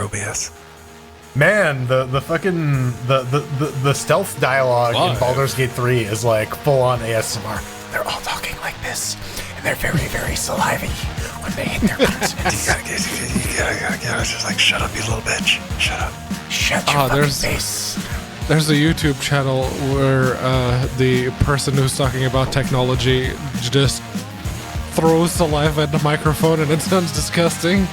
OBS. Man, the fucking the stealth dialogue in Baldur's Gate 3 is like full on ASMR. They're all talking like this, and they're very, very salivy when they hit their consonants. you gotta just like, shut up, you little bitch. Shut up. Shut your fucking face. There's a YouTube channel where the person who's talking about technology just throws saliva at the microphone, and it sounds disgusting.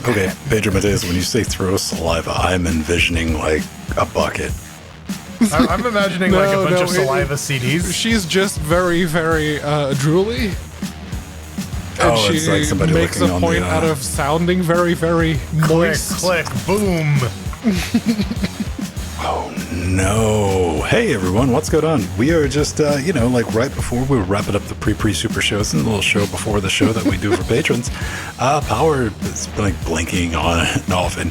Okay, Pedro Mateus, when you say throw saliva, I'm envisioning like a bucket. I'm imagining like a bunch of saliva CDs. She's just very, very drooly. And she it's like somebody makes a point out of sounding very, very moist. Click, boom. Oh no. Hey everyone, what's going on? We are just, like right before we were wrapping up the pre-super shows and the little show before the show that we do for patrons. Power is like blinking on and off, and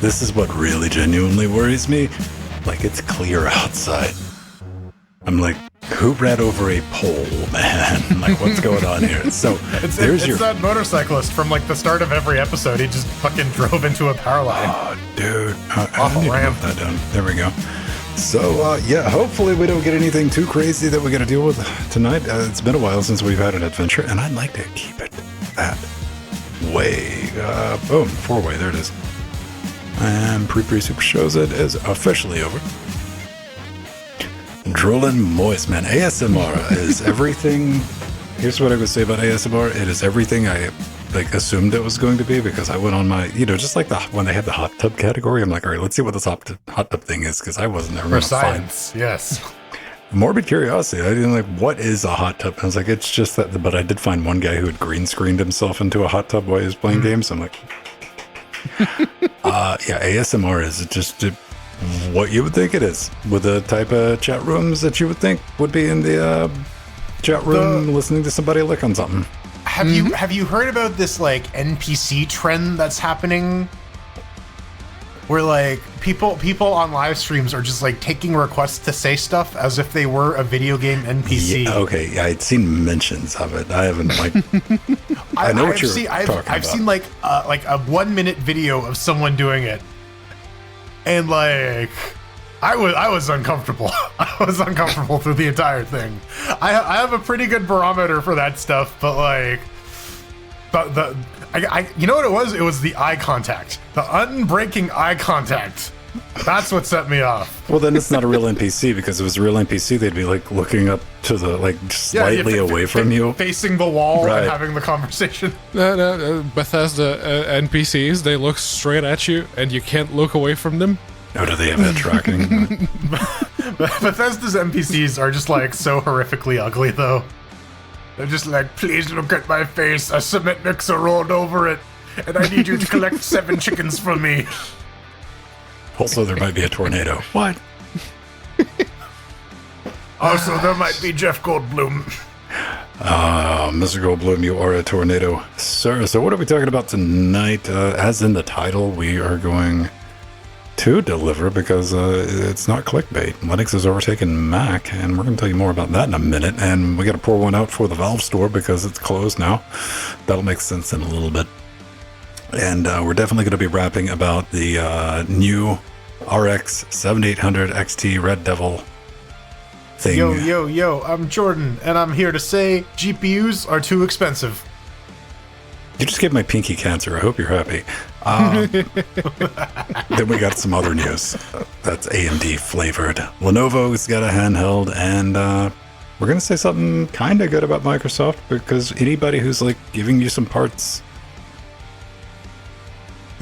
this is what really genuinely worries me. Like, it's clear outside. I'm like, who ran over a pole, man? Like, what's going on here? So it's that motorcyclist from like the start of every episode. He just fucking drove into a power line. Oh, dude. Awful ramp. That down. There we go. So, hopefully we don't get anything too crazy that we got to deal with tonight. It's been a while since we've had an adventure, and I'd like to keep it that way. Boom, 4-way, there it is. And pre-super shows it is officially over. Drooling moist, man. ASMR is everything. Here's what I would say about ASMR. It is everything I assumed it was going to be, because I went on my, just like when they had the hot tub category, I'm like, all right, let's see what this hot tub thing is, because I wasn't ever going to find. Yes. Morbid curiosity. I didn't what is a hot tub? And I was like, it's just that, but I did find one guy who had green screened himself into a hot tub while he was playing games. I'm like, ASMR is just what you would think it is, with the type of chat rooms that you would think would be in the chat room listening to somebody lick on something. Have you heard about this like NPC trend that's happening, where like people on live streams are just like taking requests to say stuff as if they were a video game NPC? Yeah, okay, I'd seen mentions of it. I haven't I know what you're talking about. I've seen like a 1 minute video of someone doing it, and like I was uncomfortable. I was uncomfortable through the entire thing. I have a pretty good barometer for that stuff, but like, you know what it was? It was the eye contact, the unbreaking eye contact. That's what set me off. Well, then it's not a real NPC, because if it was a real NPC, they'd be like looking up to the slightly away from you, facing the wall, right, and having the conversation. Bethesda NPCs, they look straight at you, and you can't look away from them. Oh, do they have that tracking? Bethesda's NPCs are just like so horrifically ugly, though. They're just like, please look at my face. A cement mixer rolled over it, and I need you to collect 7 chickens from me. Also, there might be a tornado. What? Also, there might be Jeff Goldblum. Mr. Goldblum, you are a tornado, sir. So what are we talking about tonight? As in the title, we are going to deliver, because it's not clickbait. Linux has overtaken Mac, and we're going to tell you more about that in a minute. And we got to pour one out for the Valve store, because it's closed now. That'll make sense in a little bit. And we're definitely going to be rapping about the new RX 7800 XT Red Devil thing. Yo, I'm Jordan, and I'm here to say GPUs are too expensive. You just gave my pinky cancer. I hope you're happy. Then we got some other news. That's AMD flavored. Lenovo's got a handheld, and we're going to say something kind of good about Microsoft, because anybody who's like giving you some parts,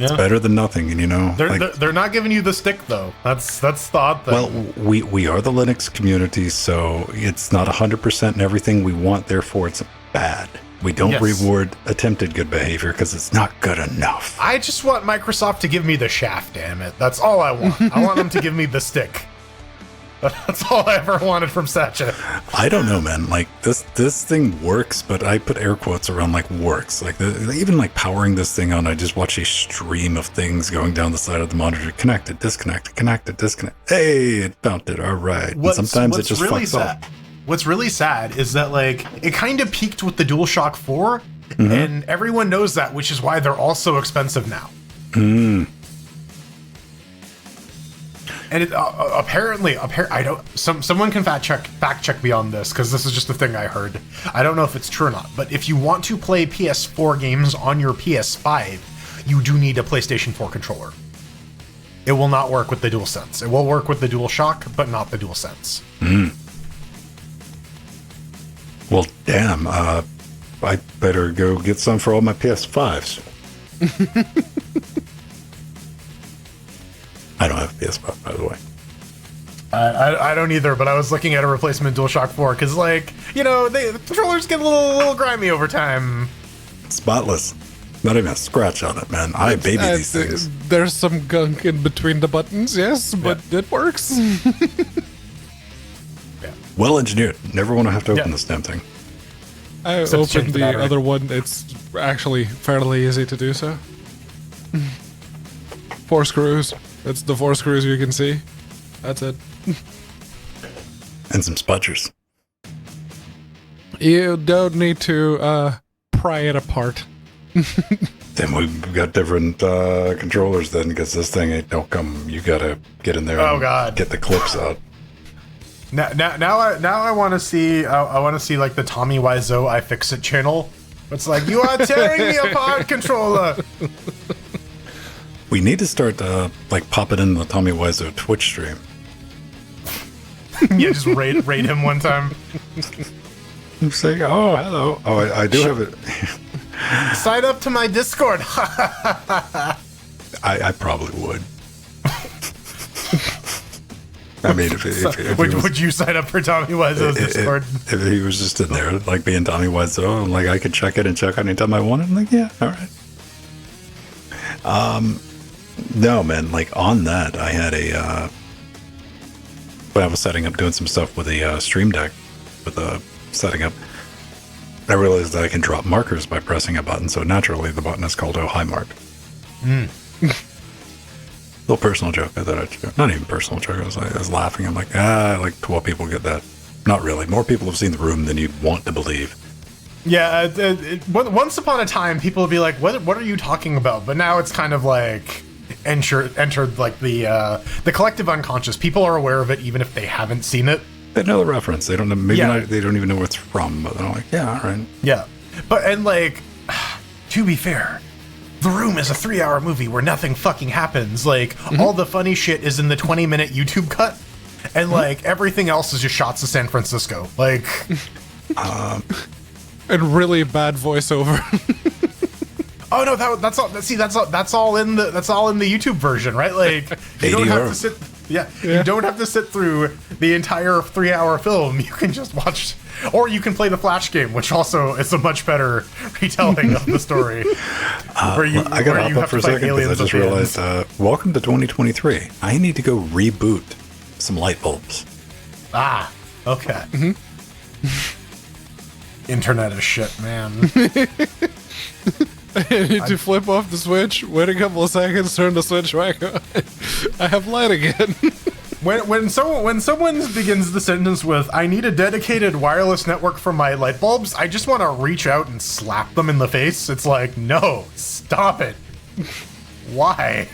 it's better than nothing. And they're not giving you the stick, though. That's the odd thing. Well, we are the Linux community, so it's not 100% in everything we want. Therefore, it's bad. We don't reward attempted good behavior, because it's not good enough. I just want Microsoft to give me the shaft, damn it. That's all I want. I want them to give me the stick. That's all I ever wanted from Satya. I don't know, man. Like, this thing works, but I put air quotes around like works. Like, even like powering this thing on, I just watch a stream of things going down the side of the monitor. Connected, disconnected, connected, disconnect. Hey, it found it. All right. And sometimes it just really fucks up. What's really sad is that, like, it kind of peaked with the DualShock 4, and everyone knows that, which is why they're all so expensive now. And it, apparently, I don't. Someone can fact check me on this, because this is just a thing I heard. I don't know if it's true or not. But if you want to play PS4 games on your PS5, you do need a PlayStation 4 controller. It will not work with the DualSense. It will work with the DualShock, but not the DualSense. Well, damn. I better go get some for all my PS5s. I don't have a PS5, by the way. I don't either, but I was looking at a replacement DualShock 4 because, like, you know, the controllers get a little grimy over time. Spotless. Not even a scratch on it, man. I baby these things. There's some gunk in between the buttons, yes, but it works. Well engineered. Never want to have to open this damn thing. I opened the other one. It's actually fairly easy to do so. 4 screws. That's the 4 screws you can see. That's it. And some spudgers. You don't need to pry it apart. Then we've got different controllers then, because this thing ain't don't come. You gotta get in there and get the clips out. Now I want to see like the Tommy Wiseau iFixit channel. It's like, you are tearing me apart, controller. We need to start like popping in the Tommy Wiseau Twitch stream. Yeah, just raid him one time. I'm saying, oh, hello. Oh, I do have it. Sign up to my Discord. I probably would. I mean, if would you sign up for Tommy Wiseau's Discord? If he was just in there, like being Tommy Wiseau, and like I could check it and check anytime I wanted, I'm like, yeah, all right. No, man, like on that, I had when I was setting up, doing some stuff with a Stream Deck, with setting up, I realized that I can drop markers by pressing a button, so naturally the button is called Oh Hi Mark. Little personal joke I thought I'd share. Not even personal joke, I was laughing. I'm like, like 12 people get that. Not really. More people have seen The Room than you'd want to believe. Yeah, once upon a time, people would be like, what are you talking about? But now it's kind of like entered like the collective unconscious. People are aware of it even if they haven't seen it. They know the reference. They don't know, they don't even know where it's from, but they're like, yeah, all right. Yeah. But, and like, to be fair, The Room is a 3-hour movie where nothing fucking happens. Like, all the funny shit is in the 20-minute YouTube cut, and like everything else is just shots of San Francisco. Like, and really bad voiceover. oh no, that's all. See, that's all in the YouTube version, right? Like, you don't have to sit. Yeah, you don't have to sit through the entire 3-hour film. You can just watch, or you can play the Flash game, which also is a much better retelling of the story. I got to hop up for a second because I just realized, welcome to 2023. I need to go reboot some light bulbs. Ah, okay. Internet is shit, man. I need to flip off the switch, wait a couple of seconds, turn the switch back on. I have light again. When someone begins the sentence with, I need a dedicated wireless network for my light bulbs, I just want to reach out and slap them in the face. It's like, no, stop it. Why?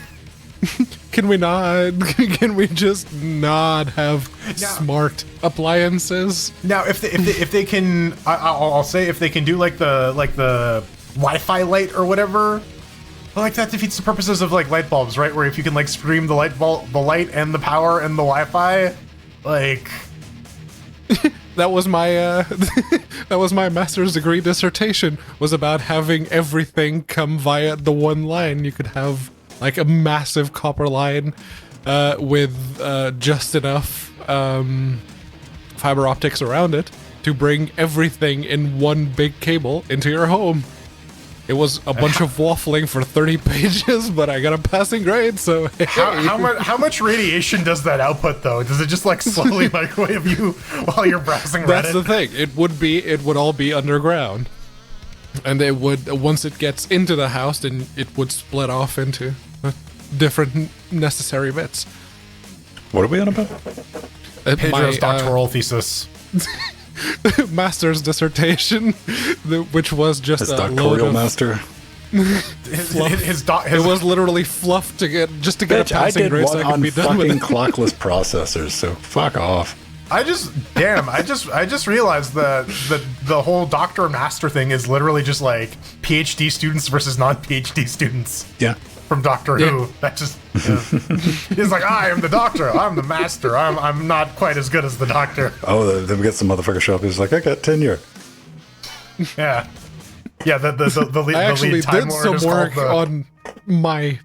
Can we just not have smart appliances? Now, if they can, I'll say if they can do like the Wi-Fi light or whatever, like that defeats the purposes of like light bulbs, right? Where if you can like stream the light and the power and the Wi-Fi, like that was my master's degree dissertation, was about having everything come via the one line. You could have like a massive copper line with just enough fiber optics around it to bring everything in one big cable into your home. It was a bunch of waffling for 30 pages, but I got a passing grade, so hey. How much radiation does that output, though? Does it just like slowly microwave you while you're browsing Reddit? That's the thing. It would all be underground. And it would, once it gets into the house, then it would split off into different necessary bits. What are we on about? Pedro's doctoral thesis. Master's dissertation, which was just His a doctoral master. It was literally fluff to get a Bitch, I passing did grade so one I could on be done with fucking it. clockless processors, so fuck off. I just realized that the whole doctor and master thing is literally just like PhD students versus non-PhD students. Yeah. From Doctor Who. That just he's like, I am the doctor, I'm the master, I'm not quite as good as the doctor. Oh, then we get some motherfucker show up. He's like, I got tenure. Yeah. Yeah, the lead, I actually the lead Time did Lord some is work called on my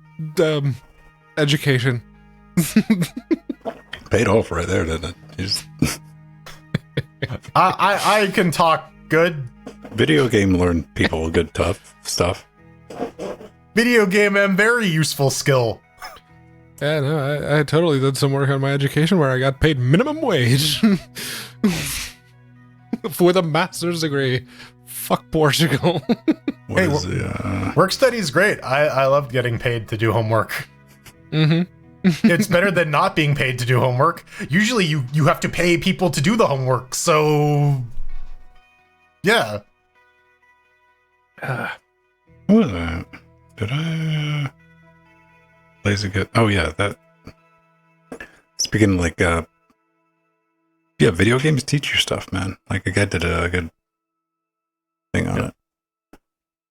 education. Paid off right there, didn't it? You just... I can talk good. Video game learn people good tough stuff. Video game and very useful skill. Yeah, no, I totally did some work on my education where I got paid minimum wage with a master's degree. Fuck Portugal. What Hey, is the, Work study is great. I love getting paid to do homework. Mm-hmm. It's better than not being paid to do homework. Usually you have to pay people to do the homework, so yeah. what was that? Did I lazy good? Oh yeah, that. Speaking of, like, yeah, video games teach you stuff, man. Like, a guy did a good thing on it.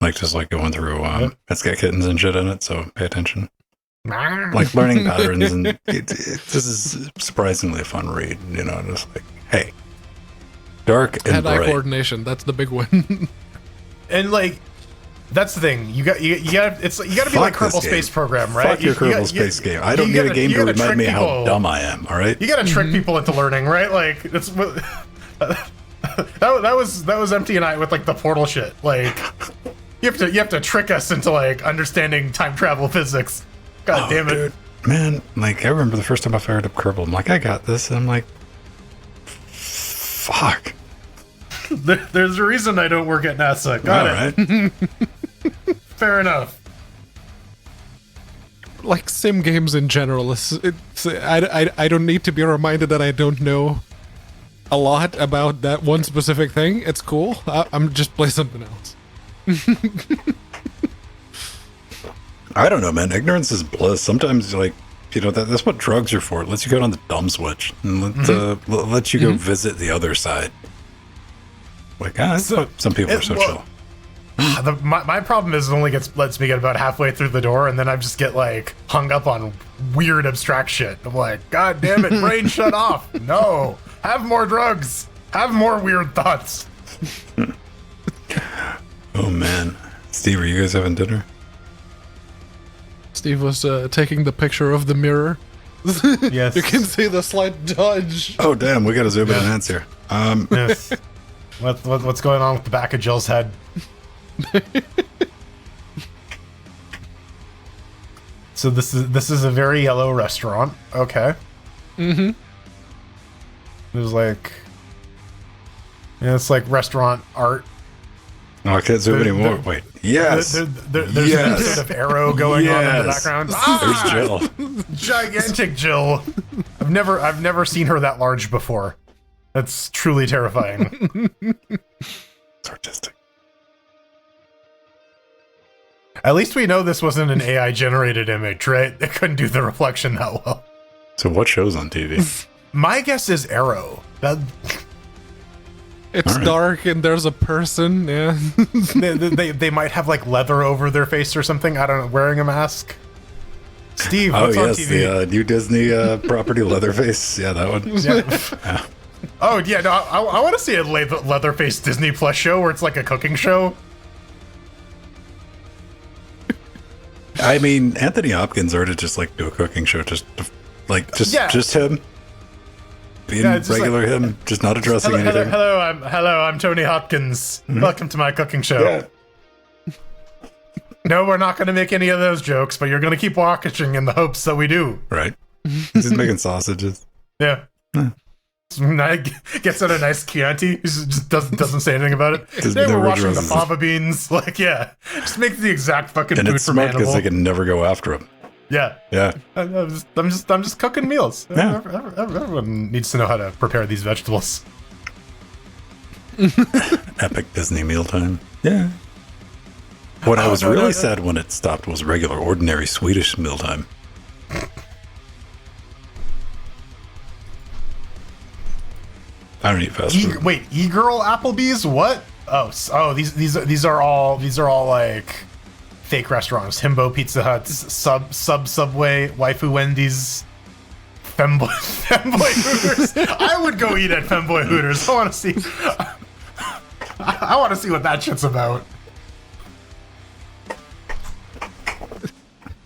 Like, just like going through, it's got kittens and shit in it, so pay attention. Like, learning patterns, and this is surprisingly a fun read, you know, just like, hey, dark and Hand-eye bright. coordination, that's the big one. And like that's the thing. You got to be like Fuck this Kerbal game. Space Program, right? Fuck your Kerbal Space game. I don't need a game to remind me how dumb I am, alright? You got to trick people into learning, right? Like that's what that was Empty and I with like the portal shit. Like you have to trick us into like understanding time travel physics. God damn it. Dude, man, like, I remember the first time I fired up Kerbal, I'm like, I got this, and I'm like, fuck. There's a reason I don't work at NASA. Got it. Right? Fair enough. Like sim games in general, I don't need to be reminded that I don't know a lot about that one specific thing. It's cool. I'm just play something else. I don't know, man. Ignorance is bliss. Sometimes, like, you know, that's what drugs are for. It lets you go on the dumb switch and let you go visit the other side. Like, some people are so chill. My problem is it only lets me get about halfway through the door, and then I just get like hung up on weird abstract shit. I'm like, God damn it, brain, shut off. No, have more drugs. Have more weird thoughts. Oh man, Steve, are you guys having dinner? Steve was taking the picture of the mirror. Yes, You can see the slight dodge. Oh damn, we got to zoom in and answer. Yes. What's going on with the back of Jill's head? So this is a very yellow restaurant. Okay. Mm-hmm. It was like, yeah, it's like restaurant art. Oh, I can't zoom anymore. Wait, yes, There's Yes. an sort of arrow going on in the Yes. background. there's Jill. Gigantic Jill. I've never seen her that large before. That's truly terrifying. It's artistic. At least we know this wasn't an AI generated image, right? It couldn't do the reflection that well. So what shows on TV? My guess is Arrow. It's Alright. dark and there's a person. Yeah. they might have like leather over their face or something. I don't know, wearing a mask. Steve, Oh what's on yes, TV? the new Disney property Leatherface. Yeah, that one. Yeah. Oh yeah, no, I want to see a Leatherface Disney Plus show where it's like a cooking show. I mean, Anthony Hopkins ought to just like do a cooking show, just him being Yeah, it's just regular him, just not addressing anything. Hello, I'm Tony Hopkins. Welcome to my cooking show. No, we're not going to make any of those jokes, but you're going to keep watching in the hopes that we do. Right? He's just making sausages. Yeah. Gets out a nice Chianti. He just doesn't say anything about it. Just They were never washing the addresses it. fava beans. Like, yeah. Just make the exact fucking And food it's from smart because animal. they can never go after him. Yeah. Yeah. I'm just cooking meals. Yeah. Everyone needs to know how to prepare these vegetables. Epic Disney mealtime. Yeah. What I was no, really no. sad when it stopped was regular, ordinary Swedish mealtime. I don't eat fast food. Wait, e-girl Applebee's? What? These are all like fake restaurants. Himbo Pizza Huts, Subway, Waifu Wendy's, Femboy Hooters. I would go eat at Femboy Hooters. I want to see. I want to see what that shit's about.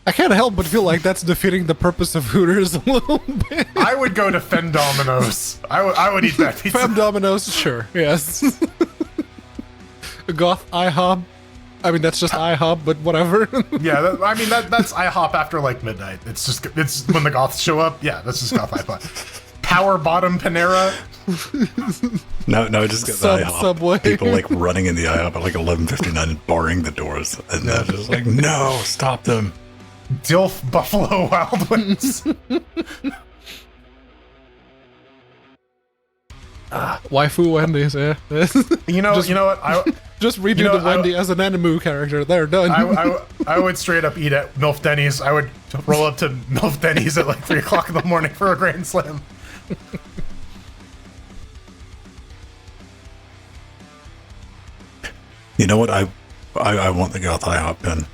I can't help but feel like that's defeating the purpose of Hooters a little bit. I would go to Fen Domino's. I would eat that pizza. Fem Domino's, sure, yes. Goth IHOP. I mean, that's just IHOP, but whatever. Yeah, that's IHOP after like midnight. It's when the goths show up. Yeah, that's just goth IHOP. Power Bottom Panera. No, I just got the IHOP. Subway. People like running in the IHOP at like 11:59 and barring the doors, and they're just like, "No, stop them!" Dilf Buffalo Wild Wings. Waifu Wendy's, yeah. You know what? Just redo You know, the Wendy as an Animu character. They're done. I would straight up eat at MILF Denny's. I would roll up to MILF Denny's at like 3 o'clock in the morning for a Grand Slam. You know what? I want the goth IHOP pen.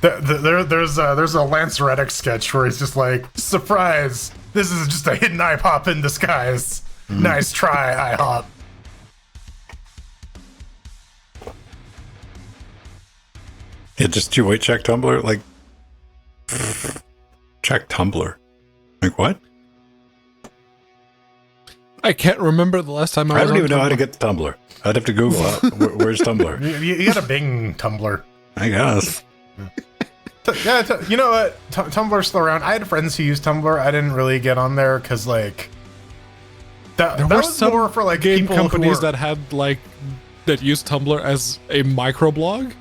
There's a Lance Reddick sketch where he's just like, surprise, this is just a hidden IHOP in disguise. Nice try, IHOP. Yeah, just you wait, check Tumblr. Like, check Tumblr. Like, what? I can't remember the last time I was don't on even know how to Tumblr. get to Tumblr. I'd have to Google it. Where's Tumblr? You got a Bing Tumblr. I guess. Yeah, you know what? Tumblr's still around. I had friends who used Tumblr. I didn't really get on there because, like, that There was were more for like game people companies who were, that had that used Tumblr as a microblog,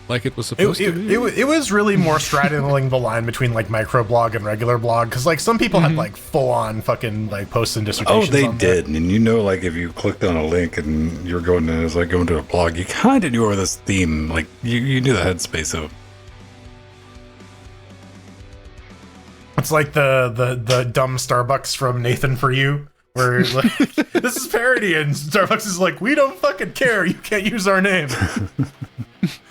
like it was supposed to be. it was really more straddling the line between like microblog and regular blog because like some people had like full on fucking like posts and Oh, dissertations. they on there. did. And you know, like, if you clicked on a link and you're going to, it's like going to a blog, you kind of knew where this theme, like, you knew the headspace of. It's like the dumb Starbucks from Nathan For You, where like this is parody, and Starbucks is like, we don't fucking care. You can't use our name.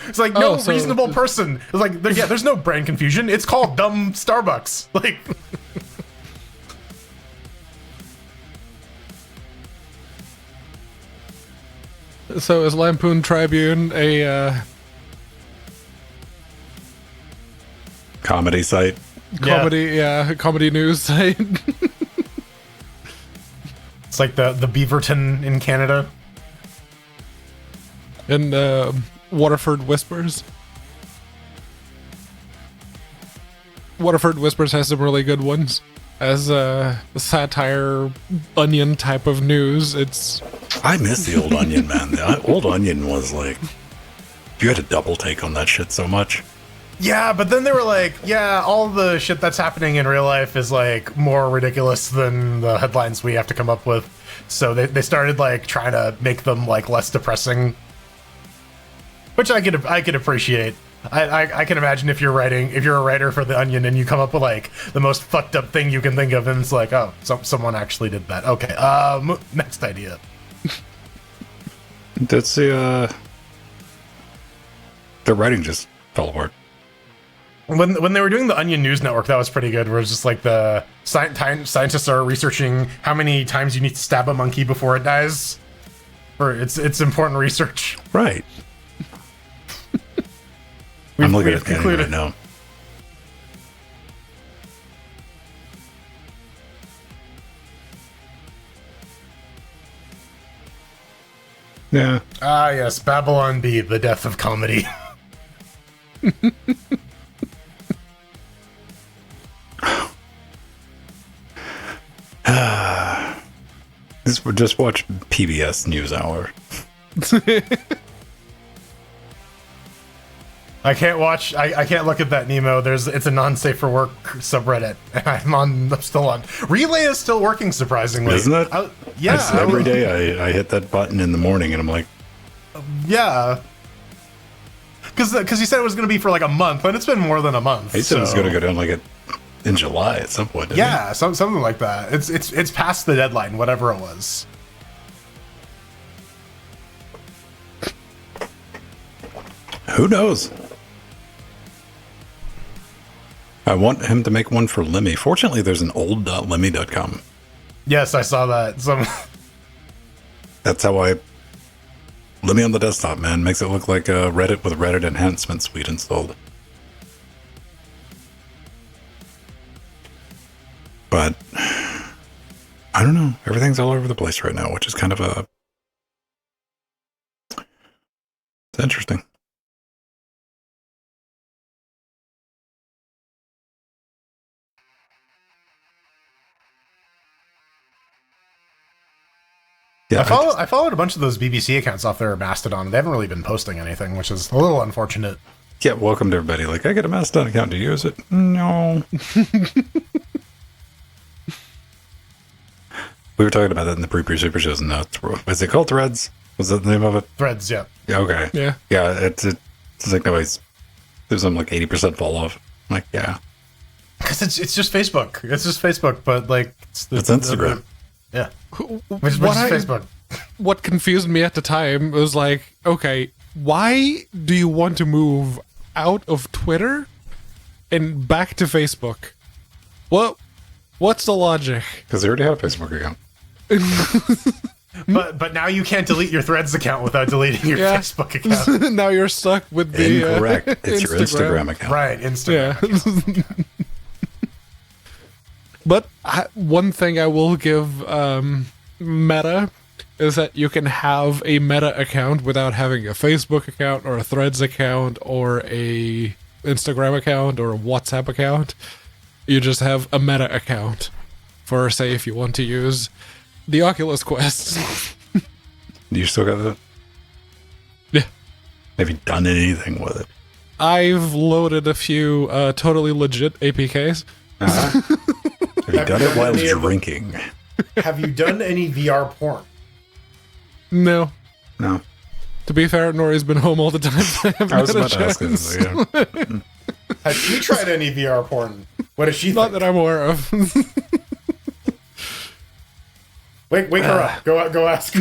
It's like no reasonable person. It's like there's no brand confusion. It's called dumb Starbucks. Like. So is Lampoon Tribune a Comedy site. comedy news site? It's like the Beaverton in Canada. And Waterford Whispers. Waterford Whispers has some really good ones. As a satire onion type of news, it's... I miss the old Onion, man. The old Onion was like, you had a double take on that shit so much. Yeah, but then they were like, yeah, all the shit that's happening in real life is like more ridiculous than the headlines we have to come up with. So they started like trying to make them like less depressing, which I could appreciate. I can imagine if you're a writer for The Onion and you come up with like the most fucked up thing you can think of, and it's like, oh, someone actually did that. Okay, next idea. That's the writing just fell apart. When they were doing the Onion News Network, that was pretty good. Where it's just like the scientists are researching how many times you need to stab a monkey before it dies. For it's important research. Right. I'm looking at it right now. Yeah. Ah, yes, Babylon B, the death of comedy. Just watch PBS NewsHour. I can't watch. I can't look at that Nemo. It's a non-safe for work subreddit, and I'm still on. Relay is still working, surprisingly, isn't it? Yeah. Every day I hit that button in the morning, and I'm like, Yeah. Because he said it was going to be for like a month, and it's been more than a month. He said it was going to go down like in July at some point. Didn't Yeah, something like that. It's past the deadline, whatever it was. Who knows? I want him to make one for Lemmy. Fortunately, there's an old.lemmy.com. Yes, I saw that. That's how Lemmy on the desktop, man. Makes it look like Reddit with Reddit enhancement suite installed. But I don't know. Everything's all over the place right now, which is kind of it's interesting. Yeah, I followed a bunch of those BBC accounts off their Mastodon. They haven't really been posting anything, which is a little unfortunate. Yeah, welcome to everybody. Like, I get a Mastodon account to use it. No. We were talking about that in the pre-super shows. No, is it called Threads? Was that the name of it? Threads, yeah. Yeah, okay. Yeah. Yeah, it's like nobody's. There's some like 80% fall off. I'm like, yeah. Because it's just Facebook. It's just Facebook, but like It's Instagram. Yeah. Which is Facebook. What confused me at the time was like, okay, why do you want to move out of Twitter and back to Facebook? What's the logic? Because they already have a Facebook account. But now you can't delete your Threads account without deleting your Facebook account. Now you're stuck with the Incorrect. It's your Instagram account. Right, Instagram. Yeah. But one thing I will give Meta is that you can have a Meta account without having a Facebook account or a Threads account or a Instagram account or a WhatsApp account. You just have a Meta account for, say, if you want to use the Oculus Quest. You still got that? Yeah. Have you done anything with it? I've loaded a few totally legit APKs. Uh-huh. Have you done it while drinking? Have you done any VR porn? No. No. To be fair, Nori's been home all the time. So I haven't I was had a about to ask chance. this. Yeah. Has she tried any VR porn? What does she Not think? that I'm aware of. Wake her up. Go ask.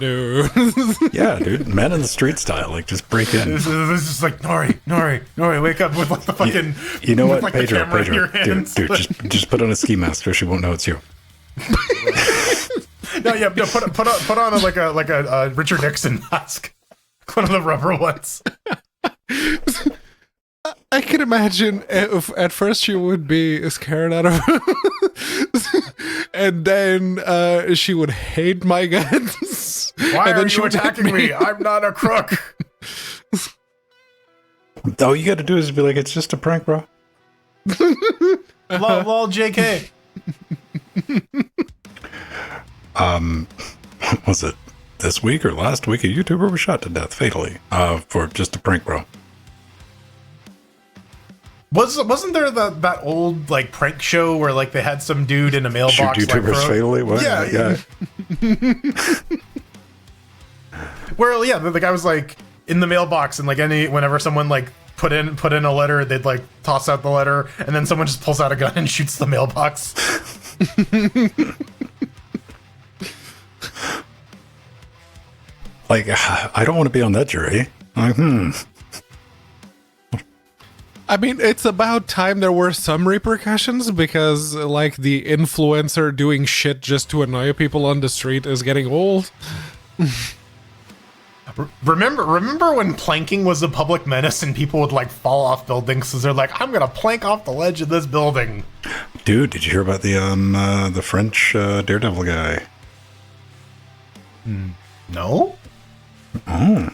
No. Yeah, dude. Man in the street style. Like, just break in. This is like Nori, wake up with like the fucking. You know with, what, like, the Pedro? camera in your Pedro, hands. dude, just put on a ski mask so she won't know it's you. No, put on like a Richard Nixon mask, one of the rubber ones. I can imagine if at first she would be scared out of and then she would hate my guns. Why and then are she you would hit attacking me? I'm not a crook. All you got to do is be like, it's just a prank, bro. Lol, JK. Was it this week or last week? A YouTuber was shot to death fatally for just a prank, bro. Wasn't there that old like prank show where like they had some dude in a mailbox Shoot like, YouTubers fatally? What? Yeah. Where the guy was like in the mailbox and like whenever someone like put in a letter, they'd like toss out the letter and then someone just pulls out a gun and shoots the mailbox. Like, I don't want to be on that jury. Like, I mean, it's about time there were some repercussions because, like, the influencer doing shit just to annoy people on the street is getting old. Remember when planking was a public menace and people would like fall off buildings because they're like, I'm gonna plank off the ledge of this building. dude, did you hear about the French Daredevil guy? No? Oh.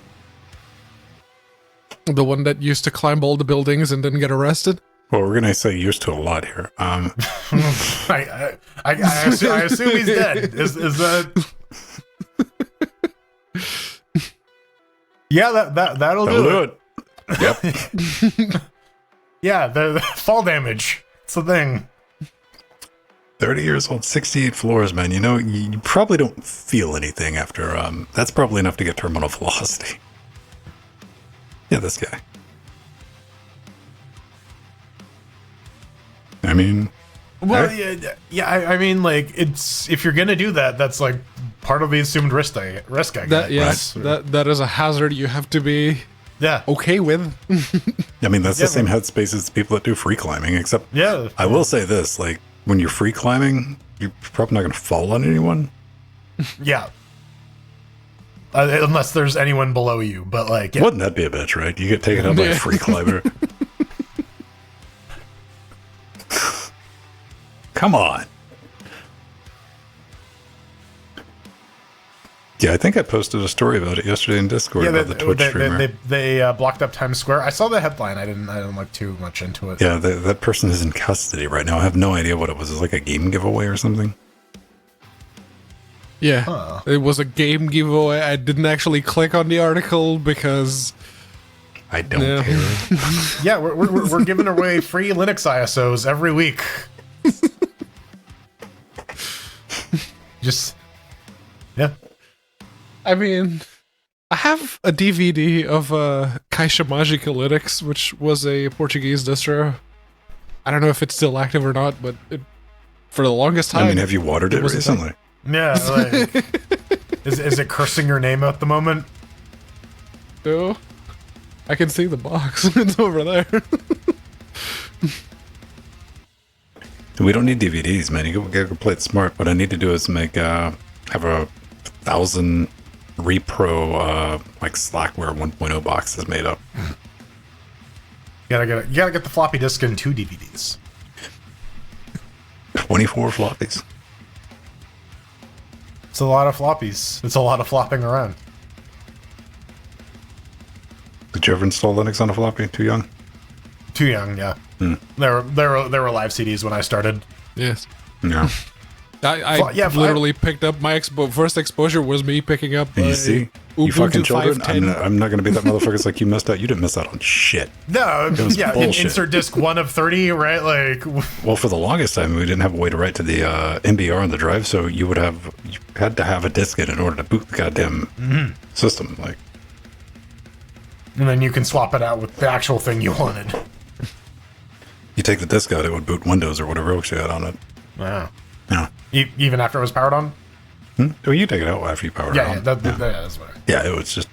The one that used to climb all the buildings and didn't get arrested? Well, we're gonna say used to a lot here. I assume he's dead. Is that? Yeah, that'll do it. Yep. Yeah, the fall damage. It's the thing. 30 years old, 68 floors, man. You know, you probably don't feel anything after, that's probably enough to get terminal velocity. Yeah, this guy. I mean... Well, I mean, like, it's, if you're gonna do that, that's like part of the assumed risk, I That, guess. yes, that is a hazard you have to be okay with. I mean, that's the same headspace as the people that do free climbing, except I will say this, like, when you're free climbing, you're probably not going to fall on anyone. Yeah. Unless there's anyone below you, but like... Wouldn't that be a bitch, right? You get taken out by a free climber. Come on. Yeah, I think I posted a story about it yesterday in Discord about the Twitch streamer. They blocked up Times Square. I saw the headline. I didn't look too much into it. Yeah, that person is in custody right now. I have no idea what it was. It was like a game giveaway or something. Yeah, It was a game giveaway. I didn't actually click on the article because I don't care. Yeah, we're giving away free Linux ISOs every week. Just I mean, I have a DVD of Caixa Mágica Linux, which was a Portuguese distro. I don't know if it's still active or not, but for the longest time... I mean, have you watered it recently? Yeah, like... is it cursing your name at the moment? No. I can see the box. It's over there. We don't need DVDs, man. You gotta play it smart. What I need to do is make have a 1,000 repro like Slackware 1.0 boxes made up. You gotta get the floppy disk and 2 DVDs. 24 floppies. It's a lot of floppies. It's a lot of flopping around. Did you ever install Linux on a floppy? Too young? Too young, yeah. There were live CDs when I started. Yes. No. I literally picked up my first exposure was me picking up. And you see, you fucking children. I'm not going to be that motherfucker. It's like you missed out. You didn't miss out on shit. No, bullshit. Insert disc 1 of 30, right? Like, well, for the longest time, we didn't have a way to write to the MBR on the drive, so you had to have a disk in order to boot the goddamn system. Like, and then you can swap it out with the actual thing you wanted. You take the disk out, it would boot Windows or whatever else you had on it. Wow. Yeah. Even after it was powered on? Well, you take it out after you power it on. That's what Yeah, it was just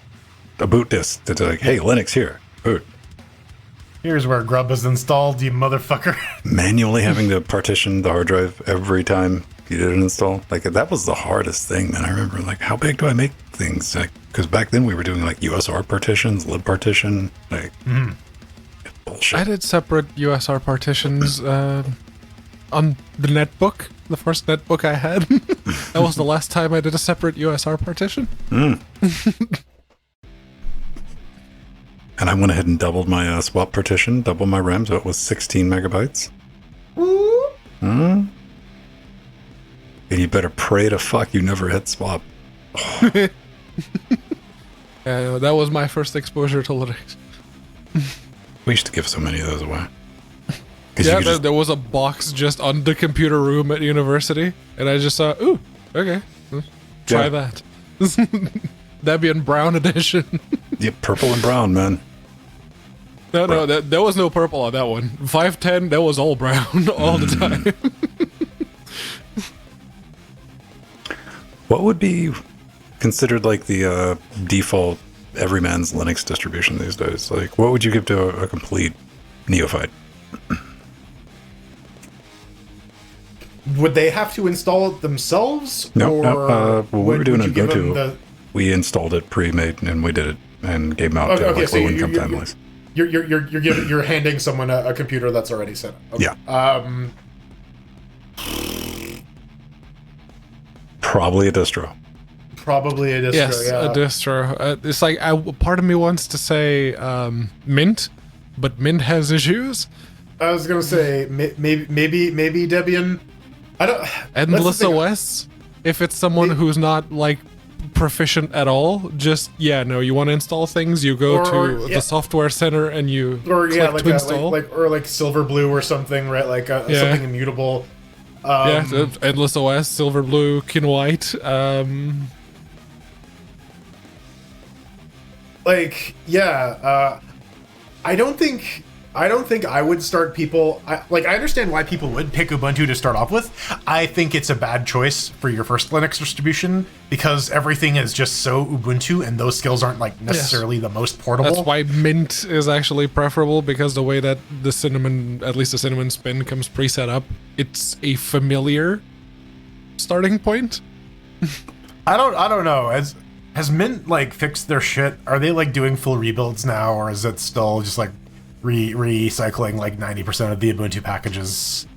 a boot disk. It's like, hey, Linux here, boot. Here's where grub is installed, you motherfucker. Manually having to partition the hard drive every time you did an install. Like, that was the hardest thing, man. I remember, like, how big do I make things? Like, because back then we were doing, like, USR partitions, lib partition, like, bullshit. I did separate USR partitions on the netbook, the first netbook I had. That was the last time I did a separate USR partition. And I went ahead and doubled my swap partition, doubled my RAM, so it was 16 megabytes. And you better pray to fuck you never hit swap. Yeah, that was my first exposure to Linux. We used to give so many of those away. Yeah, there was a box just on the computer room at university, and I just saw, ooh, okay, try that. Debian Brown edition. Yeah, purple and brown, man. No, there was no purple on that one. 510, that was all brown all the time. What would be considered like the default everyman's Linux distribution these days? Like, what would you give to a complete neophyte? Would they have to install it themselves? No. Well, we were doing it GoTo. We installed it pre-made and we did it and gave them out to like low-income families. You're handing someone a computer that's already set up. Okay. Yeah. Probably a distro. Probably a distro. Yes, yeah. a distro. It's like part of me wants to say Mint, but Mint has issues. I was gonna say maybe Debian. I don't. Endless OS. If it's someone who's not like proficient at all, just you want to install things, you go to the software center and you click to install. Like Silverblue or something, right? Like something immutable. Endless OS, Silver Blue, Kin White. I don't think I would start people. I understand why people would pick Ubuntu to start off with. I think it's a bad choice for your first Linux distribution because everything is just so Ubuntu, and those skills aren't like necessarily the most portable. That's why Mint is actually preferable, because the way that the cinnamon, at least the cinnamon spin, comes preset up, it's a familiar starting point. I don't know. Has Mint like fixed their shit? Are they like doing full rebuilds now, or is it still just like recycling like 90% of the Ubuntu packages?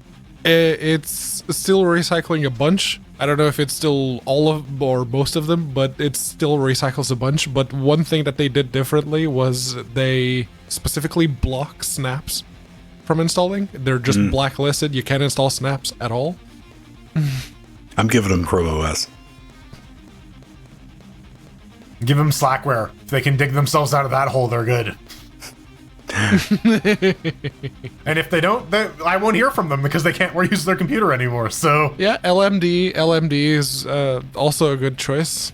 It's still recycling a bunch. I don't know if it's still all of or most of them, but it still recycles a bunch. But one thing that they did differently was they specifically block snaps from installing. They're just blacklisted. You can't install snaps at all. I'm giving them Chrome OS. Give them Slackware. If they can dig themselves out of that hole, they're good. And if they don't, I won't hear from them because they can't use their computer anymore. So yeah, LMD is also a good choice.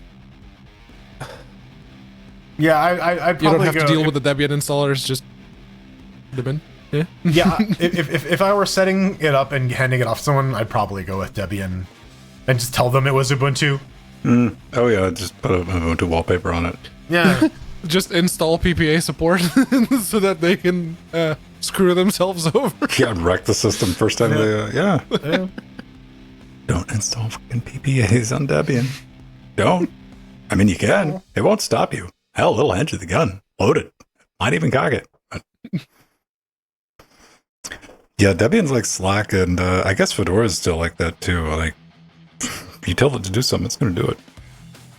Yeah, I probably you don't have to deal with the Debian installers. Just Debian. Yeah. Yeah. If I were setting it up and handing it off to someone, I'd probably go with Debian and just tell them it was Ubuntu. Oh yeah, just put a Ubuntu wallpaper on it. Yeah. Just install PPA support so that they can screw themselves over. Yeah, wreck the system first time they, yeah. Don't install fucking PPAs on Debian. Don't. I mean, you can. It won't stop you. Hell, it'll hand you the gun. Load it. Might even cock it. But yeah, Debian's like Slack, and I guess Fedora is still like that too. Like, if you tell it to do something, it's going to do it.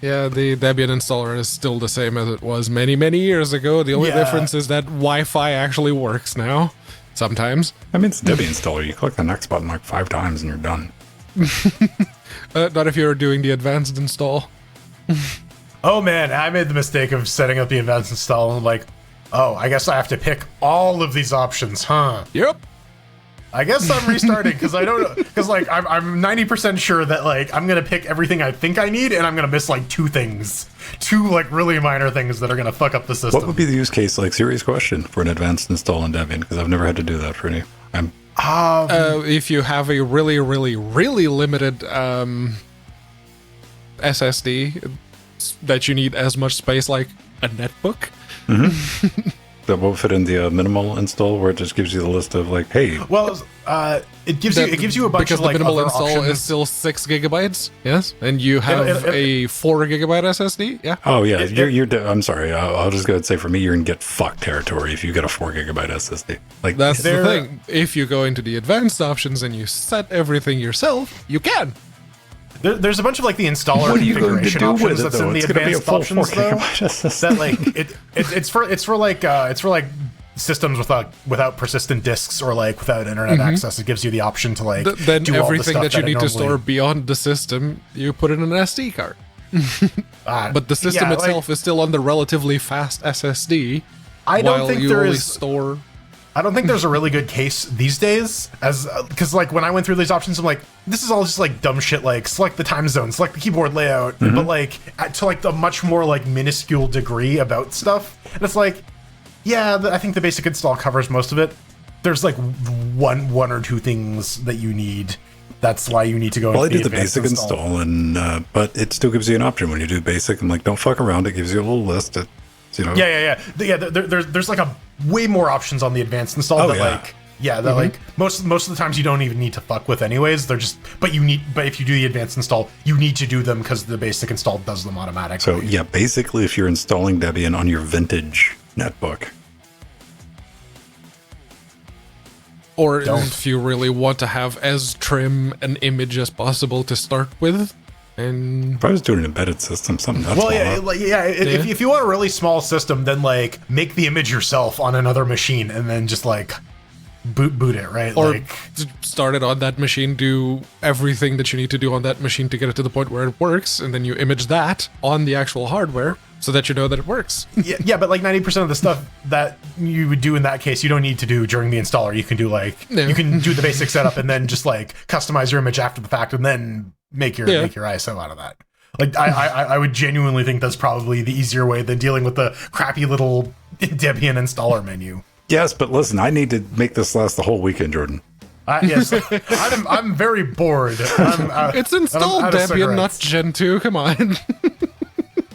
Yeah, the Debian installer is still the same as it was many, many years ago. The only difference is that Wi-Fi actually works now, sometimes. I mean, it's a Debian installer. You click the next button like 5 times and you're done. Not if you're doing the advanced install. Oh man, I made the mistake of setting up the advanced install and like, oh, I guess I have to pick all of these options, huh? Yep. I guess I'm restarting because I don't know, because like I'm 90% sure that like I'm gonna pick everything I think I need and I'm gonna miss like 2 like really minor things that are gonna fuck up the system. What would be the use case, like serious question, for an advanced install in Debian? Because I've never had to do that for any. If you have a really, really, really limited SSD that you need as much space like a netbook. That won't fit in the minimal install, where it just gives you the list of like, hey. Well, it gives you a bunch because of like the minimal other install options. is still 6 gigabytes. Yes, and you have a 4 gigabyte SSD. Yeah. Oh yeah, I'm sorry. I'll just go and say for me, you're in get fucked territory if you get a 4 gigabyte SSD. Like that's the thing. If you go into the advanced options and you set everything yourself, you can. There's a bunch of like the installer configuration options that's in the advanced options though. That like it's for like systems without persistent disks or like without internet access. It gives you the option to like then do all the everything stuff that you need to normally store beyond the system, you put in an SD card. But the system itself is still on the relatively fast SSD. I don't think there is store. I don't think there's a really good case these days, as because like when I went through these options, I'm like, this is all just like dumb shit. Like select the time zone, select the keyboard layout, but like to like the much more like minuscule degree about stuff. And it's like, yeah, I think the basic install covers most of it. There's like one or 2 things that you need. That's why you need to go. Well, I do the basic install, and but it still gives you an option when you do basic. And like, don't fuck around. It gives you a little list. You know. There's like a way more options on the advanced install like like most of the times you don't even need to fuck with anyways. They're just but if you do the advanced install, you need to do them because the basic install does them automatically. So yeah, basically if you're installing Debian on your vintage netbook, or if you really want to have as trim an image as possible to start with. And if I was doing an embedded system, something that's if you want a really small system, then like make the image yourself on another machine and then just like boot it, right? Or like start it on that machine, do everything that you need to do on that machine to get it to the point where it works, and then you image that on the actual hardware, so that you know that it works. Yeah, but like 90% of the stuff that you would do in that case, you don't need to do during the installer. You can do you can do the basic setup and then just like customize your image after the fact and then make your ISO out of that. Like I would genuinely think that's probably the easier way than dealing with the crappy little Debian installer menu. Yes, but listen, I need to make this last the whole weekend, Jordan. Yes, I'm very bored. It's installed Debian, not Gentoo. Come on.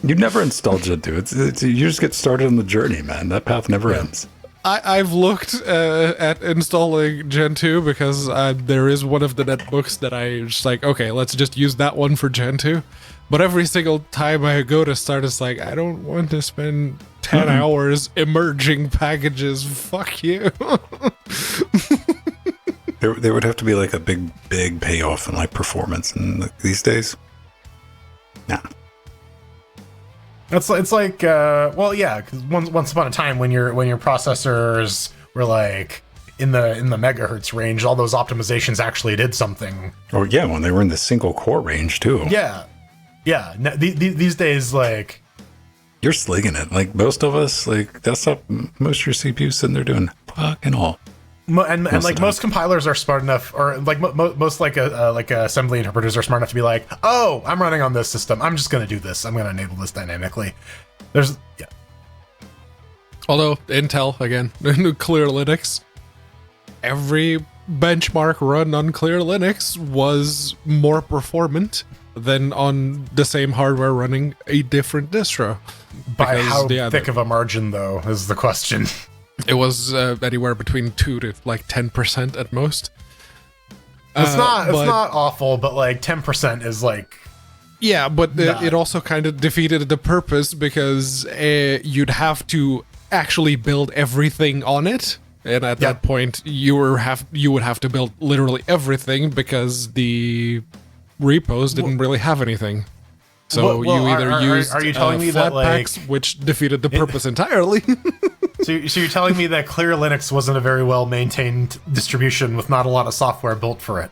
You never installed Gentoo. It's you just get started on the journey, man. That path never ends. I've looked at installing Gentoo because there is one of the netbooks that I just like, okay, let's just use that one for Gentoo. But every single time I go to start, it's like, I don't want to spend 10 hours emerging packages. Fuck you. There would have to be like a big payoff in like performance in these days. Nah. It's like well, yeah, because once upon a time when your processors were like in the megahertz range, all those optimizations actually did something. Oh yeah, when they were in the single core range too. Yeah. These days, like, you're slinging it. Like most of us, like desktop, most of your CPUs sitting there doing fucking all. Most compilers are smart enough, or like most like assembly interpreters are smart enough to be like, oh, I'm running on this system. I'm just gonna do this. I'm gonna enable this dynamically. Although Intel again, Clear Linux, every benchmark run on Clear Linux was more performant than on the same hardware running a different distro. By how thick of a margin, though, is the question. It was anywhere between 2 to like 10% at most. It's not awful, but like 10% is like. Yeah, but it also kind of defeated the purpose because you'd have to actually build everything on it, and at that point you would have to build literally everything because the repos didn't really have anything. So you either used are you telling me that, like, Flatpaks, which defeated the purpose entirely. So you're telling me that Clear Linux wasn't a very well maintained distribution with not a lot of software built for it?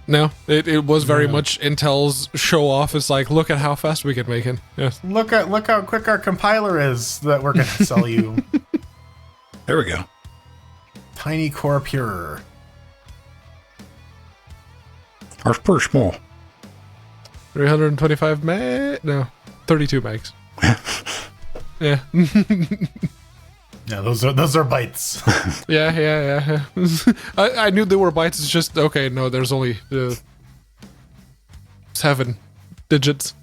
No, it was very much Intel's show off. It's like, look at how fast we can make it. Yes. Look how quick our compiler is that we're going to sell you. There we go. Tiny Core Pure. Ours pretty small. 325 meg? No, 32 megs. Yeah. Yeah, those are bytes. Yeah. I knew there were bytes. It's just, okay, no, there's only 7 digits.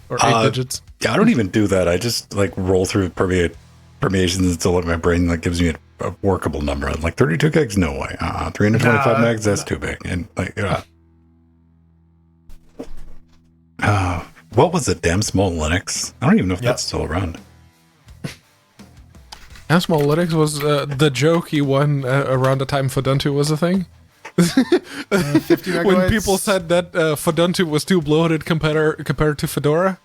Or 8 digits. Yeah, I don't even do that. I just like roll through permeations until my brain like gives me a workable number. I'm like 32 gigs, no way. 325 megs, that's too big. And like, what was it? Damn Small Linux? I don't even know if that's still around. Damn Small Linux was the jokey one around the time Fuduntu was a thing. 50 megabytes. When people said that Fuduntu was too bloated compared to Fedora.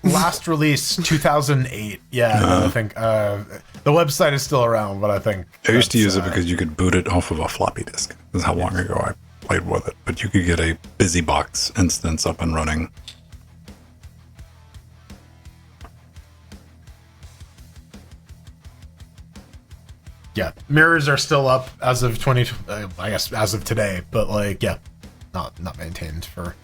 Last release 2008. Yeah, I think the website is still around, but I think I used to use it because you could boot it off of a floppy disk. This is how long ago I played with it. But you could get a BusyBox instance up and running. Yeah, mirrors are still up as of I guess as of today, but like, yeah, not maintained for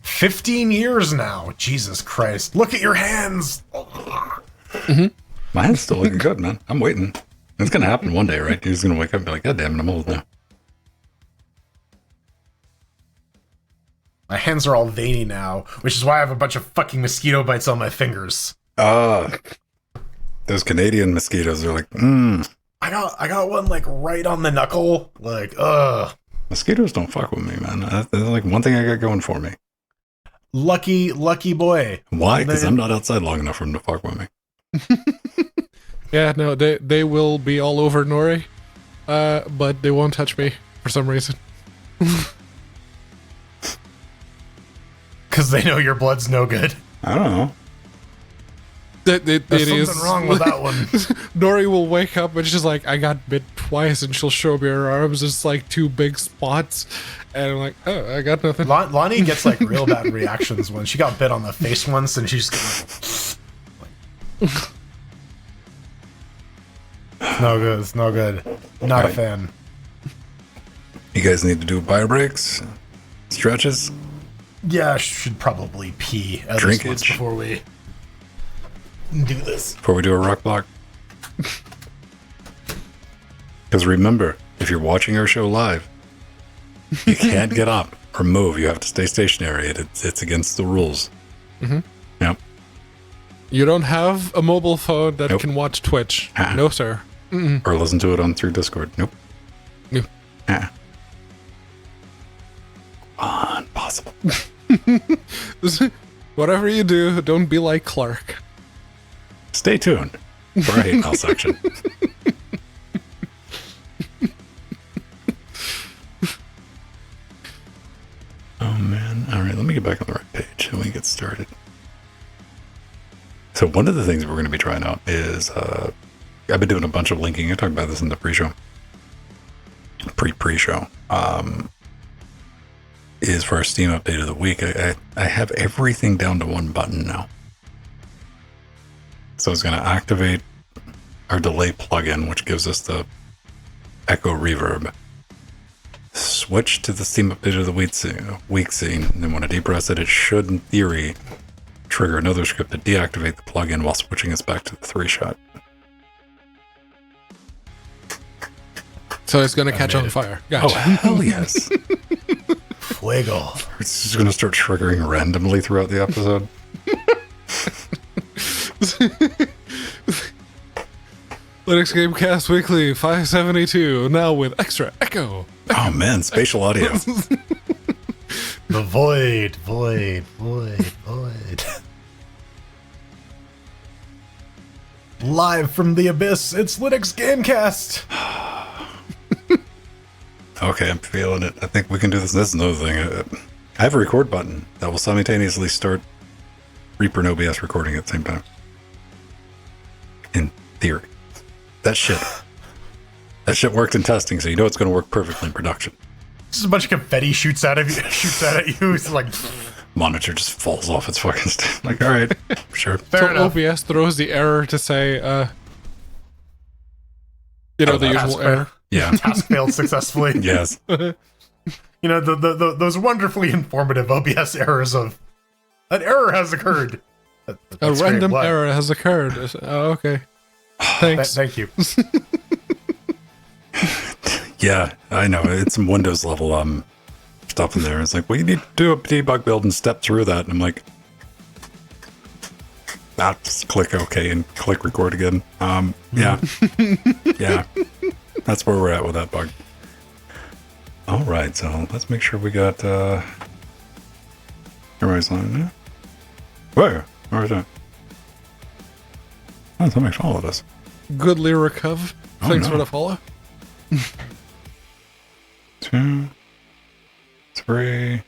15 years now. Jesus Christ! Look at your hands. Mm-hmm. My hand's still looking good, man. I'm waiting. It's gonna happen one day, right? You're just gonna wake up and be like, God damn it, I'm old now. My hands are all veiny now, which is why I have a bunch of fucking mosquito bites on my fingers. Those Canadian mosquitoes are like, I got one like right on the knuckle. Like, Mosquitoes don't fuck with me, man. That's like one thing I got going for me. Lucky boy. Why? Because I'm not outside long enough for them to fuck with me. Yeah, no, they will be all over Nori, but they won't touch me for some reason. Because they know your blood's no good. I don't know. There's something wrong with that one. Nori will wake up and she's like, I got bit twice, and she'll show me her arms. It's like 2 big spots. And I'm like, oh, I got nothing. Lonnie gets like real bad reactions when she got bit on the face once, and she's like, no good. It's no good. Not a fan. You guys need to do bio breaks, stretches. Yeah, I should probably pee at least once before we do this. Before we do a rock block. Because remember, if you're watching our show live, you can't get up or move. You have to stay stationary. It's against the rules. Mm-hmm. Yep. You don't have a mobile phone that Nope. can watch Twitch. Uh-uh. No, sir. Mm-mm. Or listen to it on through Discord. Nope. Nope. Impossible. Whatever you do, don't be like Clark. Stay tuned for our hate mail section. Oh man. All right, let me get back on the right page and we get started. So one of the things we're going to be trying out is I've been doing a bunch of linking. I talked about this in the pre-show. Pre-show. Is for our Steam update of the week. I have everything down to one button now. So it's going to activate our delay plugin, which gives us the echo reverb. Switch to the Steam update of the week scene. And then when I depress it, it should, in theory, trigger another script to deactivate the plugin while switching us back to the 3-shot. So it's going to catch on fire. Gotcha. Oh, hell yes. Fuego. It's just going to start triggering randomly throughout the episode. Linux Gamecast Weekly 572, now with extra echo. Oh man, spatial audio. The void. Live from the abyss, it's Linux Gamecast. Okay, I'm feeling it. I think we can do this. This is another thing. I have a record button that will simultaneously start Reaper and OBS recording at the same time. In theory. That shit worked in testing, so you know it's going to work perfectly in production. Just a bunch of confetti shoots out at you. It's like Monitor just falls off its fucking stand. Like, all right, sure. fair enough. OBS throws the error to say, the usual error. Yeah. Task failed successfully. Yes. You know, those wonderfully informative OBS errors of an error has occurred. A That's random great. What? error has occurred. Oh, okay. Thanks. Thank you. Yeah, I know. It's some Windows level stuff in there. It's like, well, you need to do a debug build and step through that. And I'm like, just click OK and click record again. Yeah. Yeah. That's where we're at with that bug. All right, so let's make sure we got everybody's on there. Where's that? Oh, somebody followed us. Goodly Recov. Oh, Thanks no. for the follow. 2, 3.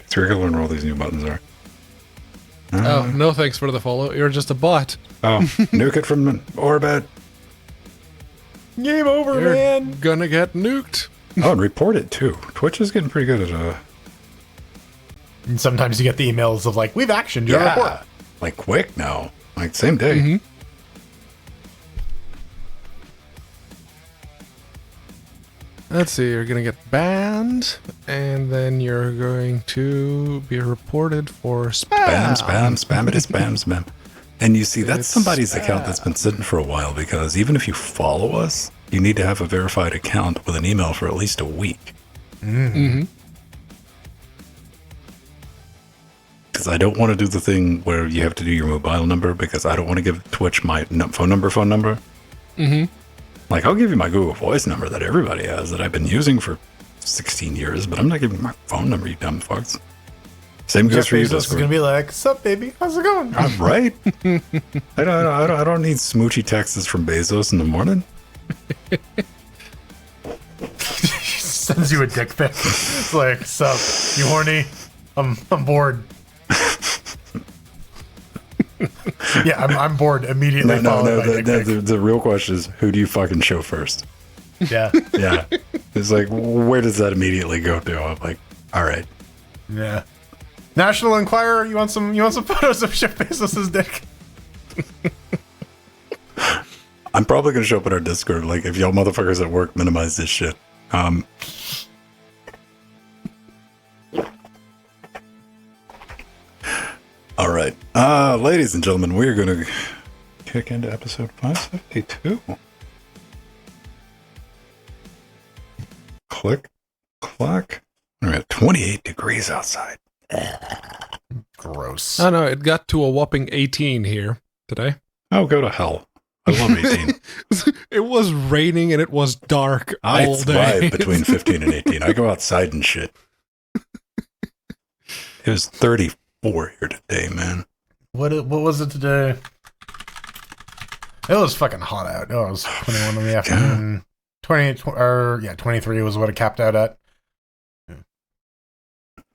So we're gonna learn where all these new buttons are. Oh, no thanks for the follow. You're just a bot. Oh, nuke it from orbit. Game over, You're man. gonna get nuked. Oh, and report it too. Twitch is getting pretty good at And sometimes you get the emails of like, we've actioned your report. like quick now, like same day. Mm-hmm. Let's see, you're gonna get banned, and then you're going to be reported for spam. Spam it is spam. And you see, that's It's somebody's account that's been sitting for a while, because even if you follow us, you need to have a verified account with an email for at least a week. Mm-hmm. Because I don't want to do the thing where you have to do your mobile number, because I don't want to give Twitch my phone number. Mm-hmm. Like, I'll give you my Google Voice number that everybody has that I've been using for 16 years, but I'm not giving you my phone number, you dumb fucks. Same goes Jeff for you, Bezos is Discord. gonna be like, "Sup, baby? How's it going?" I'm right. I don't need smoochy texts from Bezos in the morning. He sends you a dick pic. It's like, "Sup? You horny? I'm bored." Yeah, I'm bored immediately. The real question is, who do you fucking show first? Yeah. Yeah. It's like, where does that immediately go to? I'm like, all right. Yeah. National Enquirer, you want some photos of Jeff Bezos' dick? I'm probably gonna show up in our Discord. Like, if y'all motherfuckers at work minimize this shit. All right, ladies and gentlemen, we're gonna kick into episode 572. Click, clack. We're at 28 degrees outside. Gross. Oh no, it got to a whopping 18 here today. Oh, go to hell. I love 18. It was raining and it was dark I all day. thrive between 15 and 18. I go outside and shit. It was 34 here today, man. What was it today? It was fucking hot out. Oh, it was 21 in the afternoon. 23 was what it capped out at.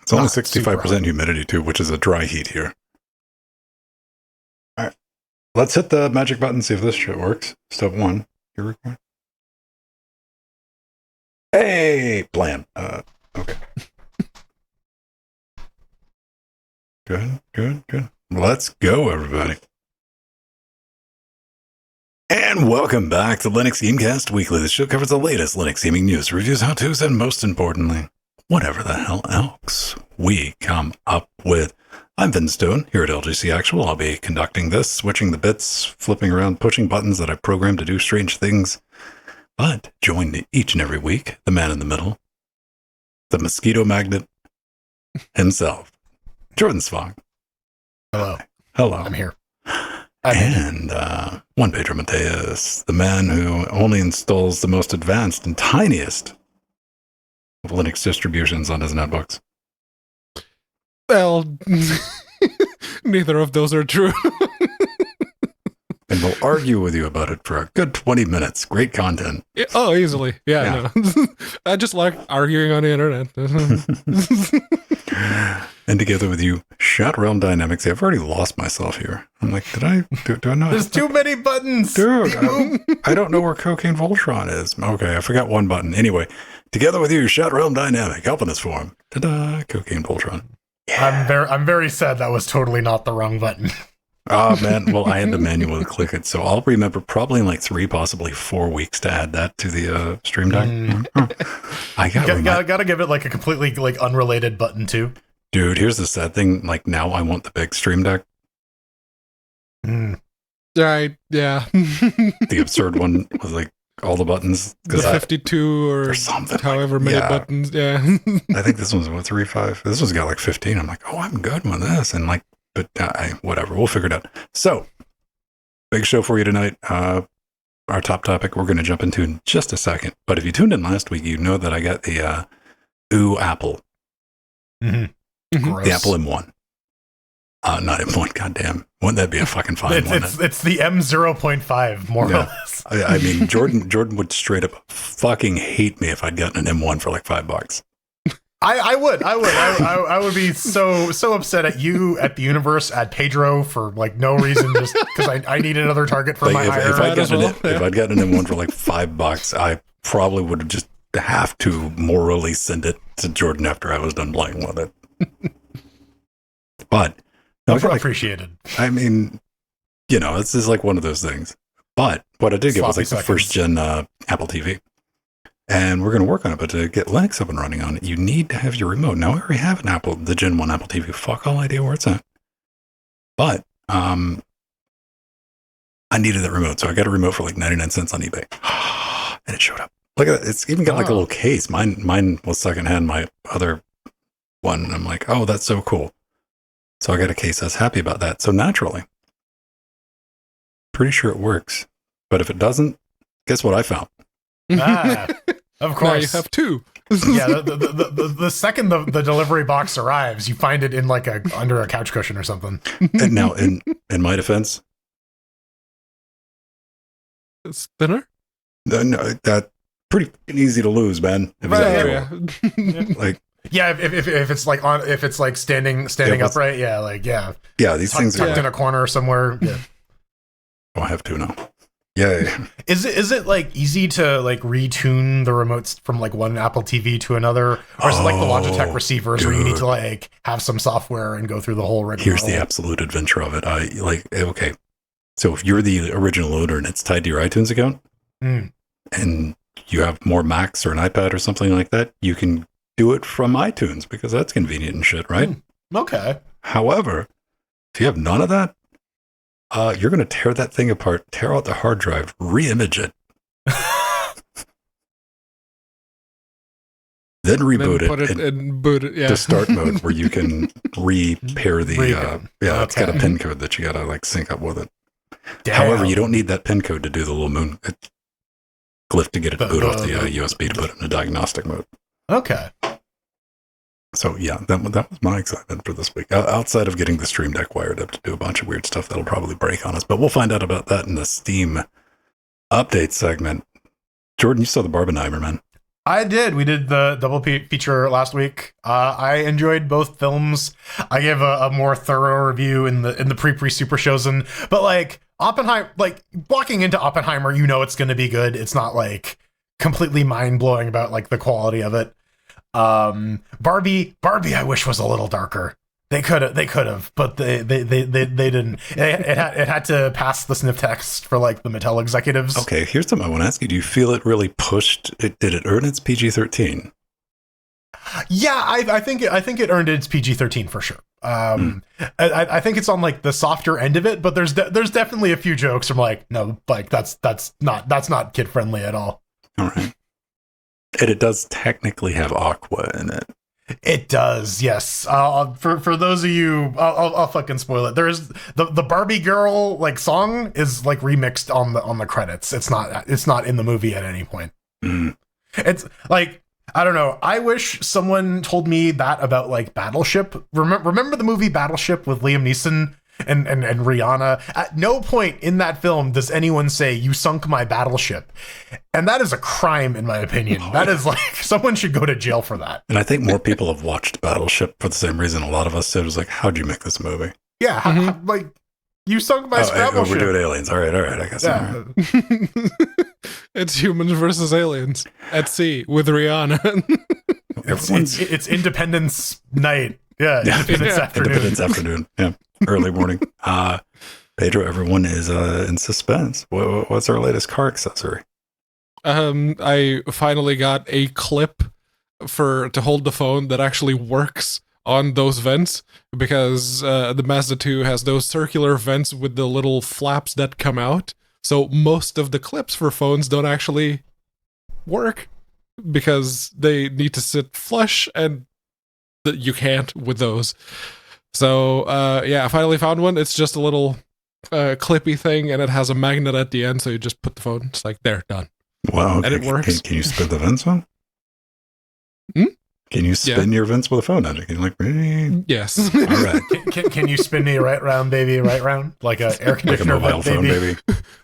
It's only Not super 65% humidity too, which is a dry heat here. All right. Let's hit the magic button, see if this shit works. Step 1. You're recording. Hey, plan. Okay. Good. Let's go, everybody. And welcome back to Linux Gamecast Weekly. The show covers the latest Linux gaming news, reviews, how-tos, and most importantly, whatever the hell else we come up with. I'm Vin Stone, here at LGC Actual. I'll be conducting this, switching the bits, flipping around, pushing buttons that I programmed to do strange things. But joined each and every week, the man in the middle, the mosquito magnet himself, Jordan Svog. Hello. I'm here. And Juan Pedro Mateus, the man who only installs the most advanced and tiniest of Linux distributions on his netbooks. Well, neither of those are true. And we'll argue with you about it for a good 20 minutes. Great content. Yeah, oh, easily. Yeah. No. I just like arguing on the internet. And together with you, Shot Realm Dynamics. I've already lost myself here. I'm like, do I know? There's too many buttons. Dude, I don't know where Cocaine Voltron is. Okay, I forgot one button. Anyway, together with you, Shot Realm Dynamic, helping us form. Ta-da, Cocaine Voltron. Yeah. I'm very sad that was totally not the wrong button. Oh, man. Well, I had to manually click it. So I'll remember probably in like 3, possibly 4 weeks to add that to the Stream Deck. I gotta give it like a completely like unrelated button too. Dude, here's the sad thing. Like now I want the big Stream Deck. Right, yeah. The absurd one was like all the buttons. The 52 or something. However many buttons, yeah. I think this one's what, 35? This one's got like 15. I'm like, oh, I'm good with this. And like, but whatever, we'll figure it out. So, big show for you tonight. Our top topic we're going to jump into in just a second. But if you tuned in last week, you know that I got the Apple. The Apple M1. Not M1, goddamn. Wouldn't that be a fucking fine one? It's the M0.5, more or less. I mean, Jordan would straight up fucking hate me if I'd gotten an M1 for like $5. I would be so upset at you, at the universe, at Pedro for like no reason, just because I need another target for my hire. If I'd gotten an M1 for like $5, I probably would have just have to morally send it to Jordan after I was done playing with it. But no, appreciated. I mean, you know, this is like one of those things. But what I did get was like the first gen Apple TV. And we're going to work on it, but to get Linux up and running on it, you need to have your remote. Now, I already have the Gen 1 Apple TV. Fuck all idea where it's at. But I needed that remote, so I got a remote for like 99 cents on eBay. And it showed up. Look at that. It's even got like a little case. Mine was secondhand, my other one. And I'm like, oh, that's so cool. So I got a case. I was happy about that. So naturally, pretty sure it works. But if it doesn't, guess what I found? Of course. Now you have 2. Yeah, the second the delivery box arrives, you find it in like under a couch cushion or something. And now, in my defense, Spinner? No, that pretty easy to lose, man. Yeah. Like Yeah, if it's like if it's like standing upright, yeah, like yeah. Yeah, these things tucked are in a corner somewhere. Yeah. Oh, I have two now. Yeah. Is it like easy to like retune the remotes from like one Apple TV to another, or is it like the Logitech receivers where you need to like have some software and go through the whole rigmarole? Here's the absolute adventure of it. I like okay. So if you're the original owner and it's tied to your iTunes account, and you have more Macs or an iPad or something like that, you can do it from iTunes because that's convenient and shit, right? Okay. However, if you have none of that, you're going to tear that thing apart, tear out the hard drive, re-image it, then reboot Then put it and boot it. Yeah. to start mode where you can repair the it's got a Okay. pin code that you got to like sync up with it. Damn. However, you don't need that pin code to do the little moon glyph to get it to boot off the USB to put it in a diagnostic mode. Okay. So yeah, that was my excitement for this week. Outside of getting the Stream Deck wired up to do a bunch of weird stuff that'll probably break on us, but we'll find out about that in the Steam update segment. Jordan, you saw the Barbenheimer, man. I did. We did the double feature last week. I enjoyed both films. I gave a more thorough review in the pre super chosen, but like Oppenheimer, like walking into Oppenheimer, you know it's going to be good. It's not like completely mind blowing about like the quality of it. Barbie, I wish was a little darker. They could have, but they didn't. It had to pass the sniff test for like the Mattel executives. Okay, here's something I want to ask you. Do you feel it really pushed? Did it earn its PG-13? Yeah, I think it earned its PG-13 for sure. I think it's on like the softer end of it, but there's definitely a few jokes I'm like, no, like that's not kid friendly at all. All right. And it does technically have Aqua in it. It does, yes. For those of you, I'll fucking spoil it. There's the Barbie girl like song is like remixed on the credits. It's not in the movie at any point. It's like, I don't know. I wish someone told me that about like Battleship. Remember the movie Battleship with Liam Neeson and Rihanna? At no point in that film does anyone say, "You sunk my battleship," and that is a crime in my opinion. That is like, someone should go to jail for that. And I think more people have watched Battleship for the same reason a lot of us did. It was like, how'd you make this movie? Yeah, like, you sunk my battleship. We're doing aliens. All right, I guess. Yeah. It's humans versus aliens at sea with Rihanna. It's Independence Night. Yeah, Independence Afternoon. Independence Afternoon. Yeah, early morning. Pedro, everyone is in suspense. What's our latest car accessory? I finally got a clip to hold the phone that actually works on those vents, because the Mazda 2 has those circular vents with the little flaps that come out. So most of the clips for phones don't actually work because they need to sit flush, and you can't with those. So I finally found one. It's just a little clippy thing, and it has a magnet at the end, so you just put the phone. It's like, there, done. Wow. And it works. Can you spin the vents on? Can you spin your vents with a phone on it? Can you like, yes. All right. Can you spin me right round, baby, right round? Like a air Like a conditioner mobile vent, phone, baby.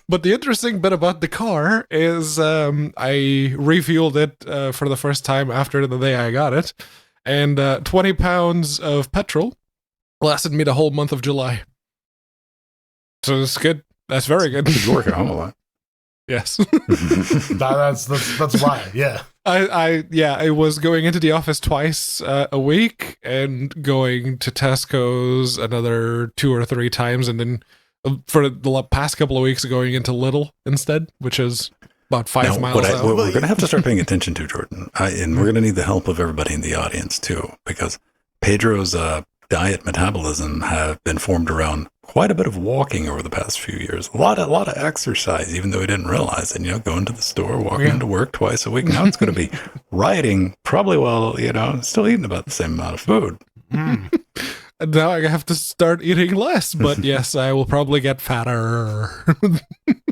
But the interesting bit about the car is I refueled it for the first time after the day I got it, and 20 pounds of petrol lasted me the whole month of July. So it's good. That's very good. You work at home a lot. Yes. That's why. Yeah. I was going into the office twice a week and going to Tesco's another 2 or 3 times, and then for the past couple of weeks going into Lidl instead, which is about 5 miles out. What we're going to have to start paying attention to, Jordan, and we're going to need the help of everybody in the audience too, because Pedro's diet metabolism have been formed around quite a bit of walking over the past few years. A lot of exercise, even though we didn't realize it. Going to the store, walking into work twice a week. Now it's going to be riding, probably while still eating about the same amount of food. And now I have to start eating less, but yes, I will probably get fatter.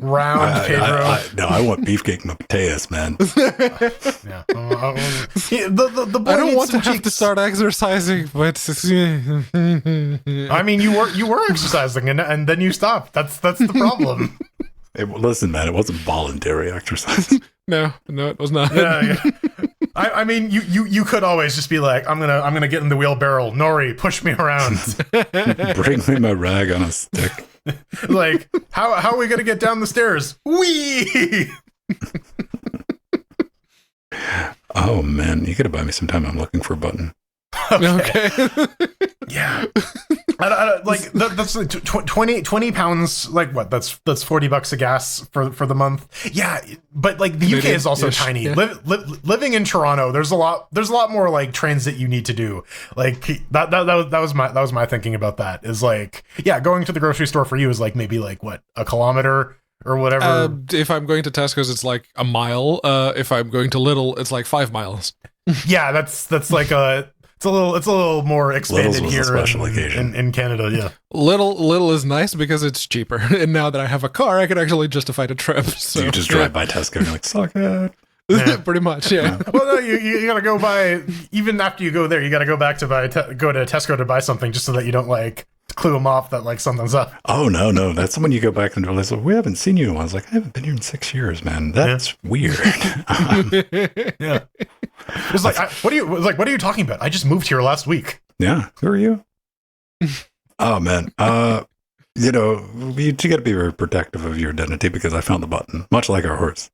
Round Pedro. I want beefcake Mateus, man. Yeah. The boy I don't needs want to some have to cheeks. start exercising, but I mean, you were exercising and then you stopped. That's the problem. Listen, man, it wasn't voluntary exercise. no, it was not. Yeah. I mean, you could always just be like, I'm gonna get in the wheelbarrow. Nori, push me around. Bring me my rag on a stick. Like, how are we gonna get down the stairs? Wee. Oh man, you gotta buy me some time. I'm looking for a button. Okay. Yeah. Like that's like 20 pounds. Like what? That's $40 a gas for the month. Yeah, but like the UK is also tiny. Yeah. Living in Toronto, there's a lot more like transit you need to do. Like that was my thinking about that. Is like, yeah, going to the grocery store for you is like maybe like what, a kilometer or whatever. If I'm going to Tesco's, it's like a mile. If I'm going to Lidl, it's like 5 miles. Yeah, that's like it's a little more expanded Lidl's was a here special occasion. in Canada. Yeah. Little is nice because it's cheaper, and now that I have a car, I can actually justify the trip. So You just drive by Tesco and you're like, suck it. Yeah. pretty much, yeah. Well, no, you gotta go buy. Even after you go there, you gotta go back to go to Tesco to buy something, just so that you don't like clue them off that like something's up. Oh no, that's when you go back and realize, well, we haven't seen you in a while. I was like, I haven't been here in 6 years, man. That's weird. Yeah. It's like, what are you talking about? I just moved here last week. Yeah, who are you? Oh man, you got to be very protective of your identity because I found the button, much like our horse.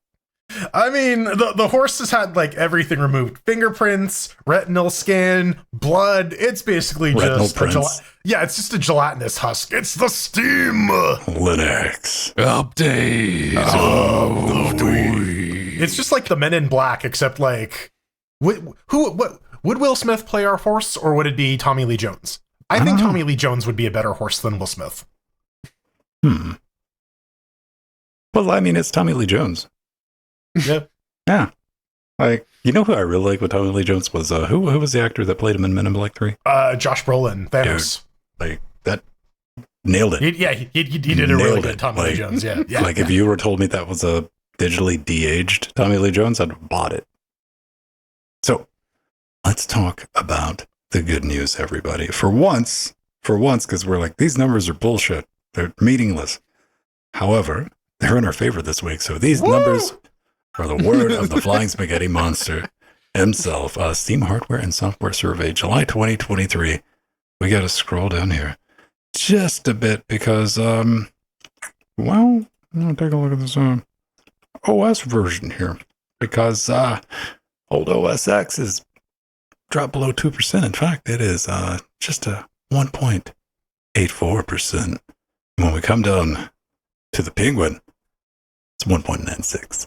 I mean, the horse has had like everything removed: fingerprints, retinal scan, blood. It's basically Retinal just prints. it's just a gelatinous husk. It's the steam. Linux. Update. It's just like the Men in Black, except like, would Will Smith play our horse, or would it be Tommy Lee Jones? I think Tommy Lee Jones would be a better horse than Will Smith. Well, I mean, it's Tommy Lee Jones. Yeah. Yeah. Like, you know who I really like with Tommy Lee Jones was, who was the actor that played him in Men in Black 3? Josh Brolin, Thanos. Like, that nailed it. He did a really good Tommy Lee Jones. Yeah. Like, if you were told me that was a digitally de-aged Tommy Lee Jones, I'd have bought it. So, let's talk about the good news, everybody. For once, because we're like, these numbers are bullshit. They're meaningless. However, they're in our favor this week. So these numbers are the word of the flying spaghetti monster himself. Steam Hardware and Software Survey, July 2023. We got to scroll down here just a bit because, well, I'm going to take a look at this OS version here because old OS X is dropped below 2%. In fact, it is just a 1.84%. When we come down to the Penguin, it's 1.96.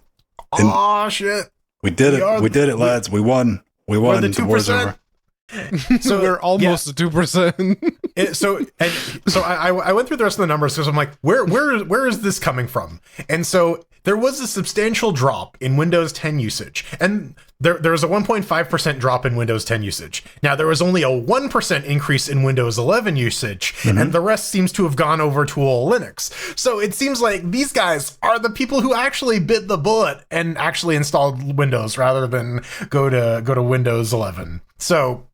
Oh shit! We did it. We did it, lads. We won. We won. The war's over. So we're almost at 2%. So I went through the rest of the numbers because I'm like, where is this coming from? And so there was a substantial drop in Windows 10 usage, and there was a 1.5% drop in Windows 10 usage. Now there was only a 1% increase in Windows 11 usage, and the rest seems to have gone over to all Linux. So it seems like these guys are the people who actually bit the bullet and actually installed Windows rather than go to Windows 11. So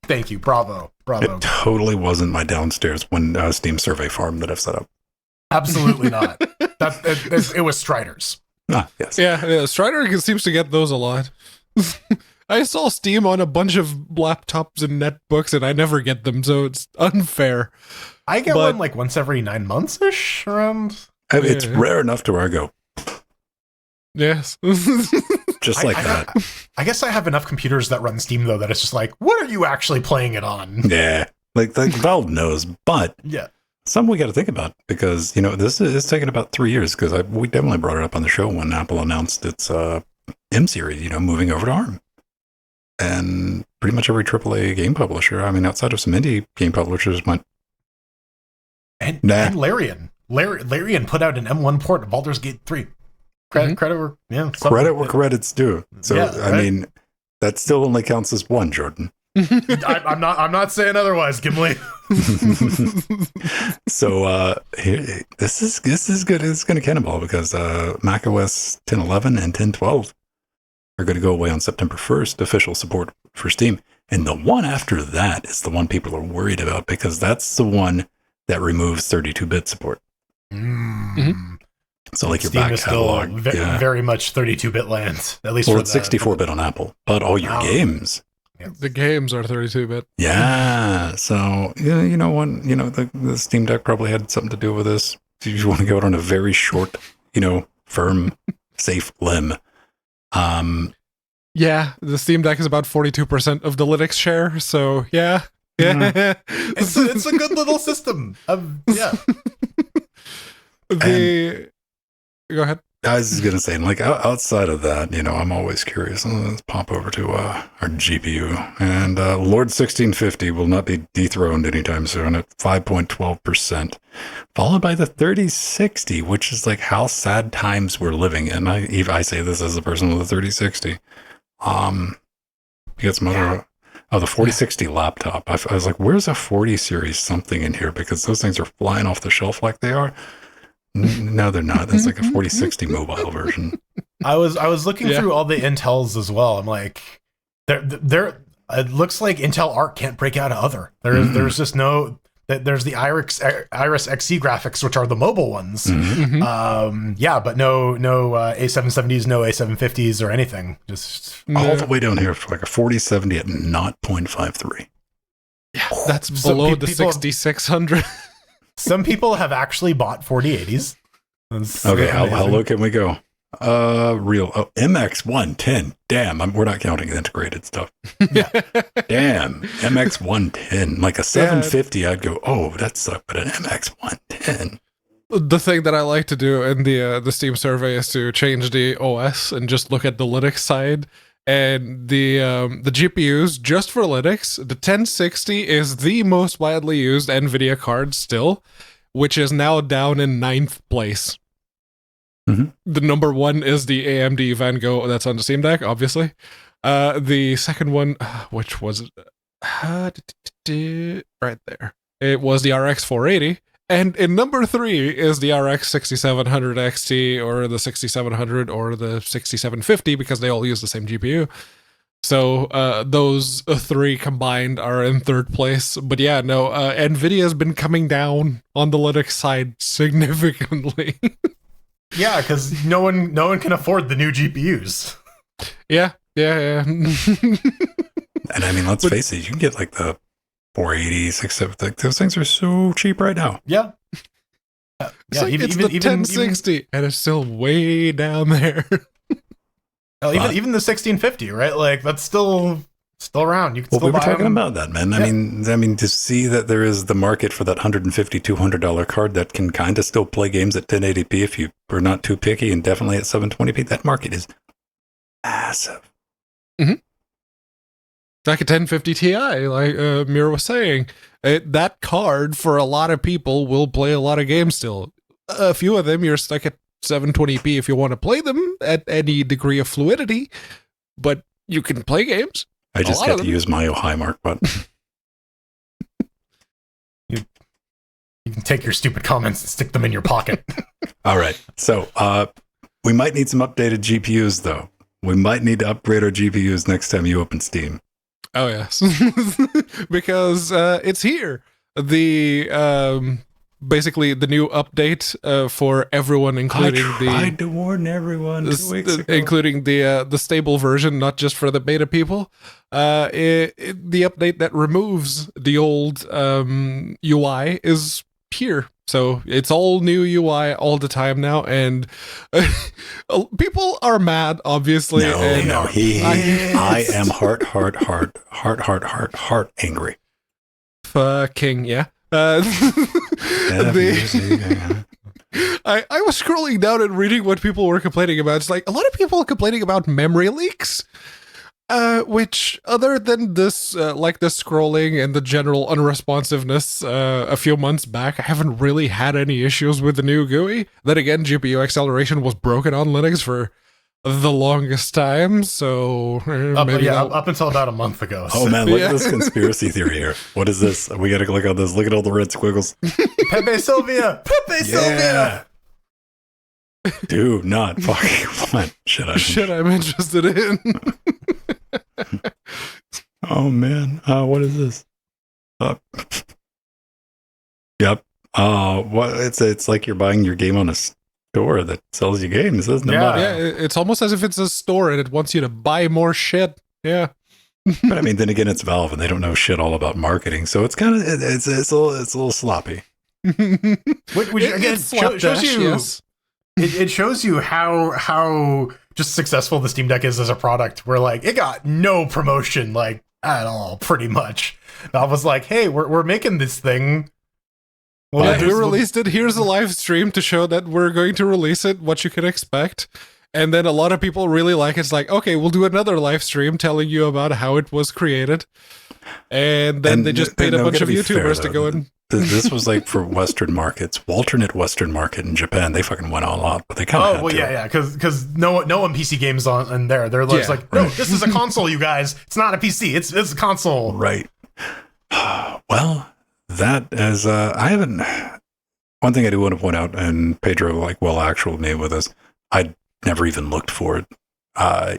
thank you, bravo. It totally wasn't my downstairs Steam survey farm that I've set up. Absolutely not. It was Strider's. Ah, yes. Yeah, Strider seems to get those a lot. I install Steam on a bunch of laptops and netbooks, and I never get them, so it's unfair. I get one like once every 9 months-ish around. It's rare enough to where I go, Yes. just like that. I guess I have enough computers that run Steam, though, that it's just like, what are you actually playing it on? Yeah. Like Valve knows, but Yeah. something we got to think about because, this is taking about 3 years because we definitely brought it up on the show when Apple announced its M series, moving over to ARM. And pretty much every AAA game publisher, I mean, outside of some indie game publishers, went, And nah. Larian. Larian put out an M1 port of Baldur's Gate 3. Credit where credit's due. So, Yeah, I mean, that still only counts as one, Jordan. I'm not saying otherwise, Gimli. So this is good. It's going to cannonball because macOS 10.11 and 10.12 are going to go away on September 1st, official support for Steam. And the one after that is the one people are worried about because that's the one that removes 32-bit support. Mm-hmm. So like your Steam back is still catalog. Yeah. very much 32-bit land, at least Well, for it's 64-bit on Apple, but all your Wow. games. The games are 32-bit. Yeah. So, yeah, you know what? You know, the Steam Deck probably had something to do with this. If you want to go out on a very short, you know, firm, safe limb. Yeah, the Steam Deck is about 42% of the Linux share, so yeah. Yeah. It's a good little system. Yeah. Go ahead. I was just going to say, like, outside of that, you know, I'm always curious. Let's pop over to our GPU. And Lord 1650 will not be dethroned anytime soon at 5.12%, followed by the 3060, which is like how sad times we're living in. I say this as a person with a 3060. You got some other... Oh, the 4060 laptop. I was like, where's a 40 series something in here? Because those things are flying off the shelf like they are. No, they're not. That's like a 4060 mobile version. I was looking through all the Intels as well. I'm like, there. It looks like Intel Arc can't break out of other. There's just no. There's the Iris Xe graphics, which are the mobile ones. Yeah, but no A770s, no A750s or anything. Just all the way down here for like a 4070 at 0.53. Yeah, that's below the 6600. Some people have actually bought 4080s. Okay, how low can we go? MX110. Damn, we're not counting the integrated stuff. Yeah. Damn, MX110. Like a 750, I'd go, oh, that sucked, but an MX110. The thing that I like to do in the Steam survey is to change the OS and just look at the Linux side. And the GPUs, just for Linux, the 1060 is the most widely used NVIDIA card still, which is now down in 9th place. The number one is the AMD Van Gogh that's on the Steam Deck, obviously. The second one, which was right there, it was the RX 480. And in number 3 is the RX 6700 XT or the 6700 or the 6750 because they all use the same GPU. So those 3 combined are in 3rd place. But yeah, no, NVIDIA has been coming down on the Linux side significantly. Yeah, because no one can afford the new GPUs. Yeah. And I mean, let's face it, you can get like the 480, 670, like those things are so cheap right now. Yeah. It's the 1060, and it's still way down there. Even the 1650, right? Like that's still around. You can still we were buy talking them. about that, man. I mean, to see that there is the market for that $150, $200 card that can kind of still play games at 1080p if you are not too picky, and definitely at 720p. That market is massive. Like a 1050 Ti, like Mira was saying, that card for a lot of people will play a lot of games still. A few of them you're stuck at 720p if you want to play them at any degree of fluidity, but you can play games. I just get to use my high mark button. You can take your stupid comments and stick them in your pocket. All right. So we might need some updated GPUs, though. We might need to upgrade our GPUs next time you open Steam. Oh, yes. Because it's here. The basically the new update for everyone, including I tried to warn everyone 2 weeks ago. Including the stable version, not just for the beta people. The update that removes the old UI is here. So it's all new UI all the time now, and people are mad, obviously. No, I am heart angry. Fucking yeah. I was scrolling down and reading what people were complaining about. It's like a lot of people are complaining about memory leaks. Which, other than this, like the scrolling and the general unresponsiveness a few months back, I haven't really had any issues with the new GUI. Then again, GPU acceleration was broken on Linux for the longest time, so up until about a month ago. Oh man, look at this conspiracy theory here. What is this? We gotta click on this. Look at all the red squiggles. Pepe Sylvia! Sylvia! Dude, not fucking what? Shit I'm interested in. Oh man, what is this? Yep. What it's like you're buying your game on a store that sells you games, isn't it? Yeah. buddy? Yeah, it's almost as if it's a store and it wants you to buy more shit. Yeah. But I mean, then again, it's Valve and they don't know shit all about marketing, so it's kind of it's a little sloppy. Which again shows you. Yes. It shows you how just successful the Steam Deck is as a product. Where like it got no promotion like at all, pretty much. I was like, hey, we're making this thing. Well, Yeah, we released it. Here's a live stream to show that we're going to release it, what you can expect. And then a lot of people really like it. It's like, okay, we'll do another live stream telling you about how it was created. And then they just paid a bunch of YouTubers to go and... This was like for Western markets, alternate Western market in Japan. They fucking went all out, but they kind of because no one PC games on in there. They're just like, no, this is a console, you guys. It's not a PC. It's a console. Right. Well, that is, I haven't, one thing I do want to point out, and Pedro, like, well, actual me with this, I never even looked for it.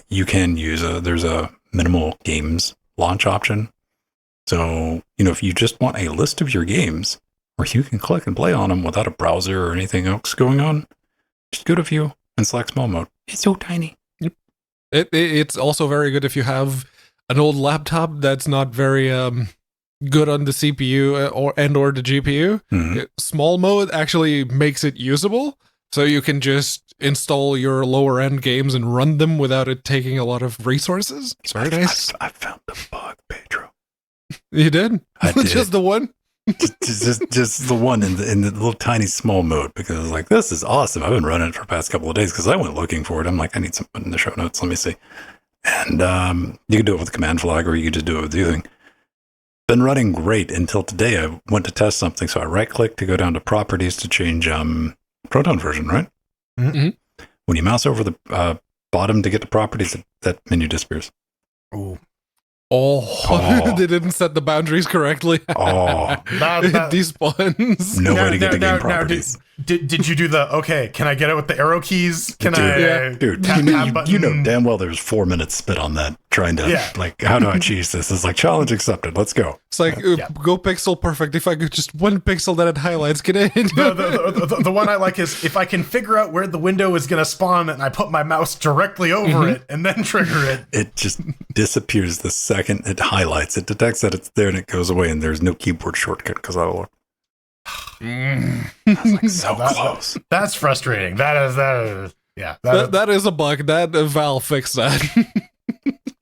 You can use there's a minimal games launch option. So, if you just want a list of your games where you can click and play on them without a browser or anything else going on, just go to view and select small mode. It's so tiny. Yep. It's also very good if you have an old laptop that's not very good on the CPU or the GPU. Mm-hmm. Small mode actually makes it usable, so you can just install your lower end games and run them without it taking a lot of resources. It's very nice. I found a bug, Pedro. You did? I did. Just the one? just the one in the little tiny small mode, because I was like, this is awesome. I've been running it for the past couple of days because I went looking for it. I'm like, I need something in the show notes. Let me see. And you can do it with the command flag, or you can just do it with the thing. Been running great until today. I went to test something, so I right click to go down to properties to change Proton version, right? Mm-hmm. When you mouse over the bottom to get to properties, that menu disappears. Ooh. Oh. They didn't set the boundaries correctly. Oh, It despawns. no way to get the game properties. Did you do the okay? Can I get it with the arrow keys? Can Dude, you know damn well there's 4 minutes spent on that trying to like, how do I cheese this? It's like, challenge accepted. Let's go. It's like go pixel perfect. If I go just one pixel that it highlights, get in. The one I like is if I can figure out where the window is going to spawn and I put my mouse directly over it and then trigger it. It just disappears the second it highlights. It detects that it's there and it goes away, and there's no keyboard shortcut because I look. I was like, so close. That's frustrating. That is that is a bug. That Valve fixed that.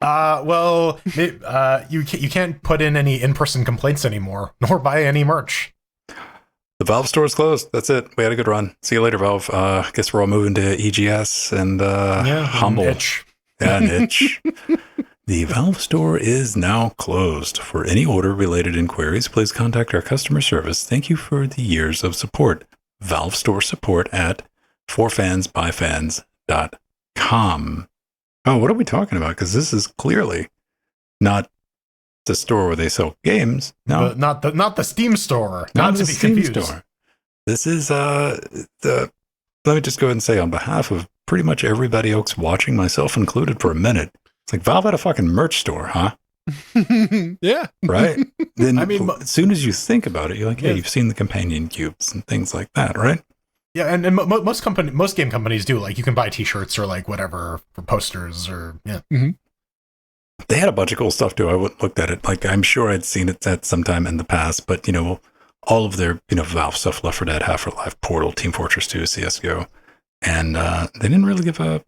Well, you can't put in any in-person complaints anymore, nor buy any merch. The Valve store is closed. That's it. We had a good run. See you later, Valve. Guess we're all moving to EGS and Humble. Itch. Yeah, an itch. The Valve store is now closed. For any order-related inquiries, please contact our customer service. Thank you for the years of support. Valve store support at forfansbyfans.com. Oh, what are we talking about? Because this is clearly not the store where they sell games. No, not the Steam store. Not to the be Steam confused. store. This is let me just go ahead and say, on behalf of pretty much everybody else watching, myself included for a minute, it's like, Valve had a fucking merch store, huh? Yeah. Right? Then I mean, as soon as you think about it, you're like, hey, you've seen the companion cubes and things like that, right? Yeah, and most game companies do. Like, you can buy T-shirts or like whatever for posters or Mm-hmm. They had a bunch of cool stuff too. I looked at it. Like, I'm sure I'd seen it at some time in the past, but all of their Valve stuff, Left 4 Dead, Half-Life, Portal, Team Fortress 2, CS:GO, and they didn't really give a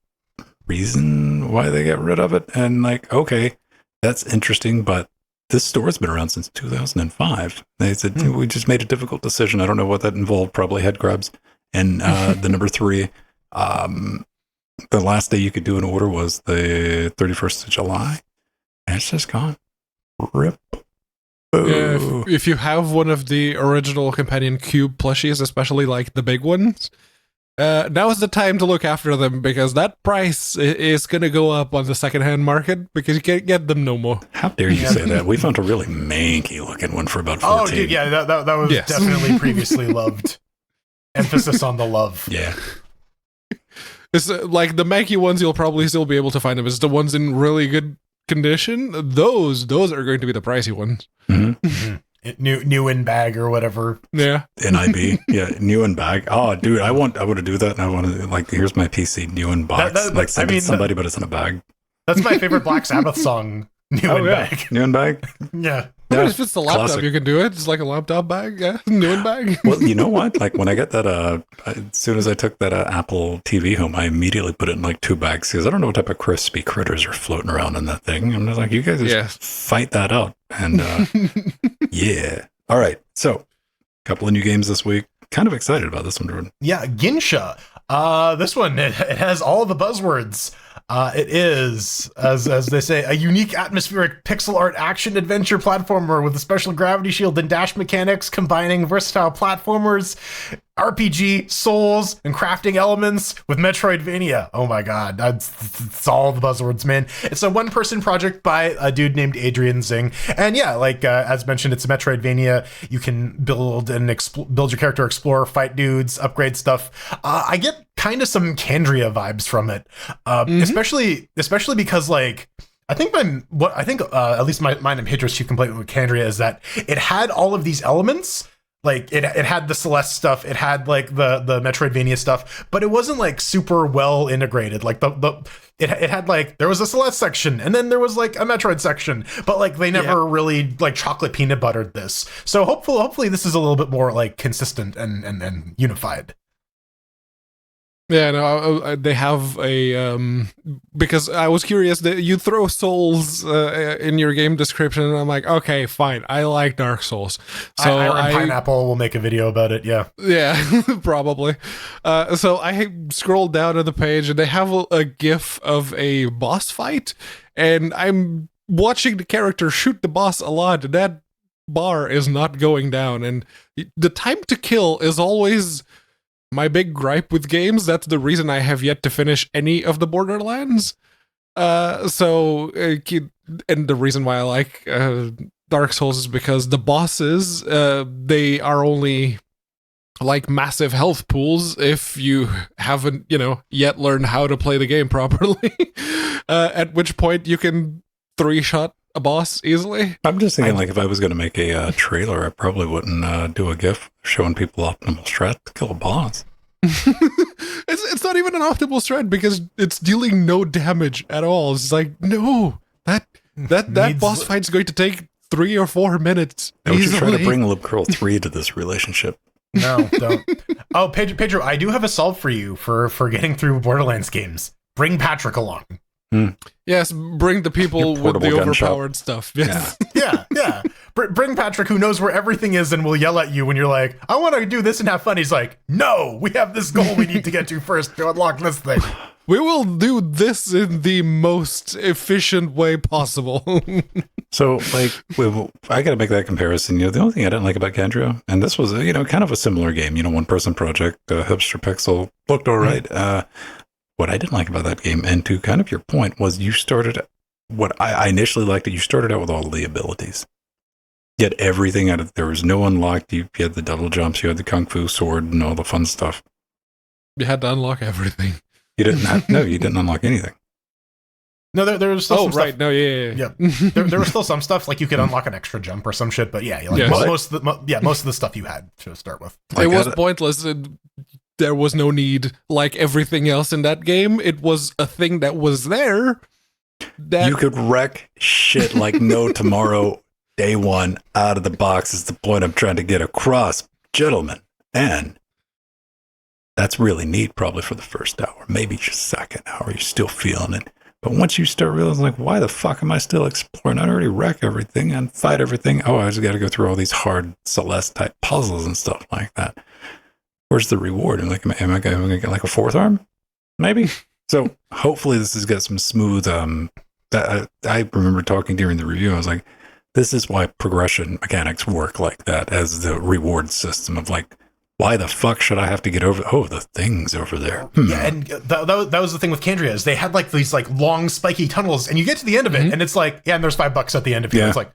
reason why they got rid of it. And like, okay, that's interesting, but this store's been around since 2005. They said, we just made a difficult decision. I don't know what that involved, probably head grabs. And the number 3, the last day you could do an order was the 31st of July. And it's just gone. Rip. Yeah, if you have one of the original companion cube plushies, especially like the big ones, now is the time to look after them, because that price is going to go up on the secondhand market because you can't get them no more. How dare you say that? We found a really manky looking one for about 14. Oh, dude, yeah, that was definitely previously loved. Emphasis on the love. Yeah. It's like the manky ones, you'll probably still be able to find them. It's the ones in really good condition. Those are going to be the pricey ones. Mm-hmm. new in bag or whatever. Yeah. NIB, yeah, new and bag. Oh, dude, I want to do that, and I want to like, here's my PC, new in box, like send it to somebody, but it's in a bag. That's my favorite Black Sabbath song. New in bag. New in bag. Yeah. Yeah, if it's the laptop, classic. you can do it. It's like a laptop bag, yeah, new in bag. Well, you know what? Like when I got that, as soon as I took that Apple TV home, I immediately put it in like 2 bags because I don't know what type of crispy critters are floating around in that thing. I'm just like, you guys just fight that out. And yeah. All right. So, a couple of new games this week. Kind of excited about this one, Jordan. Yeah, Ginsha. This one, it has all the buzzwords. It is, as they say, a unique atmospheric pixel art action adventure platformer with a special gravity shield and dash mechanics, combining versatile platformers, RPG, souls, and crafting elements with Metroidvania. Oh my god, that's all the buzzwords, man. It's a one-person project by a dude named Adrian Zing. And yeah, like as mentioned, it's a Metroidvania. You can build your character, explore, fight dudes, upgrade stuff. I get kind of some Candria vibes from it, especially because like I think at least my impetus to complain with Candria is that it had all of these elements. Like it had the Celeste stuff, it had like the Metroidvania stuff, but it wasn't like super well integrated. Like it had like there was a Celeste section and then there was like a Metroid section, but like they never really like chocolate peanut buttered this. So hopefully this is a little bit more like consistent and unified. Yeah, no, they have a because I was curious that you throw Souls in your game description, and I'm like, okay, fine, I like Dark Souls. So I Pineapple will make a video about it. Yeah, probably. So I scrolled down to the page, and they have a GIF of a boss fight, and I'm watching the character shoot the boss a lot, and that bar is not going down, and the time to kill is always my big gripe with games. That's the reason I have yet to finish any of the Borderlands. And the reason why I like Dark Souls is because the bosses, they are only like massive health pools if you haven't, yet learned how to play the game properly. At which point you can 3-shot a boss easily. I'm just thinking, like, if I was going to make a trailer, I probably wouldn't do a GIF showing people optimal strat to kill a boss. It's not even an optimal strat because it's dealing no damage at all. It's like, no, that boss fight's going to take 3 or 4 minutes. Don't you try to bring Lib Curl 3 to this relationship. No, don't. Oh, Pedro, I do have a solve for you for getting through Borderlands games. Bring Patrick along. Yes, bring the people with the overpowered stuff. Yes. Yeah. Bring Patrick, who knows where everything is and will yell at you when you're like, I want to do this and have fun. He's like, no, we have this goal we need to get to first to unlock this thing. We will do this in the most efficient way possible. So, like, I got to make that comparison. The only thing I didn't like about Candria, and this was, kind of a similar game, one-person project, hipster pixel, looked all right. What I didn't like about that game, and to kind of your point, was you started, what I initially liked, you started out with all the abilities. You had everything out of, there was no unlocked, you had the double jumps, you had the kung fu sword and all the fun stuff. You had to unlock everything. You didn't unlock anything. No, there was still some right. stuff. No, yeah. There was still some stuff, like you could unlock an extra jump or some shit, but most of the stuff you had to start with. It was pointless. There was no need. Like everything else in that game, it was a thing that was there. That you could wreck shit like no tomorrow, day one, out of the box is the point I'm trying to get across, gentlemen. And that's really neat probably for the first hour, maybe just second hour, you're still feeling it. But once you start realizing, like, why the fuck am I still exploring? I already wreck everything and fight everything. Oh, I just got to go through all these hard Celeste-type puzzles and stuff like that. Where's the reward? And like, am I going to get like a 4th arm? Maybe. So hopefully this has got some smooth. I remember talking during the review. I was like, this is why progression mechanics work like that as the reward system of like, why the fuck should I have to get over? Oh, the thing's over there. Yeah, and that was the thing with Candria is they had like these like long spiky tunnels, and you get to the end of it, and it's like, and there's $5 at the end of it. Yeah. It's like,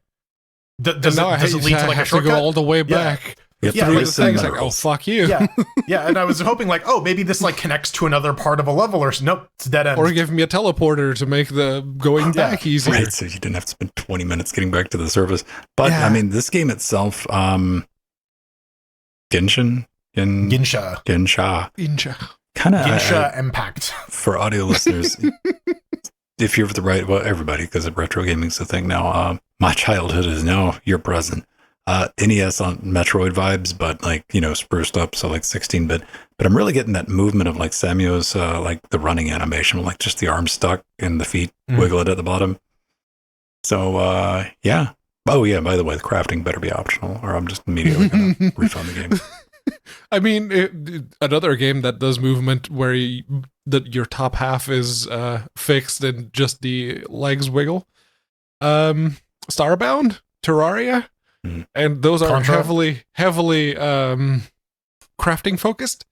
does it lead to like a shortcut? To go all the way back. You have Yeah, to like through the thing. It's like, oh, rules. fuck you. Yeah, yeah, and I was hoping like, oh, maybe this like connects to another part of a level, or nope, it's dead end. Or give me a teleporter to make the going back easier. Right, so you didn't have to spend 20 minutes getting back to the surface. But Yeah. I mean, this game itself, Gensha, Inja. kind of Gensha Impact. for audio listeners. If you're the right, well, everybody, because retro gaming's the thing now. My childhood is now your present. NES on Metroid vibes, but like, spruced up, so like 16-bit. But I'm really getting that movement of like Samuel's, like the running animation, like just the arms stuck and the feet wiggling at the bottom. So, yeah. Oh, yeah, by the way, the crafting better be optional, or I'm just immediately going to refund the game. I mean, another game that does movement where your top half is fixed and just the legs wiggle. Starbound, Terraria, and those are Contra? heavily crafting focused.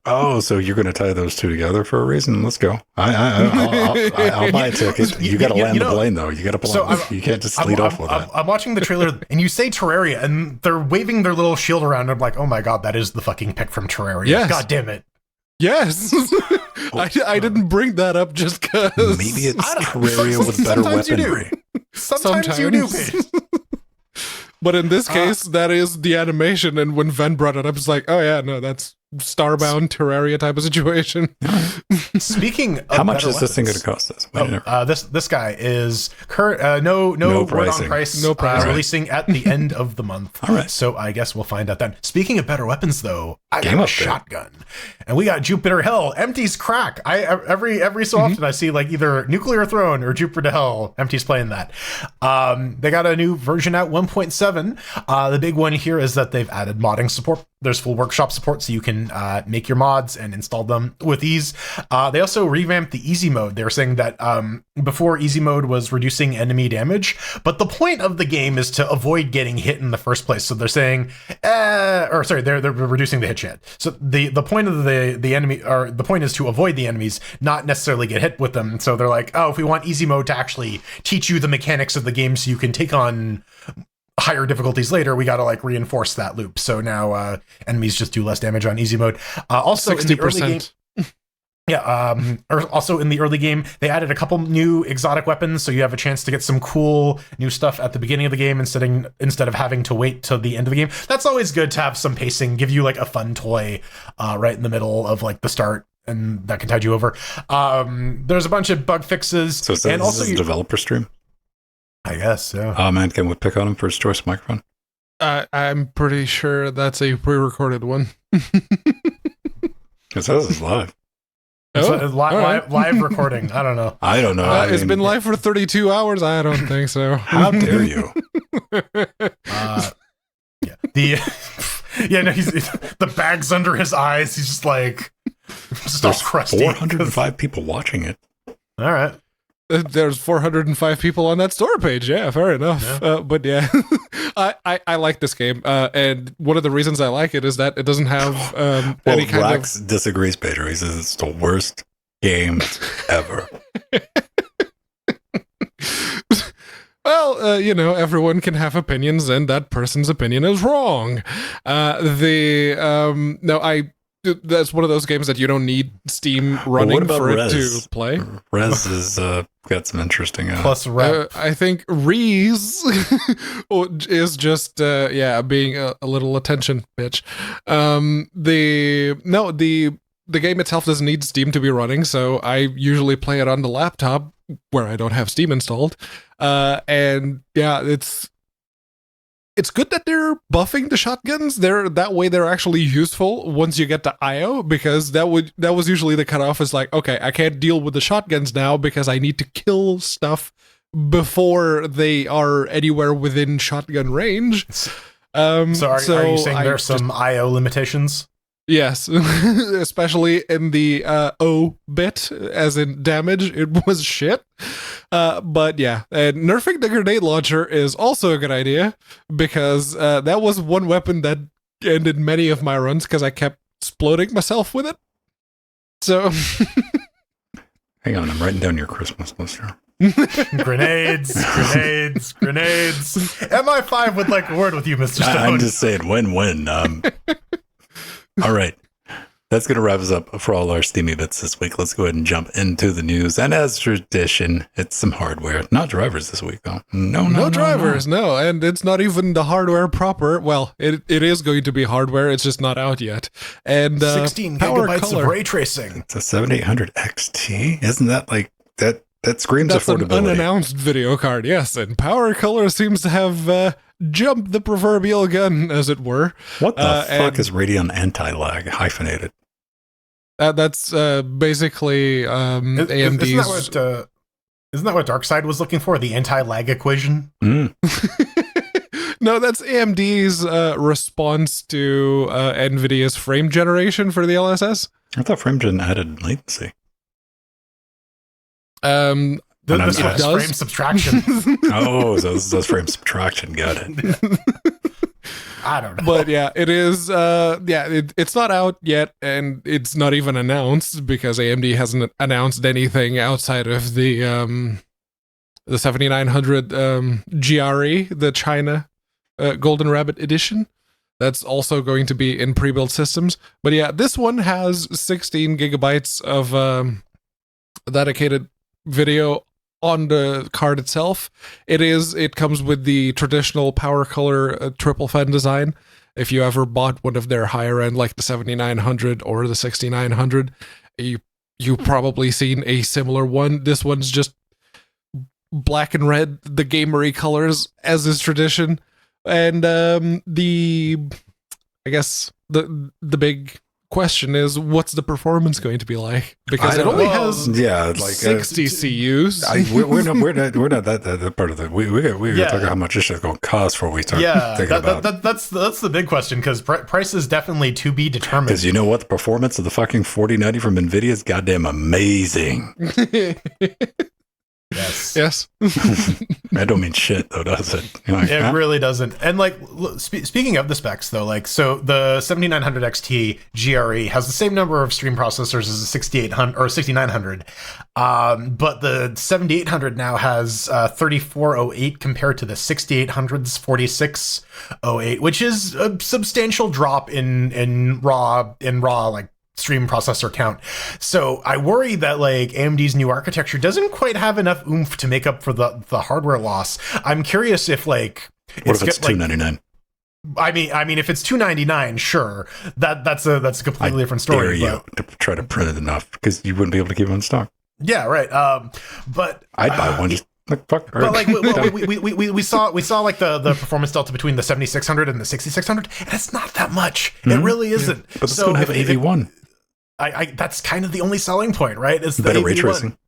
Oh, so you're going to tie those two together for a reason? Let's go. I'll buy a ticket. You got to land the plane, though. You got to pull. So you can't just lead off with that. I'm watching the trailer, and you say Terraria, and they're waving their little shield around. And I'm like, oh my god, that is the fucking pick from Terraria. Yes. God damn it. Yes, I didn't bring that up just because. Maybe it's Terraria with better Sometimes you do. weaponry. Sometimes you do. Paige. But in this case, that is the animation, and when Ven brought it up, it's like, oh yeah, no, that's Starbound Terraria type of situation. Speaking of How much better is this thing going weapons, to cost us? this guy is current no word pricing. on price. No pricing. Releasing at the end of the month. All right. So I guess we'll find out then. Speaking of better weapons, though, I Game got a update. shotgun, and we got Jupiter Hell. Empty's crack. Every so often I see like either Nuclear Throne or Jupiter Hell. Empty's playing that. They got a new version out 1.7. The big one here is that they've added modding support. There's full workshop support, so you can make your mods and install them with ease. They also revamped the easy mode. They were saying that before, easy mode was reducing enemy damage, but the point of the game is to avoid getting hit in the first place. So they're saying, they're reducing the hit chance. So the point of the enemy, or the point is to avoid the enemies, not necessarily get hit with them. So they're like, oh, if we want easy mode to actually teach you the mechanics of the game, so you can take on higher difficulties later, we got to like reinforce that loop. So now enemies just do less damage on easy mode. Also 60%. In the early game, also in the early game, they added a couple new exotic weapons, so you have a chance to get some cool new stuff at the beginning of the game instead of having to wait till the end of the game. That's always good to have some pacing, give you like a fun toy right in the middle of like the start, and that can tide you over. There's a bunch of bug fixes. So and this also is a developer stream? I guess, yeah. Oh, man, can we pick on him for his choice microphone? I'm pretty sure that's a pre-recorded one. Because this is live. It's Oh, live recording. I don't know. I don't know. It's been live for 32 hours. I don't think so. How dare you? He's the bag's under his eyes. He's just like all crusty. 405 people watching it. All right. There's 405 people on that store page. Yeah, fair enough. Yeah. But yeah, I like this game. And one of the reasons I like it is that it doesn't have any kind Rax disagrees, Pedro. He says it's the worst game ever. Well, everyone can have opinions, and that person's opinion is wrong. That's one of those games that you don't need Steam running for it to play. Rez has got some interesting... Plus rep. I think Reese is just, being a little attention bitch. The game itself doesn't need Steam to be running, so I usually play it on the laptop where I don't have Steam installed. It's good that they're buffing the shotguns. That way they're actually useful once you get to IO, because that was usually the cutoff. Is like, okay, I can't deal with the shotguns now because I need to kill stuff before they are anywhere within shotgun range. Are you saying there's some IO limitations? Yes, especially in the O bit, as in damage, it was shit. But yeah, and nerfing the grenade launcher is also a good idea, because that was one weapon that ended many of my runs because I kept exploding myself with it. So, hang on, I'm writing down your Christmas list here. Grenades. MI5 would like a word with you, Mr. Stone. I'm just saying, win-win. All right. That's going to wrap us up for all our Steamy bits this week. Let's go ahead and jump into the news. And as tradition, it's some hardware. Not drivers this week, though. No drivers, no. And it's not even the hardware proper. Well, it is going to be hardware. It's just not out yet. And 16 gigabytes of ray tracing. It's a 7800 XT? Isn't that like that? That screams That's affordability. An unannounced video card, yes. And Power Color seems to have jumped the proverbial gun, as it were. What the fuck is Radeon anti-lag hyphenated? That's basically AMD's... Isn't that what Darkseid was looking for? The anti-lag equation? Mm. No, that's AMD's response to NVIDIA's frame generation for the LSS. I thought FrameGen added latency. This one's frame subtraction. Oh, so this does frame subtraction. Got it. I don't know. But yeah, it is. It's not out yet, and it's not even announced because AMD hasn't announced anything outside of the 7900 GRE, the China Golden Rabbit edition. That's also going to be in pre-built systems. But yeah, this one has 16 gigabytes of dedicated video on the card itself. It comes with the traditional Power Color triple fan design. If you ever bought one of their higher end, like the 7900 or the 6900, you probably seen a similar one. This one's just black and red, the gamery colors, as is tradition. And I guess the big question is, what's the performance going to be like? Because it only has 60 CUs. We're not that part of it. We got to talk about how much this shit's going to cost before we start thinking about that's the big question, because price is definitely to be determined. Because you know what? The performance of the fucking 4090 from NVIDIA is goddamn amazing. Yes. That don't mean shit, though, does it? Like, it really doesn't. And like, speaking of the specs, though, like, so the 7900 XT GRE has the same number of stream processors as the 6800 or 6900, but the 7800 now has 3408 compared to the 6800's 4608, which is a substantial drop in raw like stream processor count. So I worry that like AMD's new architecture doesn't quite have enough oomph to make up for the hardware loss. I'm curious if like what if it's $299? I mean, if it's $299, sure, that's a completely different story. Dare you to try to print it enough, because you wouldn't be able to keep it in stock. Yeah, right. But I'd buy one. Just like fuck. But like we saw like the performance delta between the 7600 and the 6600, and it's not that much. Mm-hmm. It really isn't. Yeah. But it's going to have AV1. I that's kind of the only selling point, right? It's the better AV1. Ray tracing.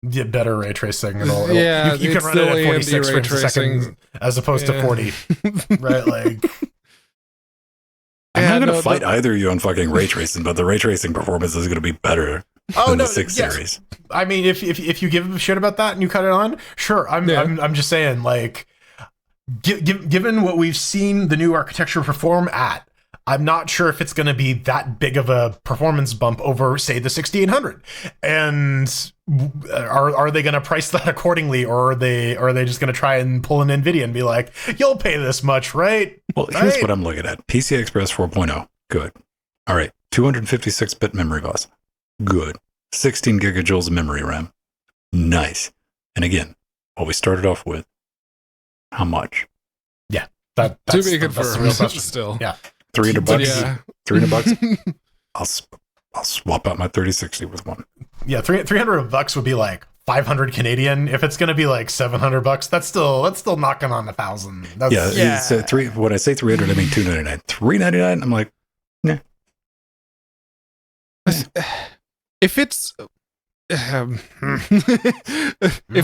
Yeah, better ray tracing. You can run it at 46 frames a second as opposed to 40, right? Like, I'm not going to fight either of you on fucking ray tracing, but the ray tracing performance is going to be better than the 6 series. I mean, if you give a shit about that and you cut it on, sure. I'm just saying, like, given what we've seen the new architecture perform at, I'm not sure if it's going to be that big of a performance bump over, say, the 6800. And are they going to price that accordingly, or are they just going to try and pull an NVIDIA and be like, you'll pay this much, right? Well, here's what I'm looking at. PCI Express 4.0. Good. All right. 256-bit memory bus. Good. 16 gigajoules of memory RAM. Nice. And again, what we started off with, how much? Yeah. That's to be confirmed. Still. Yeah. $300. Yeah. $300. I'll swap out my 3060 with one. Yeah, $300 would be like 500 Canadian. If it's going to be like $700, that's still knocking on 1,000. When I say 300, I mean $299. $399, I'm like, nah. If it's if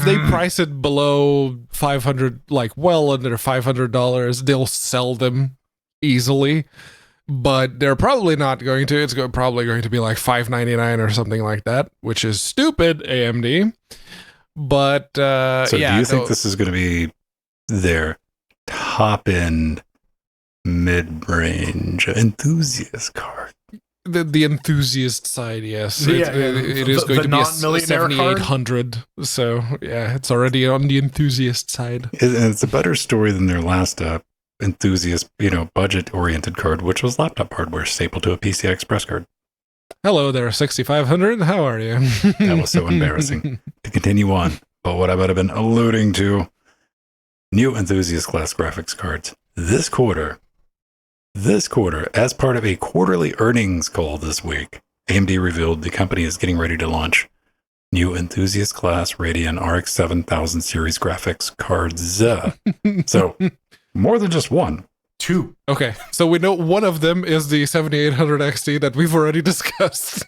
they price it below 500, like well under $500, they'll sell them easily, but they're probably not going to. It's probably going to be like $599 or something like that, which is stupid, AMD. But so do you think this is going to be their top end mid-range enthusiast card? The enthusiast side, yes. Yeah, It is going to be a non-millionaire card? 7800. So, yeah, it's already on the enthusiast side. It's a better story than their last enthusiast, budget-oriented card, which was laptop hardware stapled to a PCI Express card. Hello there, 6500. How are you? That was so embarrassing. To continue on, but what I might have been alluding to, new enthusiast class graphics cards this quarter, as part of a quarterly earnings call this week, AMD revealed the company is getting ready to launch new enthusiast class Radeon RX 7000 series graphics cards. So more than just one. 2. Okay, so we know one of them is the 7800 XT that we've already discussed.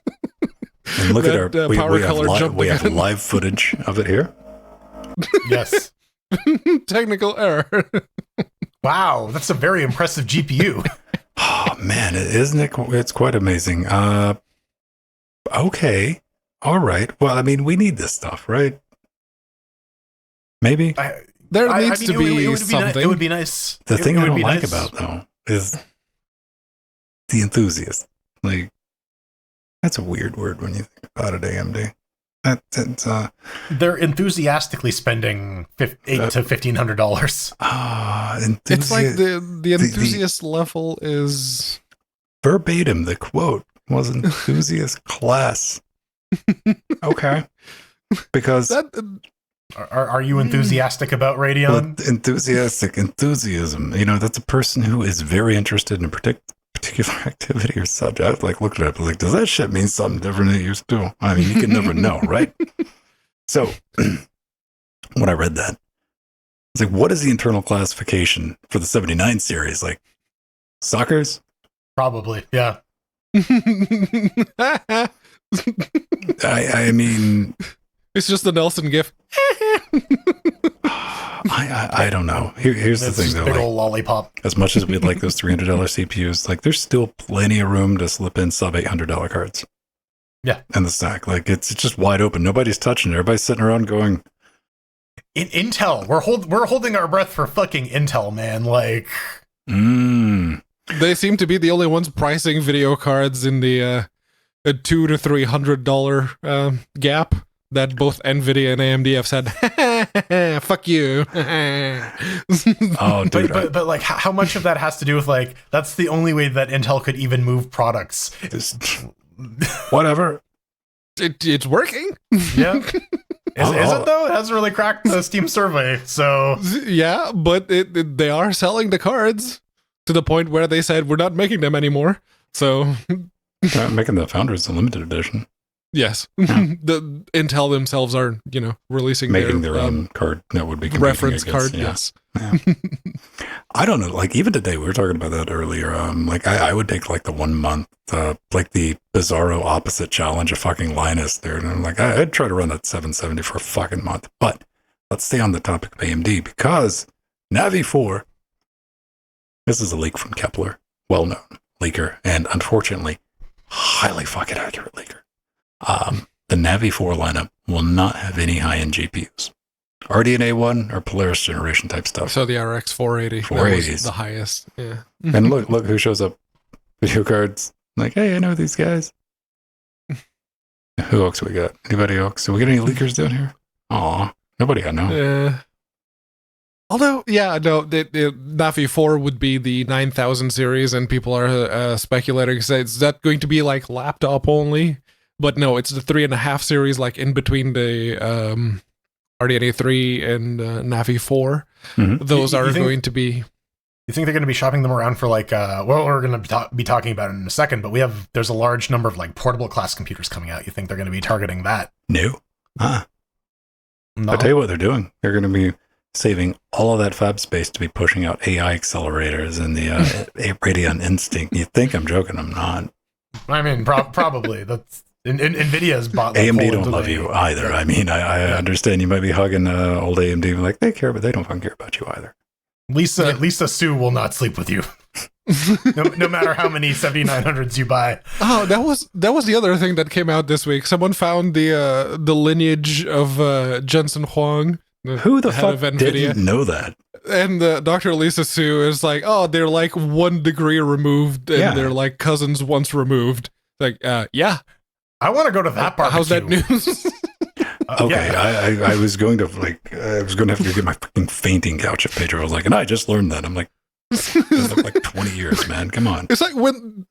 And look at our we have again. live footage of it here. Yes. Technical error. Wow, that's a very impressive GPU. Oh man, isn't it? It's quite amazing. Okay, all right. Well, I mean, we need this stuff, right? Maybe. There needs to be something. It would be nice. The thing I don't like nice. about though is the enthusiast. Like, that's a weird word when you think about it, AMD. They're enthusiastically spending $800 to $1,500. It's like the enthusiast level is verbatim. The quote was enthusiast class. Okay, because are you enthusiastic about Radeon? Well, enthusiasm. That's a person who is very interested in a particular activity or subject. I looked at it, does that shit mean something different than it used to? I mean, you can never know, right? So when I read that, it's like, what is the internal classification for the 79 series? Like, suckers? Probably, yeah. I mean, it's just the Nelson gif. I don't know. Here's the thing, though. Big old lollipop. As much as we'd like those $300 CPUs, there's still plenty of room to slip in sub $800 cards. Yeah. And the stack, it's just wide open. Nobody's touching it. Everybody's sitting around going, Intel. We're holding our breath for fucking Intel, man. They seem to be the only ones pricing video cards in the $200 to $300 gap. That both Nvidia and AMD have said, "Fuck you." Oh, dude! But how much of that has to do with that's the only way that Intel could even move products? Whatever. It's working. Yeah. Is it though? It hasn't really cracked the Steam survey. So yeah, but they are selling the cards to the point where they said we're not making them anymore. So making the Founders a limited edition. Yes, the Intel themselves are, releasing making their own card that would be reference card. Yeah. Yes, yeah. I don't know. Even today, we were talking about that earlier. I would take the 1 month, the Bizarro opposite challenge of fucking Linus there, and I'm I'd try to run that 770 for a fucking month. But let's stay on the topic of AMD because Navi 4. This is a leak from Kepler, well-known leaker, and unfortunately, highly fucking accurate leaker. The Navi 4 lineup will not have any high-end GPUs. RDNA 1 or Polaris generation type stuff. So the RX 480. 480s. That was the highest. Yeah. And look who shows up. Video cards. Hey, I know these guys. Who else we got? Anybody else? Do we get any leakers down here? Aw, nobody I know. Although, yeah, no, the Navi 4 would be the 9000 series, and people are speculating. So is that going to be laptop only? But no, it's the 3.5 series, in between the RDNA 3 and Navi 4. Mm-hmm. Those are going to be. You think they're going to be shopping them around for we're going to be talking about it in a second, but there's a large number of portable class computers coming out. You think they're going to be targeting that? No. No. I'll tell you what they're doing. They're going to be saving all of that fab space to be pushing out AI accelerators and the Radeon Instinct. You think I'm joking? I'm not. I mean, probably. That's NVIDIA's bought. AMD don't love you either. I mean, I understand you might be hugging old AMD they care, but they don't fucking care about you either. Lisa Sue will not sleep with you. no matter how many 7900s you buy. Oh, that was the other thing that came out this week. Someone found the lineage of Jensen Huang. Who the fuck didn't know that? And Dr. Lisa Sue is they're 1 degree removed, and they're cousins once removed. Like, yeah. I want to go to that barbecue. How's that news? Okay, Yeah. I was going to have to go get my fucking fainting couch at Pedro. I was like, and I just learned that. I'm like, it's been like 20 years, man. Come on. It's like when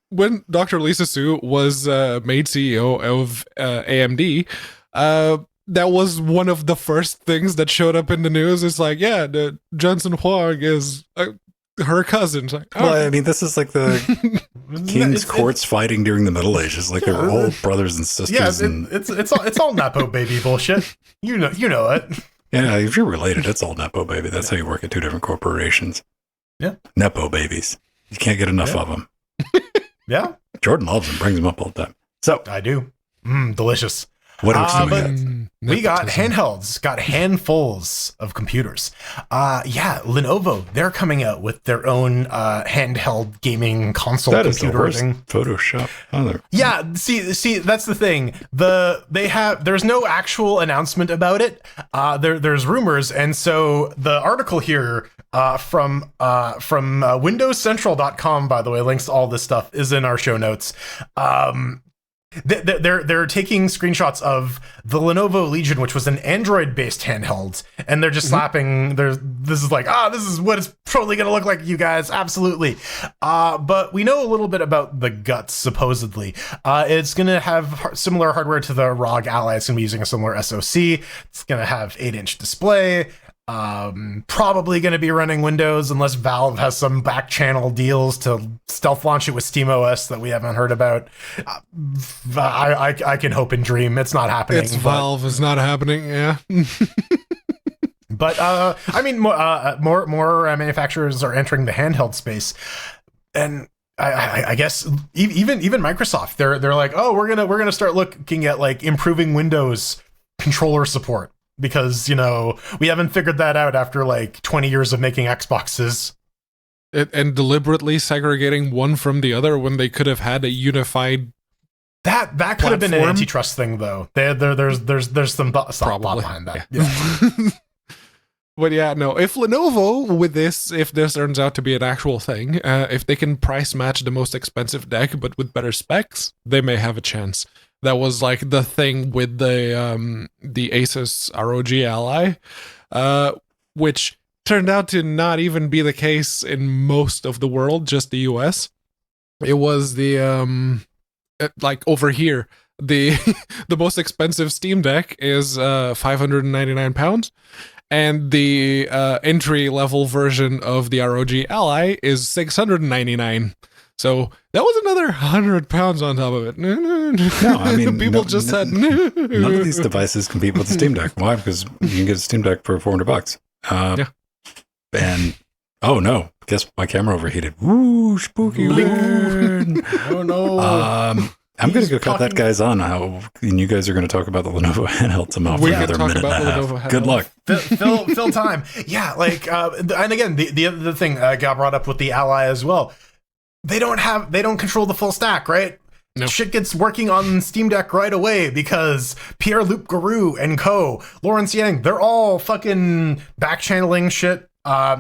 Dr. Lisa Su was made CEO of AMD, that was one of the first things that showed up in the news. It's like, yeah, the Jensen Huang is her cousin. It's like, Well, I mean, this is like the king's courts fighting during the Middle Ages. Like they're all brothers and sisters. Yeah, and it's all Nepo baby bullshit. You know it. yeah, if you're related, it's all Nepo baby. That's how you work at two different corporations. Yeah. Nepo babies. You can't get enough of them. Yeah. Jordan loves them, brings them up all the time. So, I do. Delicious. what else do we but got? we got nepotism. handhelds, got handfuls of computers. Yeah, Lenovo, they're coming out with their own handheld gaming console That is the computer worst thing. Photoshop. Yeah, see, that's the thing. There's no actual announcement about it. There's rumors, and so the article here from WindowsCentral.com, by the way, links to all this stuff is in our show notes. They're taking screenshots of the Lenovo Legion, which was an Android-based handheld, and they're just slapping. This is what it's probably going to look like, you guys. Absolutely. But we know a little bit about the guts. Supposedly, it's going to have similar hardware to the ROG Ally. It's going to be using a similar SoC. It's going to have 8-inch display. Probably going to be running Windows unless Valve has some back channel deals to stealth launch it with SteamOS that we haven't heard about. I can hope and dream. It's not happening. It's Valve is not happening. Yeah. But I mean, more manufacturers are entering the handheld space, and I guess even Microsoft, they're like, oh, we're gonna start looking at like improving Windows controller support. Because, we haven't figured that out after like 20 years of making Xboxes. And deliberately segregating one from the other when they could have had a unified. That could have been an platform? antitrust thing, though. There's some thought behind that. Yeah. But yeah, no. If Lenovo if this turns out to be an actual thing, if they can price match the most expensive deck but with better specs, they may have a chance. That was like the thing with the Asus ROG Ally, which turned out to not even be the case in most of the world, just the US. It was the like over here, the the most expensive Steam Deck is £599, and the entry level version of the ROG Ally is $699. So that was another £100 on top of it. No, I mean, people just said none of these devices compete with the Steam Deck. Why? Because you can get a Steam Deck for $400. Yeah. And oh no, guess my camera overheated. Woo, spooky weird. Oh no. I'm going to go cut that guy's on now, and you guys are going to talk about the Lenovo handheld somehow for We can another talk minute and about a the half. Lenovo Good handheld. luck. Fill time. Yeah, like, and again, the other thing got brought up with the Ally as well. They don't control the full stack, right? No. Shit gets working on Steam Deck right away because Pierre-Luc Garou and co, Lawrence Yang, they're all fucking back channeling shit,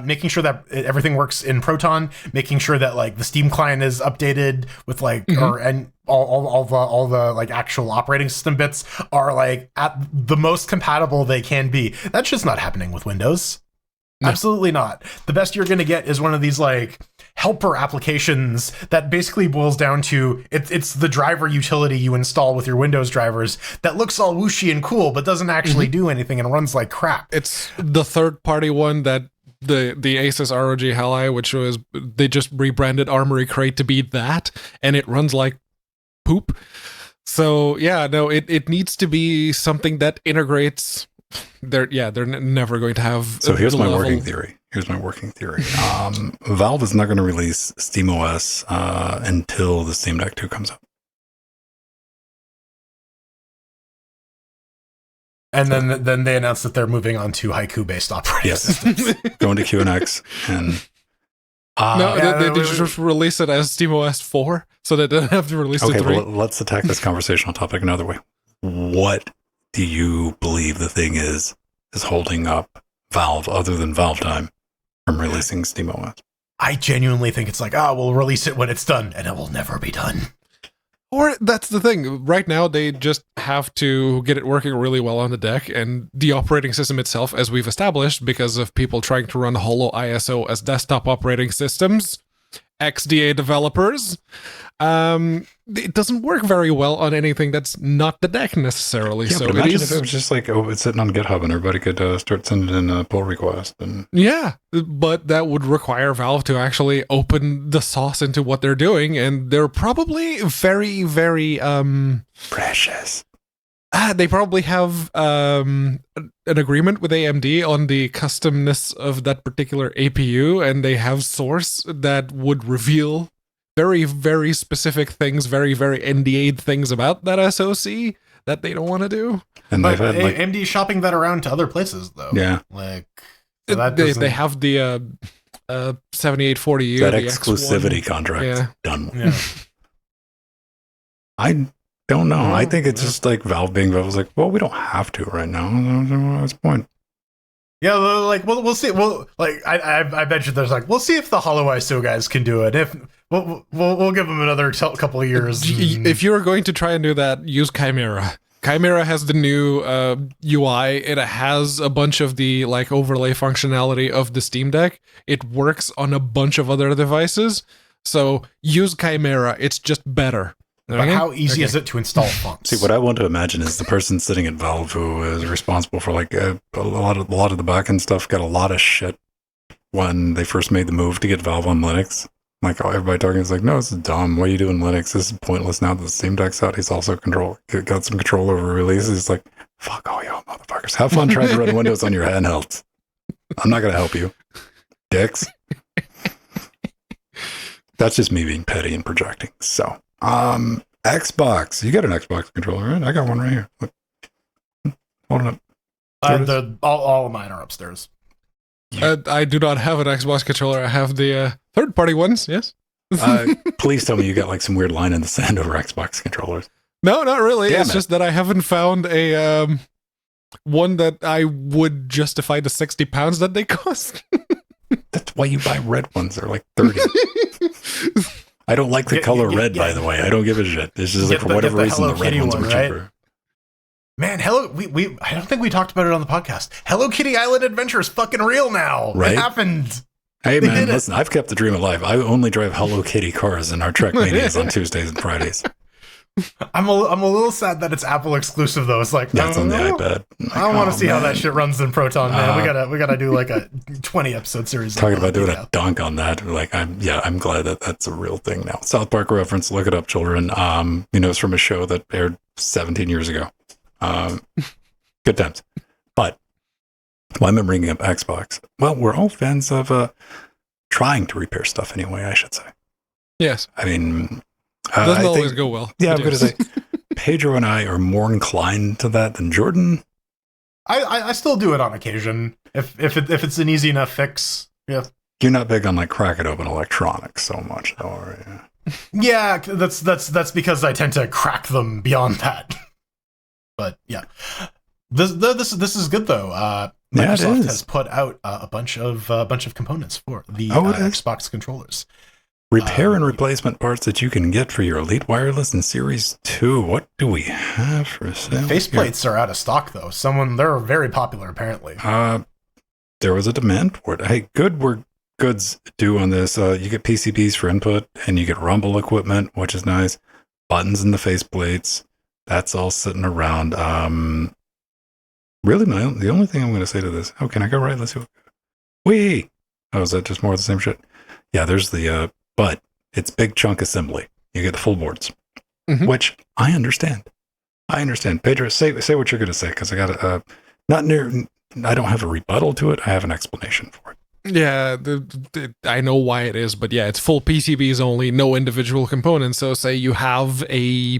making sure that everything works in Proton, making sure that like the Steam client is updated with like and all the like actual operating system bits are like at the most compatible they can be. That's just not happening with Windows. No. Absolutely not. The best you're going to get is one of these like helper applications that basically boils down to it's the driver utility you install with your Windows drivers that looks all whooshy and cool but doesn't actually do anything and runs like crap. It's the third party one that the Asus ROG Ally, which was they just rebranded Armory Crate to be that, and it runs like poop. So yeah, no, it needs to be something that integrates. They're never going to have. So here's my level. working theory. Valve is not going to release SteamOS until the Steam Deck 2 comes out. And then they announced that they're moving on to Haiku-based operating systems. Going to QNX and they just release it as SteamOS 4, so they don't have to release okay, the 3. well, let's attack this conversational topic another way. What do you believe the thing is holding up Valve, other than Valve Time, from releasing SteamOS? I genuinely think it's like, we'll release it when it's done, and it will never be done. Or that's the thing. Right now, they just have to get it working really well on the deck, and the operating system itself, as we've established, because of people trying to run Holo ISO as desktop operating systems, XDA developers, it doesn't work very well on anything that's not the deck necessarily. Yeah, So but it imagine is, if it was just like, oh, it's sitting on GitHub and everybody could start sending in a pull request. And yeah, but that would require Valve to actually open the sauce into what they're doing, and they're probably very, very precious. They probably have an agreement with AMD on the customness of that particular APU, and they have source that would reveal very, very specific things, very, very NDA'd things about that SoC that they don't want to do. And But they've had like, AMD shopping that around to other places, though. yeah, Like, so that They have the 7840U, that the exclusivity X1. contract Yeah. done. Yeah. I don't know. Oh, I think it's yeah. just like Valve being Valve was like, well, we don't have to right now. What's the point? Yeah, well, like we'll see. Well, like I bet you there's like we'll see if the Hollow ISO guys can do it. If we'll give them another couple of years. If you're going to try and do that, use Chimera. Chimera has the new UI. It has a bunch of the like overlay functionality of the Steam Deck. It works on a bunch of other devices. So use Chimera. It's just better. But Okay? how easy is it to install fonts? See, what I want to imagine is the person sitting at Valve who is responsible for like a lot of the backend stuff got a lot of shit when they first made the move to get Valve on Linux. Like everybody talking is like, no, this is dumb. What are you doing Linux? This is pointless. Now that the Steam Deck's out, he's also got some control over releases. It's like, fuck all y'all motherfuckers. Have fun trying to run Windows on your handhelds. I'm not gonna help you, dicks. That's just me being petty and projecting. So, Xbox. You got an Xbox controller, right? I got one right here. Look. Hold it up. All of mine are upstairs. I do not have an Xbox controller. I have the third-party ones. Yes. Please tell me you got like some weird line in the sand over Xbox controllers. No, not really. Damn It's it. just that I haven't found a one that I would justify the £60 that they cost. That's why you buy red ones. They're like 30. I don't like the color red, by the way. I don't give a shit. It's just like for whatever reason, the red Hello ones Kitty were one, right? cheaper. Man, we I don't think we talked about it on the podcast. Hello Kitty Island Adventure is fucking real now. Right? It happened. Hey, They man, did it. listen, I've kept the dream alive. I only drive Hello Kitty cars in our Trek Manias on Tuesdays and Fridays. I'm a little sad that it's Apple exclusive though. It's like That's on the no. iPad. I want to see how that man. shit runs in Proton, man. We gotta do like a 20 episode series. Talking on about doing that. a dunk on that. Like, I'm glad that that's a real thing now. South Park reference, look it up, children. It's from a show that aired 17 years ago. Good times. But why am I bringing up Xbox? Well, we're all fans of trying to repair stuff anyway, I should say. Yes. I mean, Doesn't I always think, go well. yeah, I'm It going to is. say Pedro and I are more inclined to that than Jordan. I still do it on occasion if it's an easy enough fix. Yeah. You're not big on like crack it open electronics so much, though, are you? Yeah, that's because I tend to crack them beyond that. But yeah, this is good though. Yeah, it Microsoft is. has put out a bunch of components for the Oh, it is? Xbox controllers. Repair and replacement parts that you can get for your Elite Wireless and Series 2. What do we have for sale? Faceplates are out of stock though. They're very popular apparently. There was a demand for it. Hey, goods due on this. You get PCBs for input, and you get Rumble equipment, which is nice. Buttons in the faceplates. That's all sitting around. Really, the only thing I'm going to say to this. Oh, can I go right? Let's see. Wee. Oh, is that just more of the same shit? Yeah, there's the. But it's big chunk assembly. You get the full boards, Mhm. which I understand. Pedro, say what you're going to say, because I got not near. I don't have a rebuttal to it. I have an explanation for it. Yeah, I know why it is, but yeah, it's full PCBs only, no individual components. So say you have a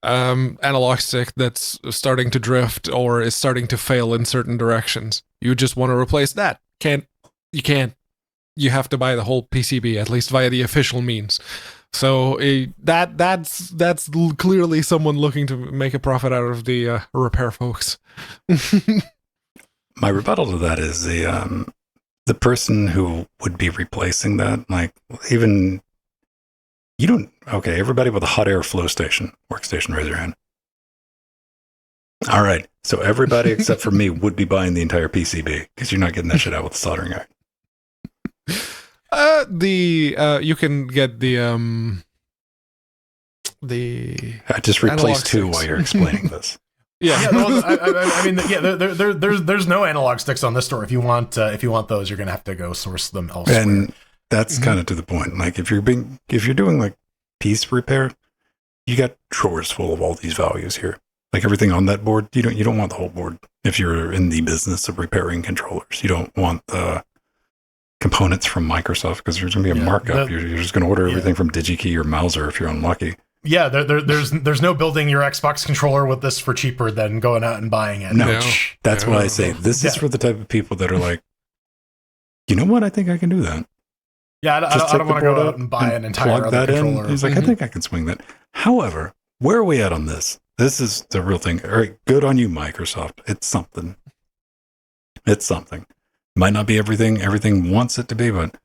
analog stick that's starting to drift or is starting to fail in certain directions. You just want to replace that. You can't. You have to buy the whole PCB, at least via the official means. So that's clearly someone looking to make a profit out of the repair folks. My rebuttal to that is the person who would be replacing that, like even You don't. Okay, everybody with a hot air flow station workstation, raise your hand. All right, so everybody except for me would be buying the entire PCB because you're not getting that shit out with the soldering iron. You can get the I just replaced two while you're explaining this. Yeah, I mean, there's no analog sticks on this store. If you want those, you're gonna have to go source them elsewhere. And that's kind of to the point. Like if you're doing like piece repair, you got drawers full of all these values here. Like everything on that board, you don't want the whole board. If you're in the business of repairing controllers, you don't want the components from Microsoft because there's gonna be a markup. You're just gonna order everything from DigiKey or Mouser if you're unlucky. Yeah, there's no building your Xbox controller with this for cheaper than going out and buying it. No, that's why I say this is for the type of people that are like, you know what? I think I can do that. Yeah, I don't want to go out and buy an entire other controller. He's like, I think I can swing that. However, where are we at on this? This is the real thing. All right, good on you, Microsoft. It's something. It's something. Might not be everything wants it to be, but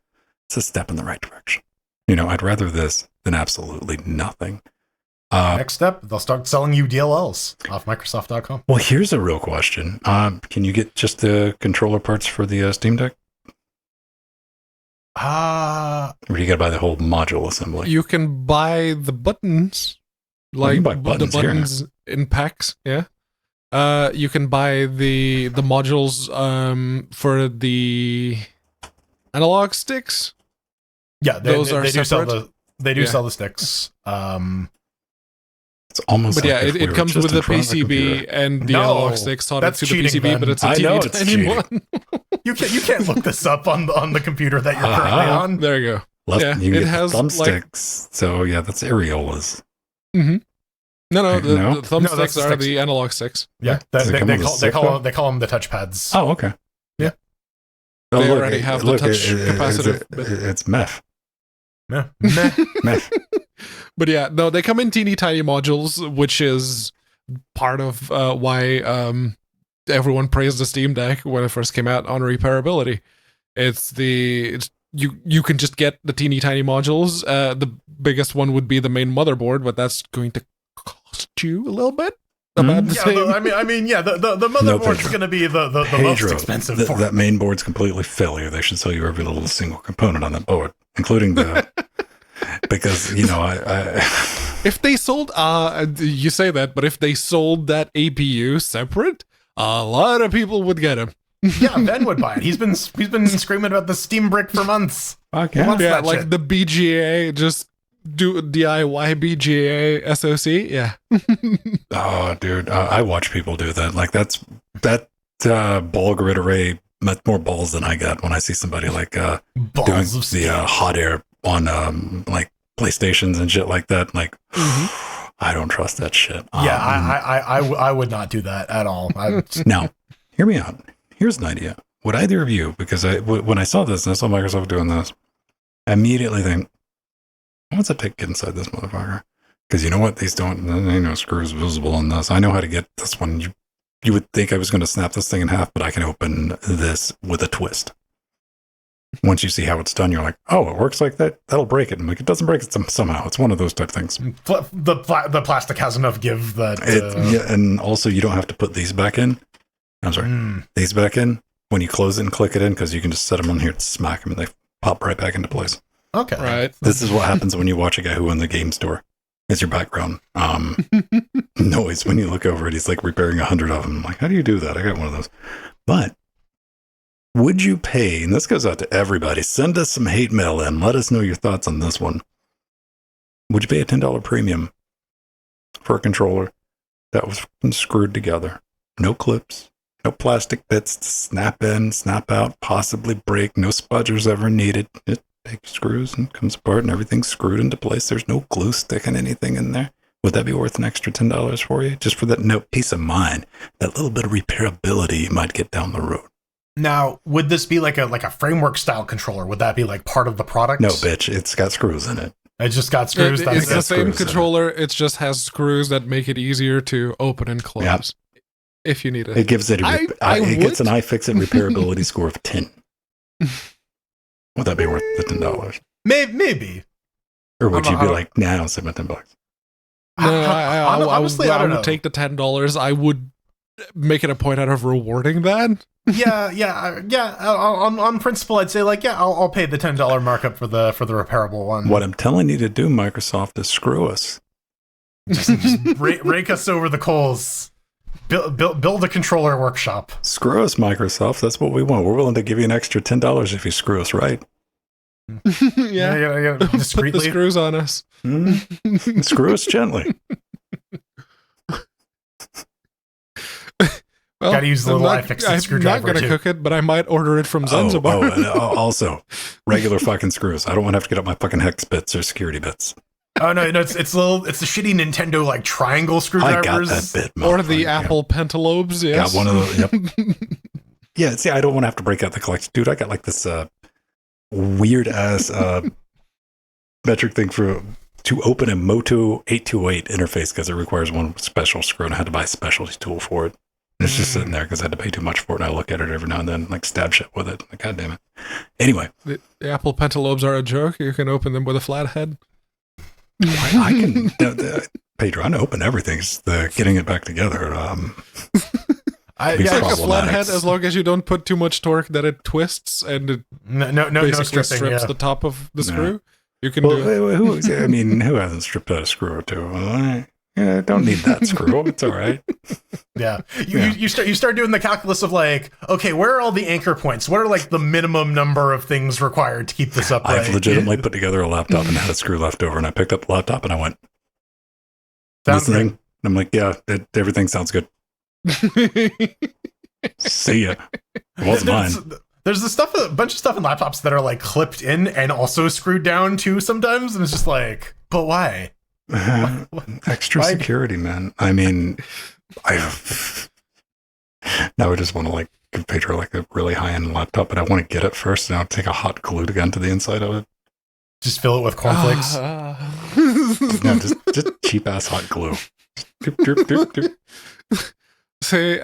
it's a step in the right direction. You know, I'd rather this than absolutely nothing. Next step, they'll start selling you DLLs off Microsoft.com. Well, here's a real question. Can you get just the controller parts for the Steam Deck? Or do you got to buy the whole module assembly? You can buy the buttons, like buy buttons the buttons in packs. Yeah. You can buy the modules for the analog sticks. Yeah, those are separate. They do sell the sticks. It's almost. But like it comes with the PCB and the analog sticks soldered to the PCB, man. but it's a teeny tiny one. You can't look this up on the computer that you're currently on. There you go. It has thumbsticks. So yeah, that's areolas. Mm-hmm. No, the thumbsticks are the analog sticks. Yeah, they call them the touchpads. Oh, okay. Yeah, they already have the touch capacitive. It's meth. Meh. But yeah, no, they come in teeny tiny modules, which is part of why everyone praised the Steam Deck when it first came out on repairability. You can just get the teeny tiny modules. The biggest one would be the main motherboard, but that's going to cost you a little bit. The motherboard's going to be the most expensive. That main board's completely failure. They should sell you every little single component on that board, including the because I if they sold you say that, but if they sold that APU separate, a lot of people would get him. Yeah, Ben would buy it. He's been screaming about the Steam Brick for months. Okay. Yeah, like shit. The BGA, just do DIY BGA SoC. Yeah. Oh, dude, I watch people do that. Like that ball grid array met more balls than I got when I see somebody like doing the hot air on like PlayStations and shit like that. Like, I don't trust that shit. Yeah, I would not do that at all. Now, hear me out. Here's an idea. Would either of you, because when I saw this and I saw Microsoft doing this, I immediately think, what's it take to get inside this motherfucker? Because you know what? These don't, screws visible on this. I know how to get this one. You would think I was going to snap this thing in half, but I can open this with a twist. Once you see how it's done, you're like, oh, it works like that? That'll break it. And like, it doesn't break it somehow. It's one of those type things. The plastic has enough give that... yeah, and also you don't have to put these back in. I'm sorry. These back in when you close it and click it in, because you can just set them on here and smack them and they pop right back into place. Okay. Right. This is what happens when you watch a guy who in the game store. It's your background noise. When you look over it, he's like repairing 100 of them. I'm like, how do you do that? I got one of those. But would you pay, and this goes out to everybody, send us some hate mail in. Let us know your thoughts on this one. Would you pay a $10 premium for a controller that was screwed together? No clips, no plastic bits to snap in, snap out, possibly break, no spudgers ever needed. It takes screws and comes apart and everything's screwed into place. There's no glue sticking anything in there. Would that be worth an extra $10 for you? Just for that peace of mind, that little bit of repairability you might get down the road. Now, would this be like a framework style controller? Would that be like part of the product? No, bitch. It's got screws in it. It just got screws. It's the same controller. It just has screws that make it easier to open and close. Yep. If you need it. It gives it it gets an iFixit repairability score of 10. Would that be worth the $10? Maybe. Or would you be like, nah, I'll send my $10? No, honestly, I I don't would know. take the $10. I would make it a point out of rewarding that. On principle, I'd say like, I'll pay the $10 markup for the repairable one. What I'm telling you to do, Microsoft, is screw us. just rake us over the coals. Build a controller workshop. Screw us, Microsoft. That's what we want. We're willing to give you an extra $10 if you screw us right. Yeah, Put discreetly. the screws on us. Screw us gently. Well, Gotta use the little iFixit screwdriver. I'm not going to too. cook it, but I might order it from Zanzibar. and also, regular fucking screws. I don't want to have to get up my fucking hex bits or security bits. Oh no, it's the shitty Nintendo like triangle screwdrivers. I got that bit, Or the motherfucker. Apple Pentalobes, yes. Got one of those. Yep. Yeah, see, I don't want to have to break out the collection. Dude, I got like this weird ass metric thing to open a Moto 828 interface because it requires one special screw, and I had to buy a specialty tool for it. And it's just sitting there because I had to pay too much for it, and I look at it every now and then, like stab shit with it. Like, God damn it. Anyway. The Apple Pentalobes are a joke. You can open them with a flat head. I can, Pedro, I know open everything. It's the getting it back together. It's like a flat problematic. head as long as you don't put too much torque that it twists and it No basically stripping. strips Yeah. the top of the Yeah. screw. You can do it. Well, who hasn't stripped out a screw or two? Yeah, don't need that screw. It's all right. Yeah. You start doing the calculus of like, okay, where are all the anchor points? What are like the minimum number of things required to keep this upright? I've legitimately put together a laptop and had a screw left over, and I picked up the laptop and I went, Sounds listening. great. And I'm like, yeah, everything sounds good. See ya. It wasn't mine. There's a bunch of stuff in laptops that are like clipped in and also screwed down too sometimes, and it's just like, but why? Extra Why- security, man. I mean, now I just want to like give Pedro like a really high-end laptop, but I want to get it first, and I'll take a hot glue gun to the inside of it. Just fill it with cornflakes. No, just cheap ass hot glue. Doop, doop, doop, doop. Say,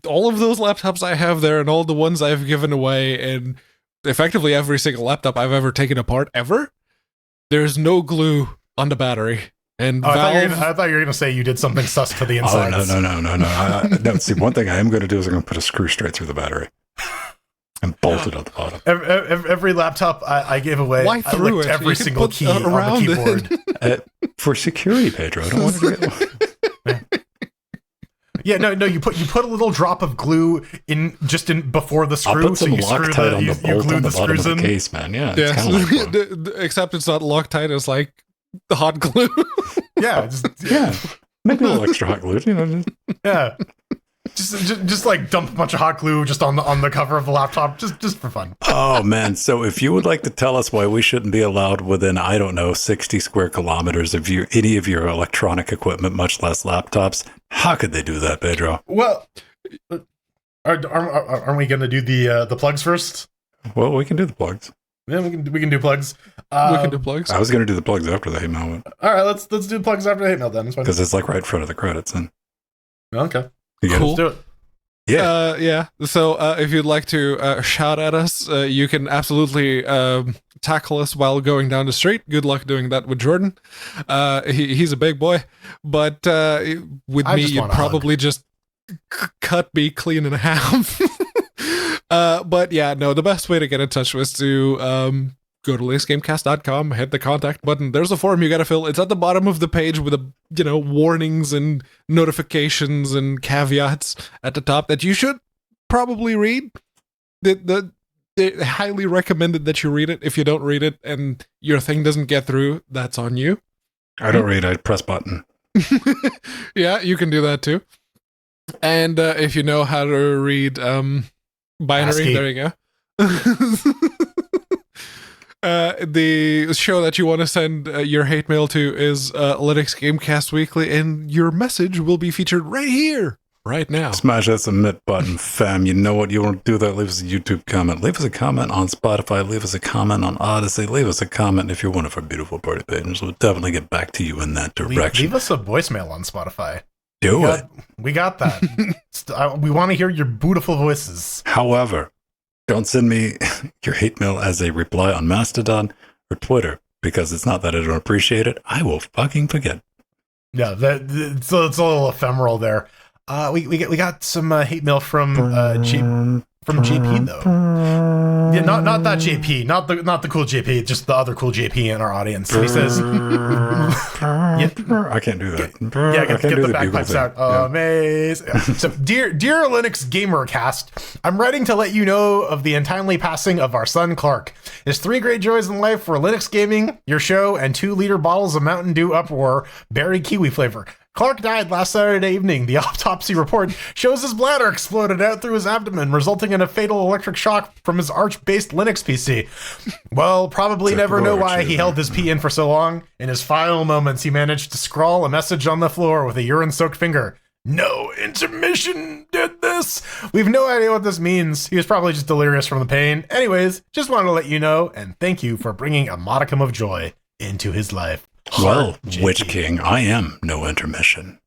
all of those laptops I have there and all the ones I've given away and effectively every single laptop I've ever taken apart ever, there's no glue on the battery. And Oh, Valve, I thought you were gonna say you did something sus to the Oh, insides. no. No, see, one thing I am going to do is I'm going to put a screw straight through the battery and bolt it at the bottom. Every laptop I gave away, Why I through licked it? every You can single put, key on around the it. keyboard. For security, Pedro. I don't want to get... Yeah, no, you put a little drop of glue in before the I'll screw, put so some you screw Loctite on you the bolt glue on the the bottom of screws the in. case, man. Yeah, it's yes, kind of like except it's not Loctite, it's like the hot glue. Yeah, yeah, maybe a little extra hot glue. You know, yeah. Just like dump a bunch of hot glue just on the cover of the laptop, just for fun. Oh man! So if you would like to tell us why we shouldn't be allowed within, I don't know, 60 square kilometers of any of your electronic equipment, much less laptops, how could they do that, Pedro? Well, aren't we gonna do the plugs first? Well, we can do the plugs. Yeah, we can do plugs. We can do plugs. I was going to do the plugs after the hate mail All right, let's do plugs after the hate mail then. That's fine. because it's like right in front of the credits. And Okay, you get Cool. let's do it. Yeah. So if you'd like to shout at us, you can absolutely tackle us while going down the street. Good luck doing that with Jordan. He's a big boy, but with I me, just you'd want a hug. probably just cut me clean in half. But yeah, no, the best way to get in touch was to go to latestgamecast.com, hit the contact button. There's a form you got to fill. It's at the bottom of the page with warnings and notifications and caveats at the top that you should probably read. The highly recommended that you read it. If you don't read it and your thing doesn't get through, that's on you. I don't read. I press button. Yeah, you can do that too. And if you know how to read binary, ASCII. there you go. The show that you want to send your hate mail to is Linux Gamecast Weekly, and your message will be featured right here, right now. Smash that submit button, fam. You know what? You want to do that? Leave us a YouTube comment. Leave us a comment on Spotify. Leave us a comment on Odyssey. Leave us a comment if you're one of our beautiful party patrons. We'll definitely get back to you in that direction. Leave us a voicemail on Spotify. Do it. We got that. We want to hear your beautiful voices. However, don't send me your hate mail as a reply on Mastodon or Twitter, because it's not that I don't appreciate it. I will fucking forget. Yeah, so it's a little ephemeral there. We got some hate mail from JP though. Yeah, not that JP, not the cool JP, just the other cool JP in our audience. He says, I can't do that. Yeah, I can't get do the bagpipes thing. out. Yeah. Amazing. So, dear Linux Gamercast, I'm writing to let you know of the untimely passing of our son Clark. His 3 great joys in life were Linux gaming, your show, and 2-liter bottles of Mountain Dew Uproar berry kiwi flavor. Clark died last Saturday evening. The autopsy report shows his bladder exploded out through his abdomen, resulting in a fatal electric shock from his Arch-based Linux PC. Well, probably never know why he held his pee in for so long. In his final moments, he managed to scrawl a message on the floor with a urine-soaked finger. No intermission did this. We've no idea what this means. He was probably just delirious from the pain. Anyways, just wanted to let you know, and thank you for bringing a modicum of joy into his life. Well, JP. Witch King, I am no intermission.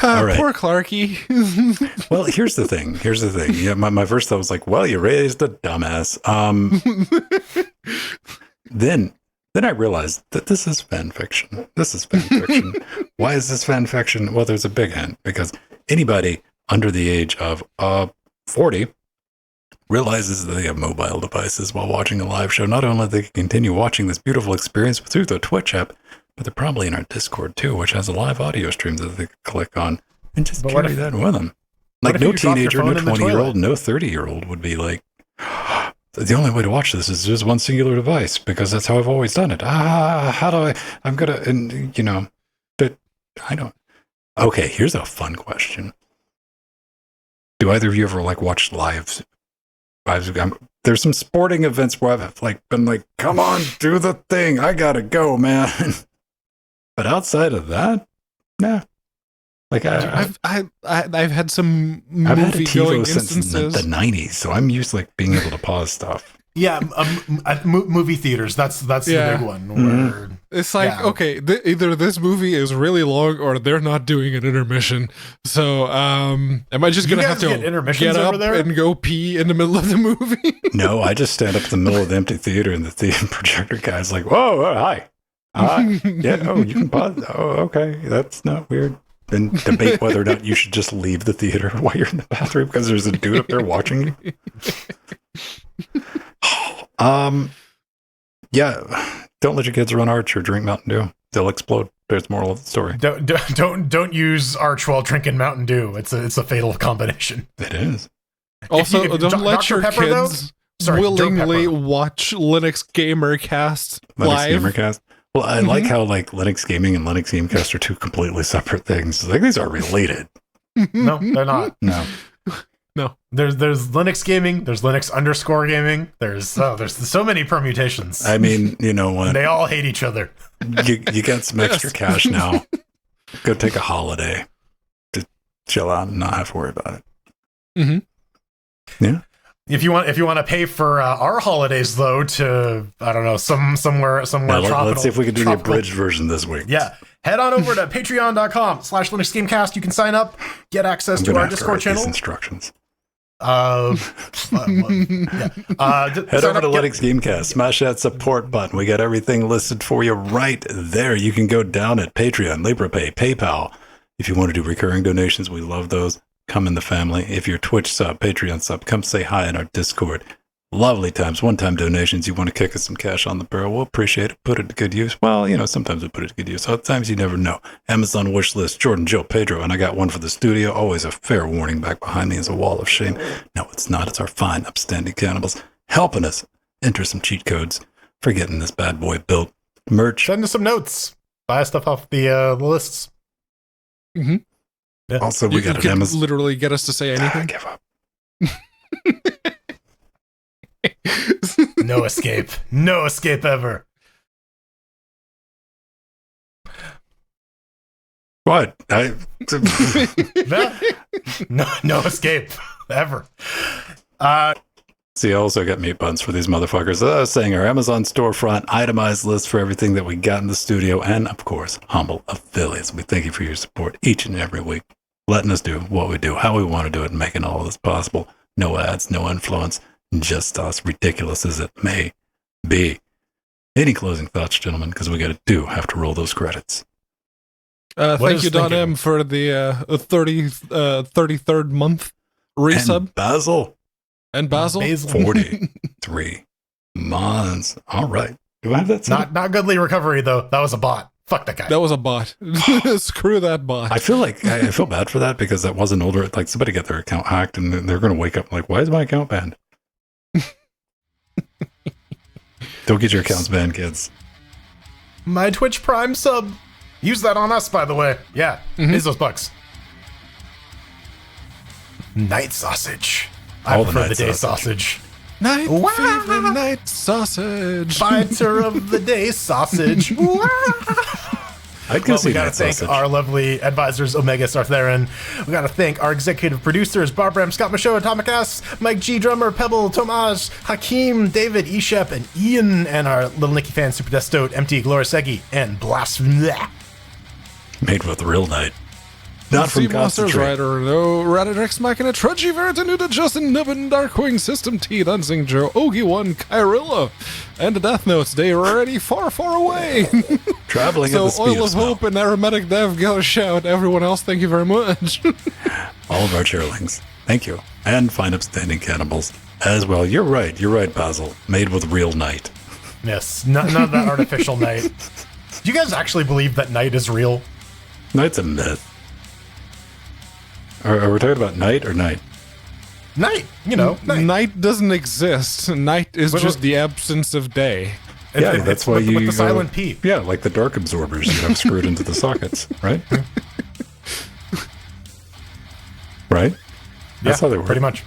All right. Poor Clarky. Well, here's the thing. Yeah, my first thought was like, well, you raised a dumbass. Then I realized that this is fan fiction. Why is this fan fiction? Well, there's a big hint, because anybody under the age of 40 realizes that they have mobile devices while watching a live show. Not only they can continue watching this beautiful experience through the Twitch app, but they're probably in our Discord too, which has a live audio stream that they can click on and just carry that with them. Like no teenager, no 20-year-old, no 30-year-old would be like, the only way to watch this is just one singular device, because that's how I've always done it. How do I'm going to, and you know, but I don't. Okay, here's a fun question. Do either of you ever like watch live? There's some sporting events where I've like been like, come on, do the thing. I gotta go, man. But outside of that, nah. Like I've had some I've had a movie going TiVo since instances. the 90s, so I'm used to like being able to pause stuff. Yeah, movie theaters. That's Yeah. the big one. Where, It's like, yeah. okay, either this movie is really long or they're not doing an intermission. So, am I just You going to guys have get to intermissions get up over there? and go pee in the middle of the movie? No, I just stand up in the middle of the empty theater, and the theater projector guy's like, whoa, hi. Yeah, oh, you can pause. Oh, okay, that's not weird. Then debate whether or not you should just leave the theater while you're in the bathroom because there's a dude up there watching you. Yeah, don't let your kids run Arch or drink Mountain Dew. They'll explode. There's the moral of the story. Don't use Arch while drinking Mountain Dew. It's a fatal combination. It is. Also, If you- don't let Dr. your Pepper, though? kids Sorry, Joe willingly Pepper. watch Linux Gamercast Linux live. Gamercast. Well, I like how like Linux Gaming and Linux Gamecast are two completely separate things. Like these are related. No, they're not. No. No. There's Linux gaming. There's Linux _ gaming. There's so many permutations. I mean, you know what? They all hate each other. You got some extra cash now. Go take a holiday. Just chill out and not have to worry about it. Mm-hmm. Yeah. If you want to pay for our holidays though, to I don't know somewhere Now, tropical. let's see if we can do the tropical- abridged version this week. Yeah, head on over to patreon.com/LinuxGamecast. You can sign up, get access I'm to gonna our have to Discord write channel. these instructions. Yeah. Head over to Linux Gamecast, smash that support button. We got everything listed for you right there. You can go down at Patreon, LibrePay, PayPal. If you want to do recurring donations, we love those. Come in the family. If you're Twitch sub, Patreon sub, come say hi in our Discord. Lovely times, one-time donations. You want to kick us some cash on the barrel, we'll appreciate it. Put it to good use. Well, you know, sometimes we put it to good use. Other times you never know. Amazon wish list, Jordan, Joe, Pedro, and I got one for the studio. Always a fair warning. Back behind me is a wall of shame. No, it's not. It's our fine, upstanding cannibals helping us enter some cheat codes for getting this bad boy built. Merch. Send us some notes. Buy stuff off the lists. Mm-hmm. Yeah. Also, we got an could Amazon. literally get us to say I anything. give up. No escape. No escape ever. What? No escape ever. See, I also got meat buns for these motherfuckers. As I was saying, our Amazon storefront, itemized list for everything that we got in the studio, and of course, humble affiliates. We thank you for your support each and every week, letting us do what we do, how we want to do it, and making all of this possible. No ads, no influence, just as ridiculous as it may be. Any closing thoughts, gentlemen? Because we have to roll those credits. Thank you, Don M, for the 33rd month resub. And Basil. And Basil. 43 months. All right. Do I have that? Not Goodly Recovery, though. That was a bot. Fuck that guy. That was a bot. Screw that bot. I feel bad for that because that was an older, like somebody got their account hacked and they're going to wake up like, why is my account banned? Don't get your accounts banned, kids. My Twitch Prime sub. Use that on us, by the way. Yeah, Here's those bucks. Night sausage. I prefer the day sausage. Night fever, night sausage. Fighter of the day sausage. I'd go see we gotta thank our lovely advisors, Omega Sartherin. We gotta thank our executive producers, Barbara Scott Michaud, Atomic S, Mike G, Drummer, Pebble, Tomaj, Hakeem, David, Eshep, and Ian, and our little Nicky fan, Super Destote, MT, Glorisegi, and Blasphemy. Made with real night. Not from Monsters Concentrate. Rider, no, Radadrex Machina, Trudgy Veritanuda, Justin Nubbin, Darkwing, System T, Dunsing Joe, Ogi1, Kyrilla, and the Death Notes. They are already far, far away. Traveling so at the speed Oil of of Hope and Aromatic Dev, go shout. Everyone else, thank you very much. All of our cheerlings. Thank you. And fine upstanding cannibals as well. You're right, Basil. Made with real night. Yes, none of that artificial night. Do you guys actually believe that night is real? Night's a myth. Are we talking about night or night? Night, night. Night doesn't exist. Night is just the absence of day. That's why with the silent P. Yeah, like the dark absorbers you have screwed into the sockets, right? Right? That's how they work. Pretty much.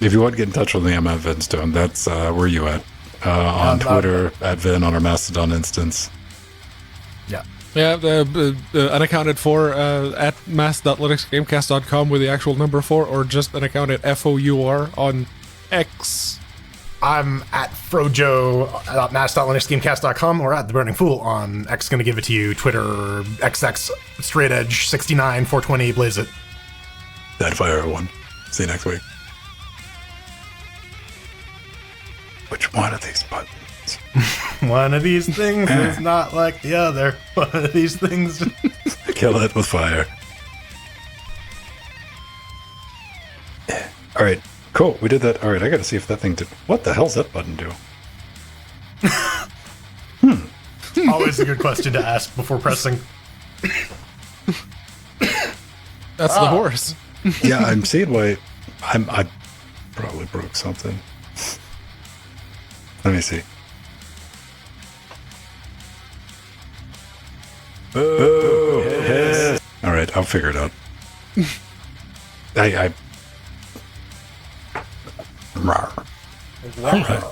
If you want to get in touch with me, I'm at Vinstone. That's where you at? On Twitter, at Vin, on our Mastodon instance. Yeah. Yeah, unaccounted for at mass.linuxgamecast.com with the actual number 4, or just an account at FOUR on X. I'm at frojo@mass.linuxgamecast.com or at The Burning Fool on X. Gonna give it to you. Twitter, XX, Straight Edge, 69, 420, blaze it. That fire one. See you next week. Which one of these buttons? One of these things is not like the other. One of these things. Kill it with fire. All right, cool. We did that. All right, I got to see if that thing did. What the hell's that button do? Always a good question to ask before pressing. That's the horse. Yeah, I'm seeing why. I probably broke something. Let me see. Oh, yes. All right, I'll figure it out. I Rawr. All right.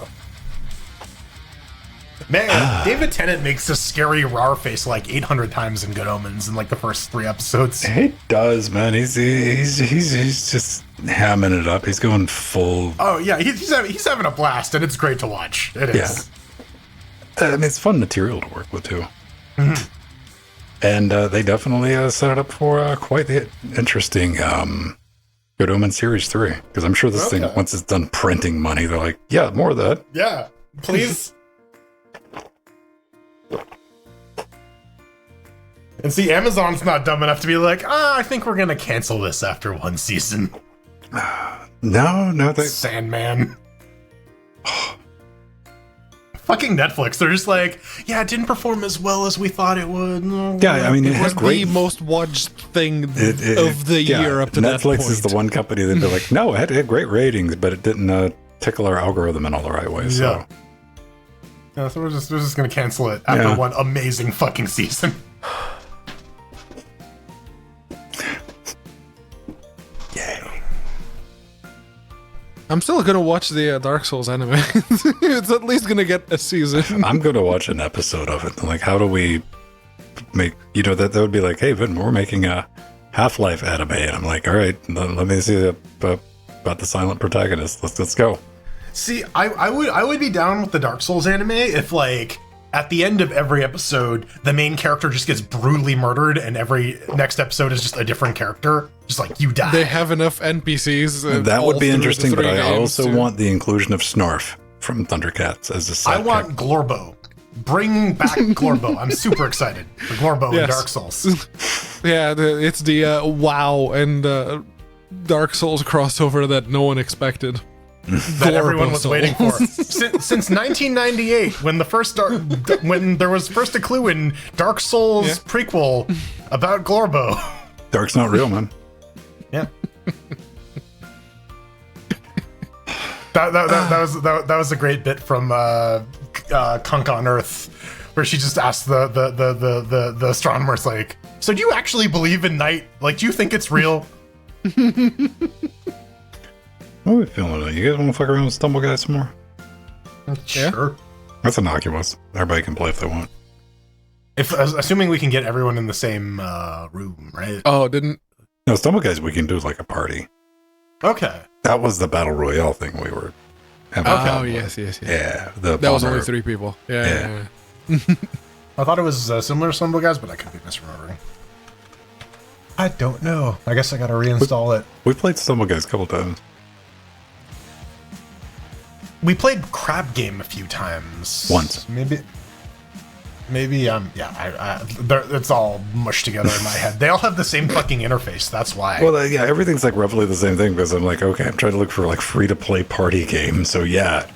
Man, David Tennant makes a scary rawr face like 800 times in Good Omens in like the first 3 episodes. He does, man. He's just hamming it up. He's going full. Oh yeah, he's having a blast, and it's great to watch. It is. Yeah. I mean, it's fun material to work with too. Mm-hmm. And they definitely set it up for quite the interesting Good Omens Series 3. Because I'm sure this thing, once it's done printing money, they're like, yeah, more of that. Yeah, please. And see, Amazon's not dumb enough to be like, I think we're going to cancel this after 1 season. No. Sandman. Fucking Netflix. They're just like, yeah, it didn't perform as well as we thought it would. Yeah, I mean, it has the most watched thing of the year up to that point. Netflix is the one company that'd be like, no, it had great ratings, but it didn't tickle our algorithm in all the right ways. So. Yeah, so we're just going to cancel it after 1 amazing fucking season. I'm still gonna watch the Dark Souls anime. It's at least gonna get a season. I'm gonna watch an episode of it. Like, how do we make? That would be like, hey, Vin, we're making a Half-Life anime, and I'm like, all right, let me see about the silent protagonist. Let's go. See, I would be down with the Dark Souls anime if like at the end of every episode, the main character just gets brutally murdered, and every next episode is just a different character. Just like, you die. They have enough NPCs. That would be interesting, but I also to... want the inclusion of Snarf from Thundercats as a side I want Glorbo. Bring back Glorbo. I'm super excited for Glorbo in Dark Souls. Yeah, it's the WoW and Dark Souls crossover that no one expected. That everyone was waiting for since 1998, when when there was first a clue in Dark Souls prequel about Glorbo. Dark's not real, man. Yeah. that was a great bit from Kunk on Earth, where she just asked the astronomers, like, so do you actually believe in night? Like, do you think it's real? What are we feeling today? You guys want to fuck around with Stumble Guys some more? Sure. That's innocuous. Everybody can play if they want. Assuming we can get everyone in the same room, right? Oh, didn't... No, Stumble Guys we can do like a party. Okay. That was the Battle Royale thing we were having. Oh, yes. Yeah. That was only 3 people. Yeah. I thought it was similar to Stumble Guys, but I could be misremembering. I don't know. I guess I gotta reinstall it. We played Stumble Guys a couple times. We played Crab Game a few times. Once. Maybe, it's all mushed together in my head. They all have the same fucking interface, that's why. Well, yeah, everything's like roughly the same thing, because I'm like, okay, I'm trying to look for like free-to-play party games, so yeah.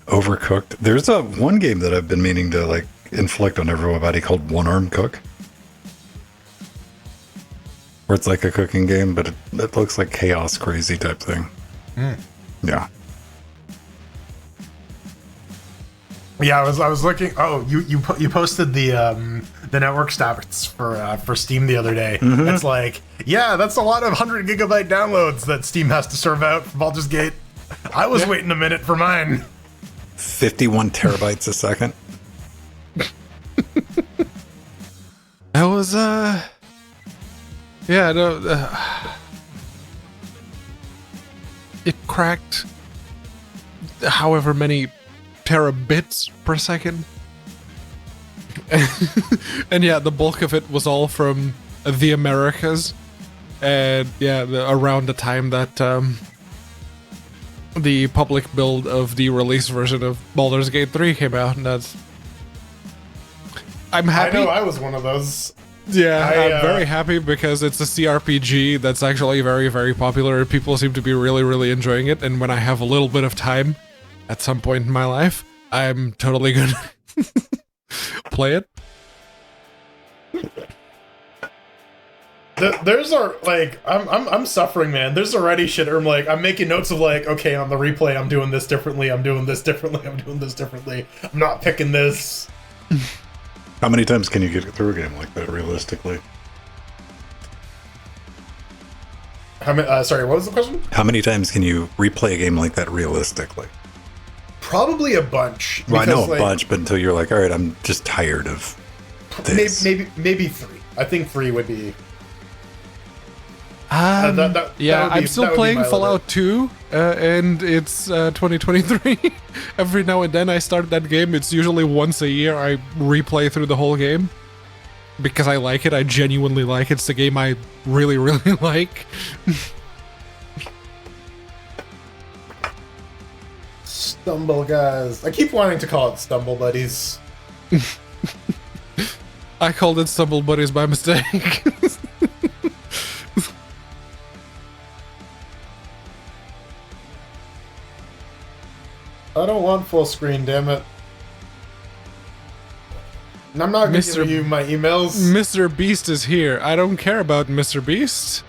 Overcooked. There's one game that I've been meaning to like inflict on everybody called One Arm Cook. Where it's like a cooking game, but it looks like chaos crazy type thing. Yeah. Yeah, I was looking. Oh, you posted the network stats for Steam the other day. It's like, yeah, that's a lot of 100 gigabyte downloads that Steam has to serve out for Baldur's Gate. I was waiting a minute for mine. 51 terabytes a second. That was yeah, no, it cracked however many terabits per second. And yeah, the bulk of it was all from the Americas. And yeah, around the time that the public build of the release version of Baldur's Gate 3 came out, and I'm happy. I know I was one of those. Yeah, I'm very happy because it's a CRPG that's actually very, very popular. People seem to be really, really enjoying it. And when I have a little bit of time at some point in my life, I'm totally gonna play it. There's I'm suffering, man. There's already shit. I'm making notes of like, okay, on the replay, I'm doing this differently. I'm doing this differently. I'm not picking this. How many times can you get through a game like that realistically? Sorry, what was the question? How many times can you replay a game like that realistically? Probably a bunch. Well, I know a bunch, but until you're like, all right, I'm just tired of this. Maybe 3. I think 3 would be. Yeah, I'm still playing Fallout 2, and it's 2023. Every now and then I start that game. It's usually once a year I replay through the whole game. Because I like it. I genuinely like it. It's a game I really, really like. Stumble Guys. I keep wanting to call it Stumble Buddies. I called it Stumble Buddies by mistake. I don't want full screen, damn it. I'm not going to give you my emails. Mr. Beast is here. I don't care about Mr. Beast.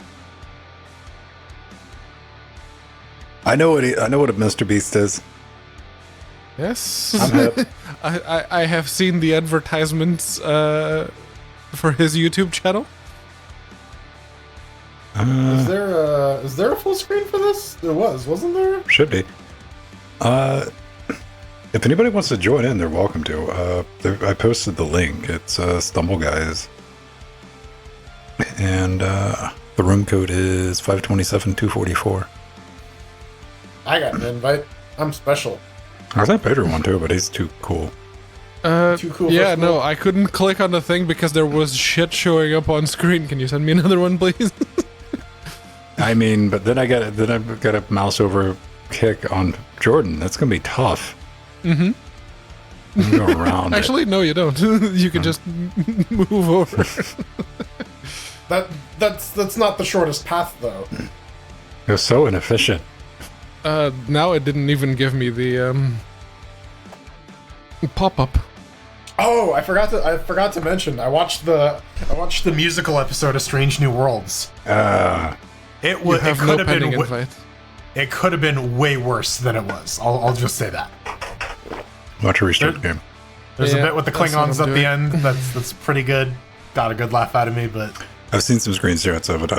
I know what a Mr. Beast is. Yes. I'm hip. I have seen the advertisements for his YouTube channel. Is there a full screen for this? There wasn't there? Should be. If anybody wants to join in, they're welcome to. I posted the link. It's Stumble Guys. And the room code is 527-244. I got an invite. I'm special. I think Pedro won too, but he's too cool. Too cool for Yeah, school? no, I couldn't click on the thing because there was shit showing up on screen. Can you send me another one, please? I mean, but then I got a mouse over kick on Jordan. That's gonna be tough. Mm-hmm. Go around. Actually, no, you don't. You can just move over. That's not the shortest path though. It was so inefficient. Now it didn't even give me the pop-up. Oh, I forgot to mention. I watched the musical episode of Strange New Worlds. It You have no pending been invite. it could have been way worse than it was. I'll just say that. Watch a restart game. There's a Yeah, bit with the that's what Klingons I'm at the doing. end that's pretty good. Got a good laugh out of me, but I've seen some screenshots of it.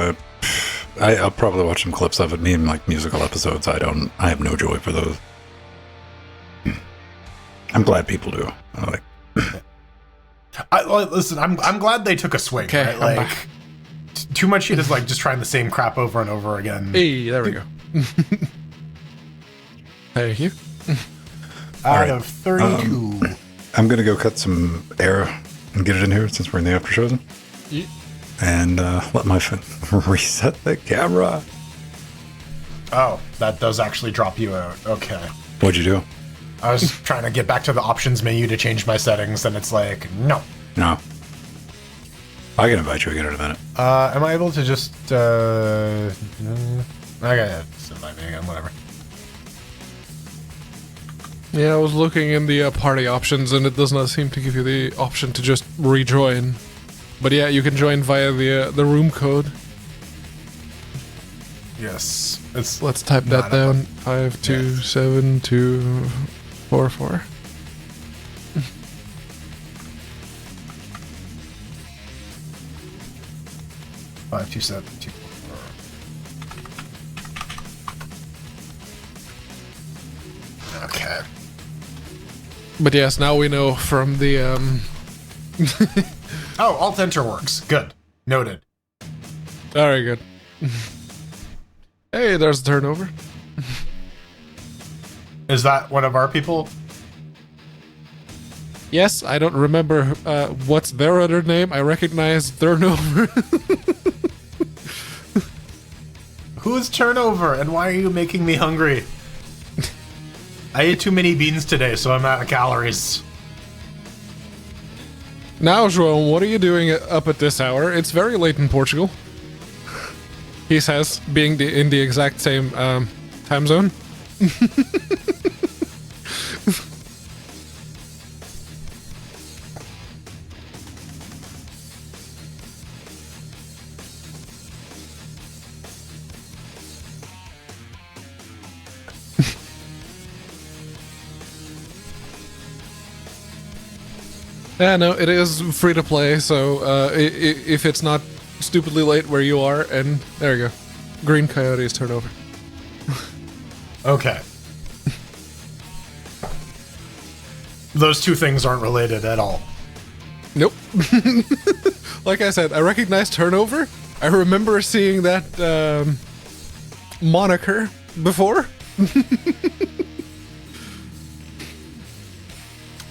I'll probably watch some clips of it. Me and like musical episodes. I have no joy for those. I'm glad people do. listen. I'm glad they took a swing. Okay, right? I'm Like back. too much shit is like just trying the same crap over and over again. Hey, there we go. Thank you. Out right. of 32. I'm gonna go cut some air and get it in here since we're in the after shows, Ye- and let my reset the camera. Oh, that does actually drop you out. Okay. What'd you do? I was trying to get back to the options menu to change my settings, and it's like, no. No. I can invite you again in a minute. Am I able to just, okay, just invite me again, whatever. Yeah, I was looking in the party options, and it does not seem to give you the option to just rejoin. But yeah, you can join via the room code. Yes. It's Let's type that not a down. 527244. Five, two, seven, two, four. Okay. But yes, now we know from the Oh, Alt Enter works. Good. Noted. very good. Hey, there's the turnover. Is that one of our people? Yes, I don't remember what's their other name. I recognize turnover. Who's Turnover, and why are you making me hungry? I ate too many beans today, so I'm out of calories. Now, João, what are you doing up at this hour? It's very late in Portugal. He says, being in the exact same time zone. Yeah, no, it is free to play, so if it's not stupidly late where you are, and there you go. Green Coyote's turnover. Okay. Those two things aren't related at all. Nope. Like I said, I recognize turnover. I remember seeing that moniker before.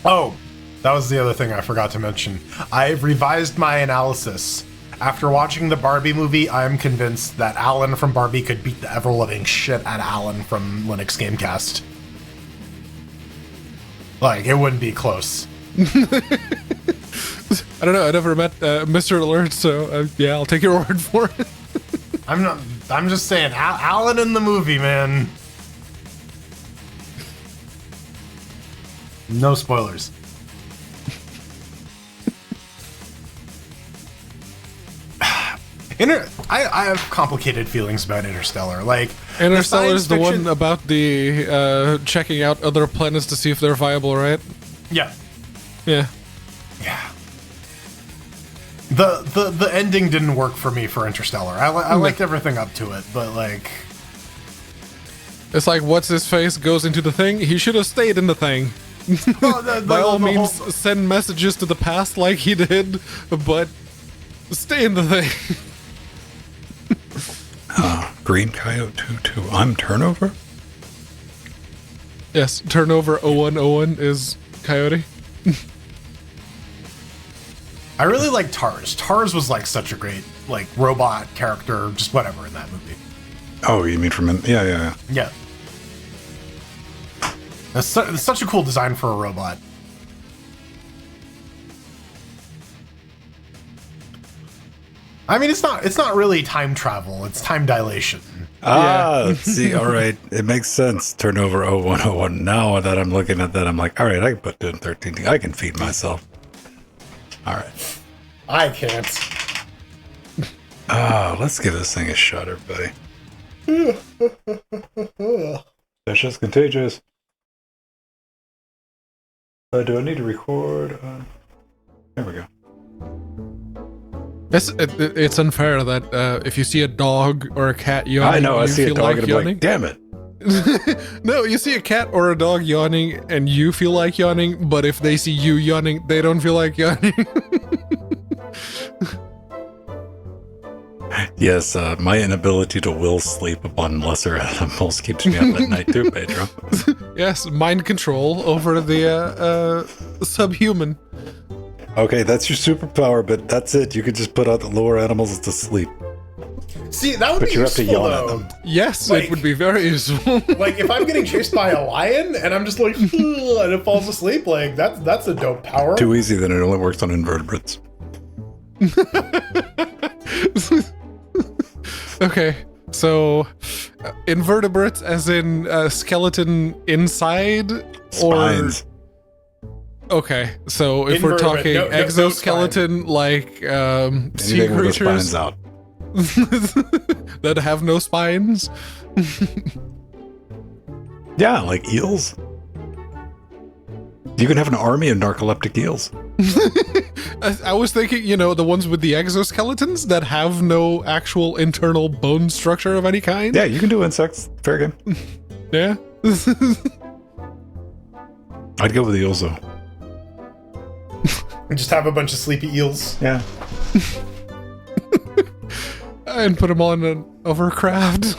Oh, that was the other thing I forgot to mention. I've revised my analysis. After watching the Barbie movie, I am convinced that Alan from Barbie could beat the ever-living shit out of Alan from Linux Gamecast. Like, it wouldn't be close. I don't know. I never met Mr. Alert, so yeah, I'll take your word for it. I'm just saying, Alan in the movie, man. No spoilers. I have complicated feelings about Interstellar. Like, Interstellar is the fiction- one about the checking out other planets to see if they're viable, right? Yeah, Yeah. yeah. The ending didn't work for me for Interstellar. I liked everything up to it, but like, It's like, what's his face goes into the thing? He should have stayed in the thing. well, By all the means, whole- send messages to the past like he did, but stay in the thing. Green Coyote 2-2. I'm turnover? Yes, turnover 0101 is Coyote. I really like Tars. Tars was like such a great like robot character, just whatever in that movie. Oh, you mean from... Yeah. Yeah. That's such a cool design for a robot. I mean, it's not really time travel. It's time dilation. See, all right. It makes sense. Turnover 0101. Now that I'm looking at that, I'm like, all right, I can put it in 13. I can feed myself. All right. I can't. Let's give this thing a shot, everybody. That's just contagious. Do I need to record? There we go. It's unfair that if you see a dog or a cat yawning, I know, I you see a feel dog like and I'm yawning. like, damn it. No, you see a cat or a dog yawning and you feel like yawning, but if they see you yawning, they don't feel like yawning. Yes, my inability to will sleep upon lesser animals keeps me up at night too, Pedro. Yes, mind control over the subhuman. Okay, that's your superpower, but that's it. You could just put out the lower animals to sleep. See, that would But be you have to useful, yawn at though. them. Yes, Like- it would be very useful. Like, if I'm getting chased by a lion and I'm just like, and it falls asleep, like, that's a dope power. Too easy, then it only works on invertebrates. Okay, so invertebrates as in skeleton inside? Spines. Or... Okay, so if we're Invertebrate, talking no exoskeleton, like sea Anything with the creatures spines out. that have no spines? Yeah, like eels. You can have an army of narcoleptic eels. I was thinking, the ones with the exoskeletons that have no actual internal bone structure of any kind. Yeah, you can do insects. Fair game. Yeah. I'd go with eels, though. And just have a bunch of sleepy eels. Yeah. And put them on an overcraft.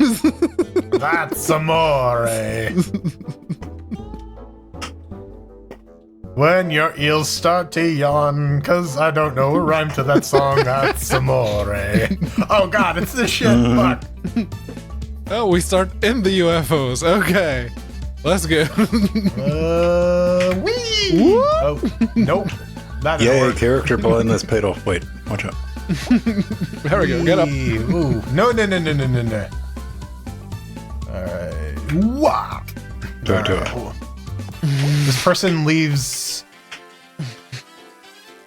That's amore. When your eels start to yawn, cause I don't know a rhyme to that song, that's amore. Oh god, it's this shit, fuck. Oh, we start in the UFOs. Okay. Let's go. Wee! Oh, nope. That didn't Yay, work. character blindness paid off. Wait, watch out. There we go. Get up. Wee. Ooh. No. Alright. Wow. Don't do it. This person leaves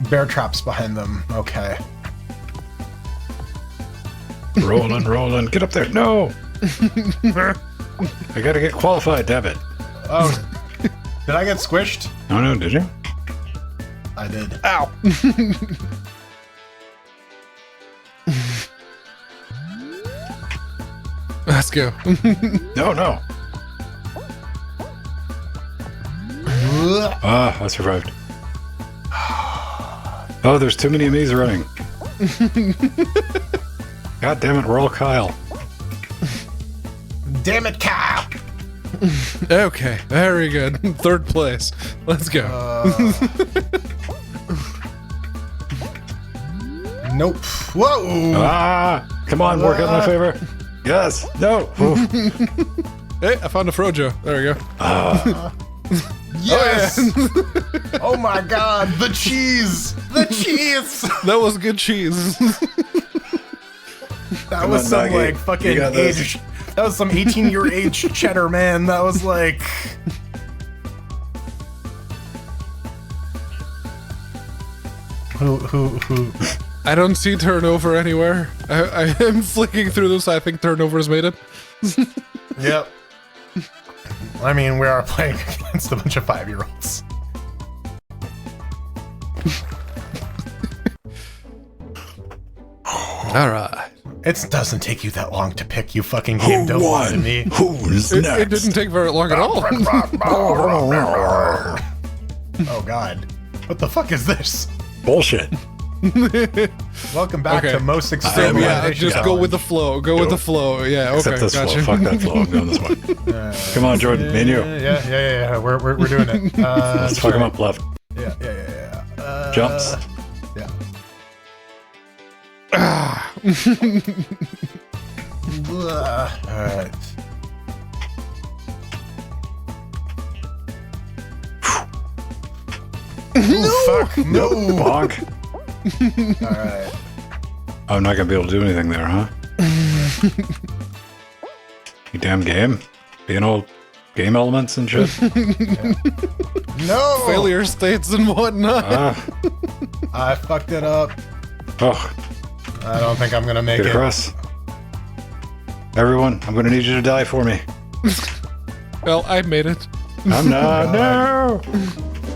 bear traps behind them. Okay. Rolling. Get up there. No! I gotta get qualified, damn it. Oh. Did I get squished? No, did you? I did. Ow. Let's go. No. I survived. Oh, there's too many of these running. God damn it, we're all Kyle. Damn it, Kyle! Okay, very good. Third place. Let's go. Nope. Whoa! Come on, work out in my favor. Yes, no. Ooh. Hey, I found a Frojo. There we go. Yes! Oh my god, the cheese! The cheese! That was good cheese. That Come was on, some Nugget. like You fucking got this. age. That was some 18-year age cheddar, man. That was like. Who? I don't see turnover anywhere. I am flicking through this. I think turnover's made it. Yep. I mean, we are playing against a bunch of 5-year-olds. All right. It doesn't take you that long to pick, you fucking game. Don't lie to me. Who's It next? didn't take very long at all. Oh god. What the fuck is this? Bullshit. Welcome back Okay. to most I extreme. am, Yeah, Elimination just go with the flow. Go with the flow. Yeah, okay, Except this gotcha. flow. Fuck that flow. I'm going this way. Come on, Jordan. Me and you. Yeah. We're doing it. Let's fuck him up left. Yeah. Jumps. Yeah. Alright. No! Fuck, no! Bonk. Alright. I'm not gonna be able to do anything there, huh? You damn game. Being all game elements and shit. No! Failure states and whatnot. I fucked it up. Oh, I don't think I'm gonna make get it. across. Everyone, I'm gonna need you to die for me. Well, I made it. I'm not. No.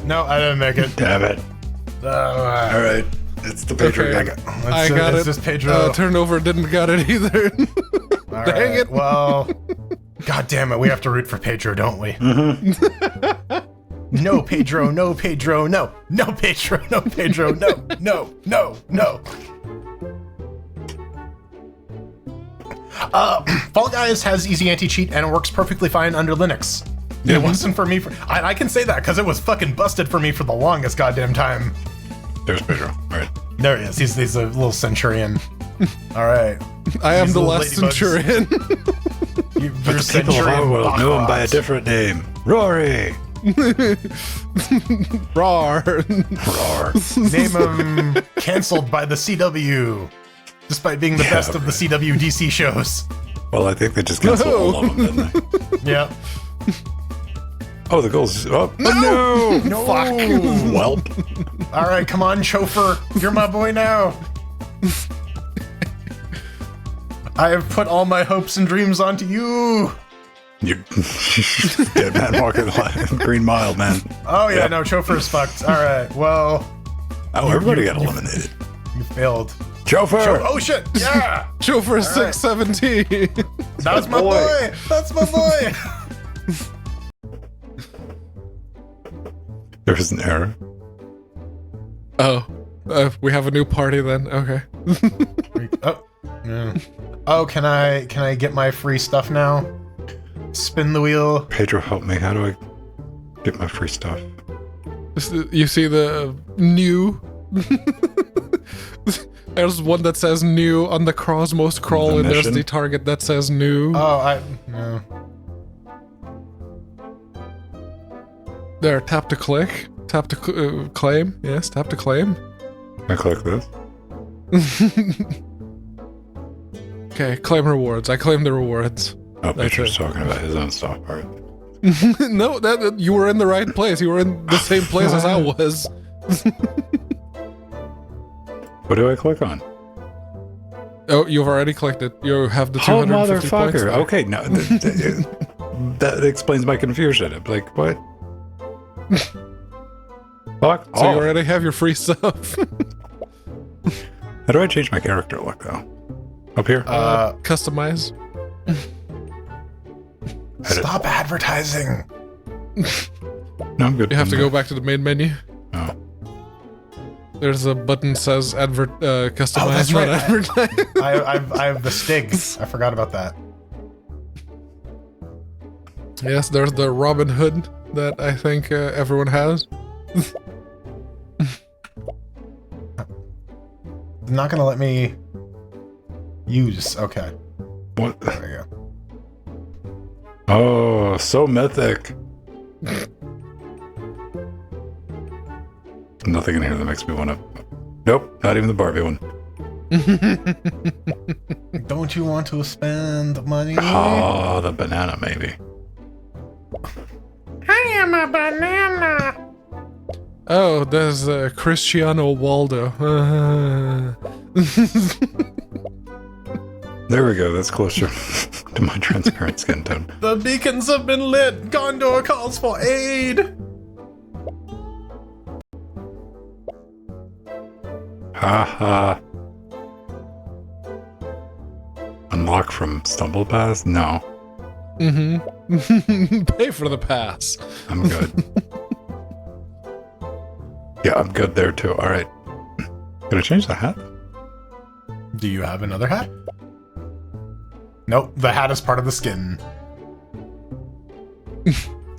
No, I didn't make it. Damn it. All right. It's the Pedro Okay. gang. I got it. This Pedro. Turnover didn't got it either. All Dang right, it. Well, god damn it, we have to root for Pedro, don't we? No, Pedro, no, Pedro, no. No, Pedro, no, Pedro, no. Fall Guys has easy anti-cheat and it works perfectly fine under Linux. It wasn't for me. I can say that because it was fucking busted for me for the longest goddamn time. There's Pedro. All right. There he is. He's a little centurion. All right. I am These the little last ladybugs. centurion. You're People of centurion. our world know him by a Bachrots. different name. Rory. Roar. Roar. Name him canceled by the CW, despite being the best of the CW DC shows. Well, I think they just canceled all of them, didn't they? Yeah. Oh, the goal's up. Oh, no. No. Fuck. Welp. All right, come on, chauffeur. You're my boy now. I have put all my hopes and dreams onto you. You dead man walking the line. Green Mile, man. Oh yeah, Yeah. no, chauffeur's fucked. All right, well, Oh, everybody got eliminated. you failed. Chauffeur. Oh shit, yeah, Chauffeur 617. that's my boy. That's my boy. There's an error. Oh, we have a new party then. Okay. Oh, yeah. Oh, can I get my free stuff now? Spin the wheel. Pedro, help me. How do I get my free stuff? You see the new? There's one that says new on the most crawl, The and there's mission? the target that says new. Oh, no. There, tap to click. Tap to claim. Yes, tap to claim. I click this. Okay, claim rewards. I claim the rewards. Oh, That's Pedro's it. talking about his own stuff. All right. No, that you were in the right place. You were in the same place as I was. What do I click on? Oh, you've already clicked it. You have the Oh, 250 points. motherfucker. there. Okay, no. That explains my confusion. I'm like, what? Fuck. So you Oh. already have your free stuff. How do I change my character look, though? Up here? Customize. Stop advertising. No, I'm good. You have to go back to the main menu. Oh. There's a button says customize, that's not right. advertise. I have the Stigs. I forgot about that. Yes, there's the Robin Hood that I think everyone has. Not gonna let me use. Okay, What? there we go. Oh, so mythic. Nothing in here that makes me want to. Nope, not even the Barbie one. Don't you want to spend money? Oh, the banana, maybe. I am a banana. Oh, there's Cristiano Waldo. There we go. That's closer to my transparent skin tone. The beacons have been lit. Gondor calls for aid. Ha ha. Unlock from Stumble Pass? No, Mm-hmm. Pay for the pass. I'm good. Yeah, I'm good there too. All right. Can I change the hat? Do you have another hat? Nope, the hat is part of the skin.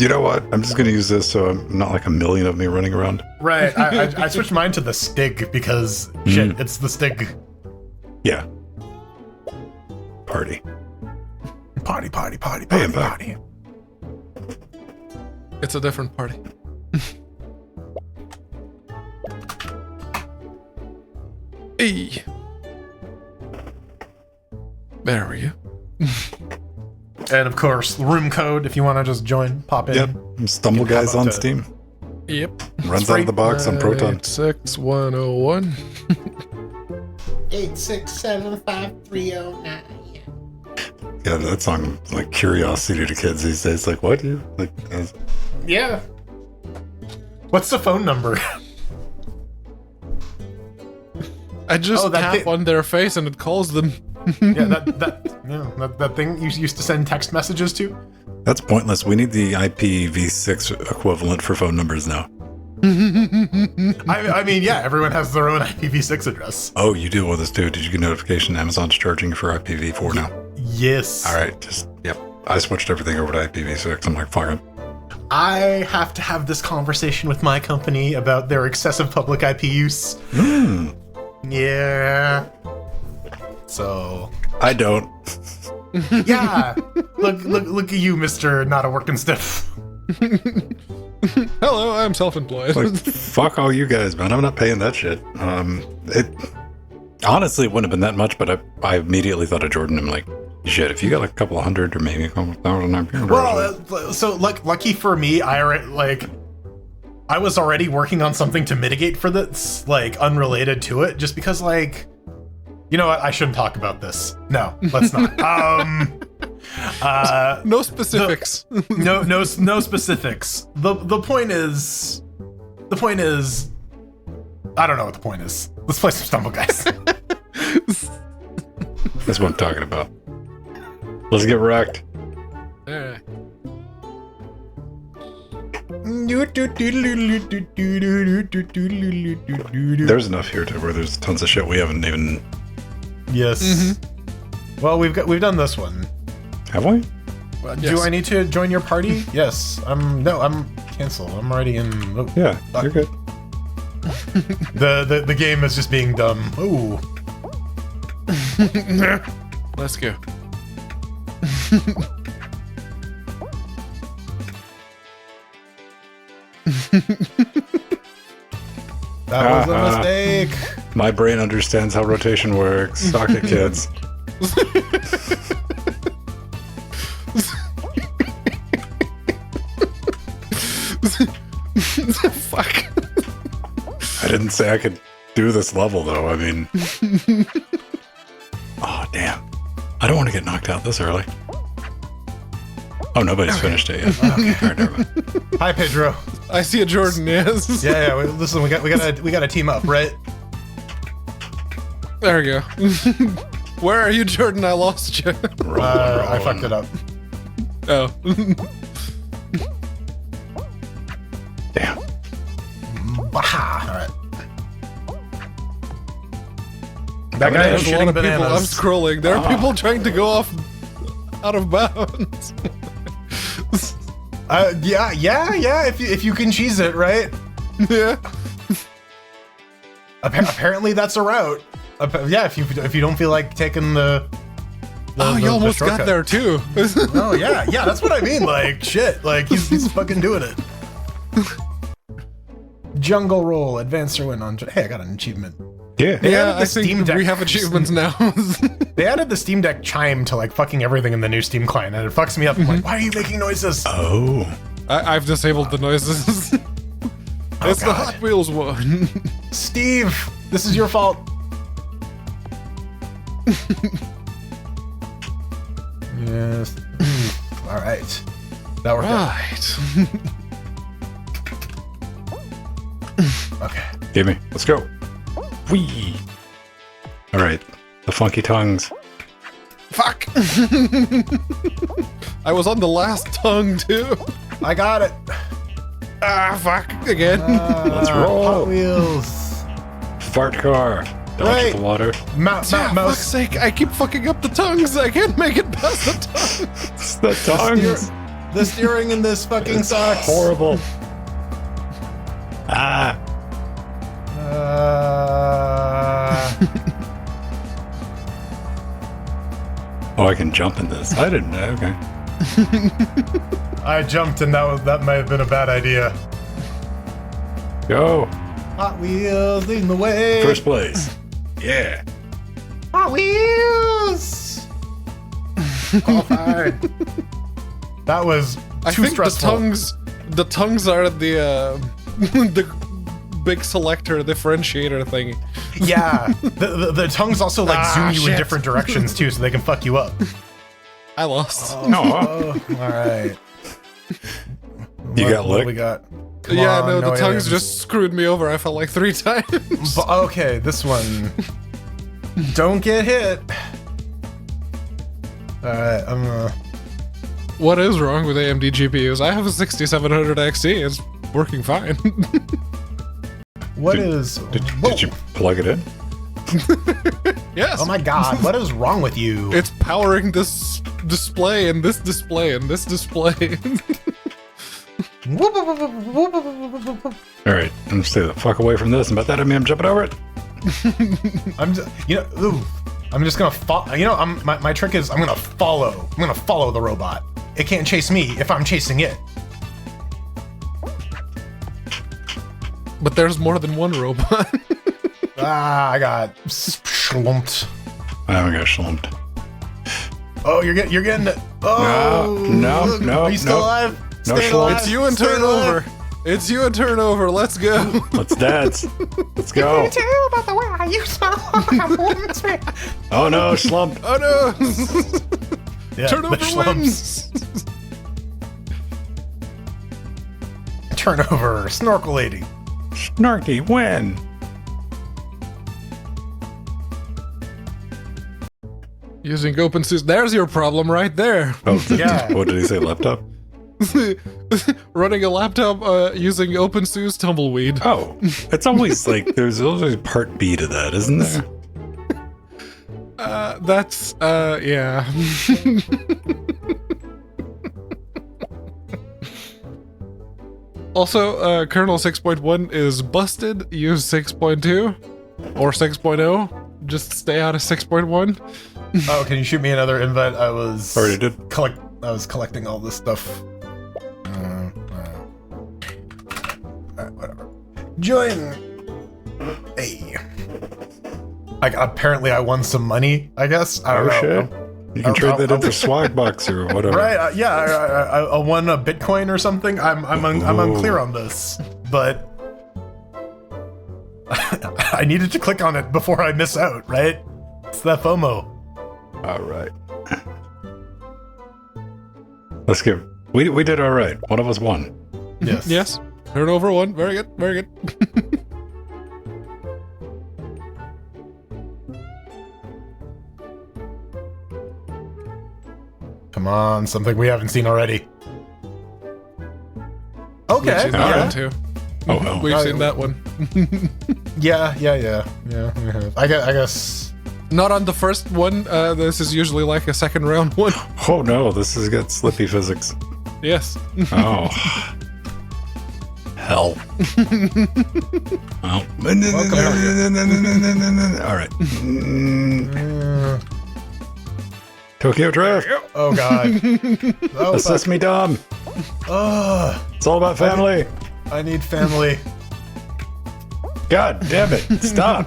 You know what? I'm just gonna use this so I'm not like a million of me running around. Right, I switched mine to the stig because, shit, it's the stig. Yeah. Party. Party, party, party, Hey, party, I'm back. party. It's a different party. Hey. There we go. And of course, the room code if you want to just join, pop in. Yep. Stumble You can Guys have up on to- Steam. Yep. Runs out of the box on Proton. 86101. 8675309. Yeah, that song is like curiosity to kids these days. Like, what? You like? Yeah. What's the phone number? I just that tap thing- on their face and it calls them. Yeah, that thing you used to send text messages to. That's pointless. We need the IPv6 equivalent for phone numbers now. I mean, yeah, everyone has their own IPv6 address. Oh, you do with this too. Did you get notification Amazon's charging you for IPv4 now? Yes. All right, yep. I switched everything over to IPv6. I'm like, fuck it. I have to have this conversation with my company about their excessive public IP use. Yeah. So. I don't. Yeah. Look at you, Mr. Not a Working Stiff. Hello, I'm self-employed. Like, fuck all you guys, man. I'm not paying that shit. It honestly it wouldn't have been that much, but I immediately thought of Jordan. I'm like, shit, if you got like a couple of hundred or maybe a couple of thousand IPv4. Well, so lucky for me, I was already working on something to mitigate for this, like unrelated to it, just because you know what? I shouldn't talk about this. No, let's not. No specifics. No specifics. The point is, I don't know what the point is. Let's play some Stumble Guys. That's what I'm talking about. Let's get wrecked. Alright. There's enough here to where there's tons of shit we haven't even. Yes. Well, we've done this one. Have we? Do Yes. I need to join your party? Yes. I'm cancel. I'm already in. Oh, Yeah, fuck. you're good. The game is just being dumb. Ooh. Let's go. That was a mistake. My brain understands how rotation works. Suck it, kids. Fuck. I didn't say I could do this level, though. I mean... Oh, damn. I don't want to get knocked out this early. Oh, nobody's finished it yet. Okay, all right, never mind. Hi, Pedro. I see a Jordan, yes. Yeah. Listen, we gotta team up, right? There we go. Where are you, Jordan? I lost you. I fucked it up. Oh. Damn. Baha. All right. That guy There's is a lot shooting of people. I'm bananas. scrolling. There are people trying to go off out of bounds. Yeah. If you can cheese it, right? Yeah. Apparently that's a route. Yeah, if you don't feel like taking the Oh, you almost got shortcut. there too. Oh yeah, that's what I mean. Like shit, like he's fucking doing it. Jungle Roll, advanced or win on. Hey, I got an achievement. Yeah. They Yeah, added the I think Steam Deck- we have achievements now. They added the Steam Deck chime to like fucking everything in the new Steam client, and it fucks me up. I'm like, why are you making noises? Oh. I've disabled the noises. It's the God. Hot Wheels one. Steve, this is your fault. Yes. All right. That worked out. Right. Okay. Give me. Let's go. Whee. All right. The funky tongues. Fuck. I was on the last tongue too. I got it. Ah, fuck again. Let's roll. Hot Wheels. fart car. Dodge Right. the water. Fuck's Mouse. sake, I keep fucking up the tongues. I can't make it past the tongues. It's the tongues. The steering in this fucking sucks. Horrible. Ah. Oh, I can jump in this. I didn't know. Okay. I jumped and that might have been a bad idea. Go. Hot Wheels leading the way. First place. Yeah. Hot Wheels. Qualified. That was I too think stressful. the tongues are the the big selector differentiator thing. Yeah, the tongues also like zoom you in shit. different directions too, so they can fuck you up. I lost. No. Oh, all right. You got what licked? we got? Come Yeah, on, no, the tongues aliens. just screwed me over. I felt like 3 times. But, okay, this one. Don't get hit. All right, I'm gonna. What is wrong with AMD GPUs? I have a 6700 XT. It's working fine. What Did- is? Did you plug it in? Yes. Oh my god! What is wrong with you? It's powering this display and this display and this display. All right. I'm gonna stay the fuck away from this. And by that I mean I'm jumping over it. I'm just, I'm just gonna follow. My trick is I'm gonna follow. I'm gonna follow the robot. It can't chase me if I'm chasing it. But there's more than one robot. I got slumped. I haven't got slumped. Oh, you're getting it. Oh, No. Are you still alive? No Staying slump. alive? It's you and Staying alive? turnover. It's you and turnover. Let's go. Let's dance. Let's go. Tell you about the way I used to. Oh no, slumped. Oh no. Yeah, Turnover the slumps. wins. Turnover, snorkel lady. Snarky, win. Using OpenSUSE. There's your problem right there. Oh, Yeah. What did he say? Laptop? Running a laptop using OpenSUSE tumbleweed. Oh, it's always like there's always part B to that, isn't there? That's yeah. Also, kernel 6.1 is busted. Use 6.2 or 6.0. Just stay out of 6.1. Oh, can you shoot me another invite? I was Already did. I was collecting all this stuff. Alright, whatever. Join. Hey. Like apparently I won some money. I guess I don't Oh know. shit. You can trade that in for swag bucks or whatever. Right? Yeah. I won a Bitcoin or something. I'm unclear on this, but I needed to click on it before I miss out. Right? It's that FOMO. All right. Let's give. We did all right. One of us won. Yes. Yes. Turnover 1. Very good. Very good. Come on, something we haven't seen already. We've Okay. seen that Yeah. one too. Oh well. We've seen that one. Yeah. We have. I guess. Not on the first one. This is usually like a second round one. Oh no, this has got slippy physics. Yes. Oh. Hell. Well. All right. Tokyo Drift. Oh god. Oh, Assist me, Dom. fuck. It's all about family. I need family. God damn it. Stop.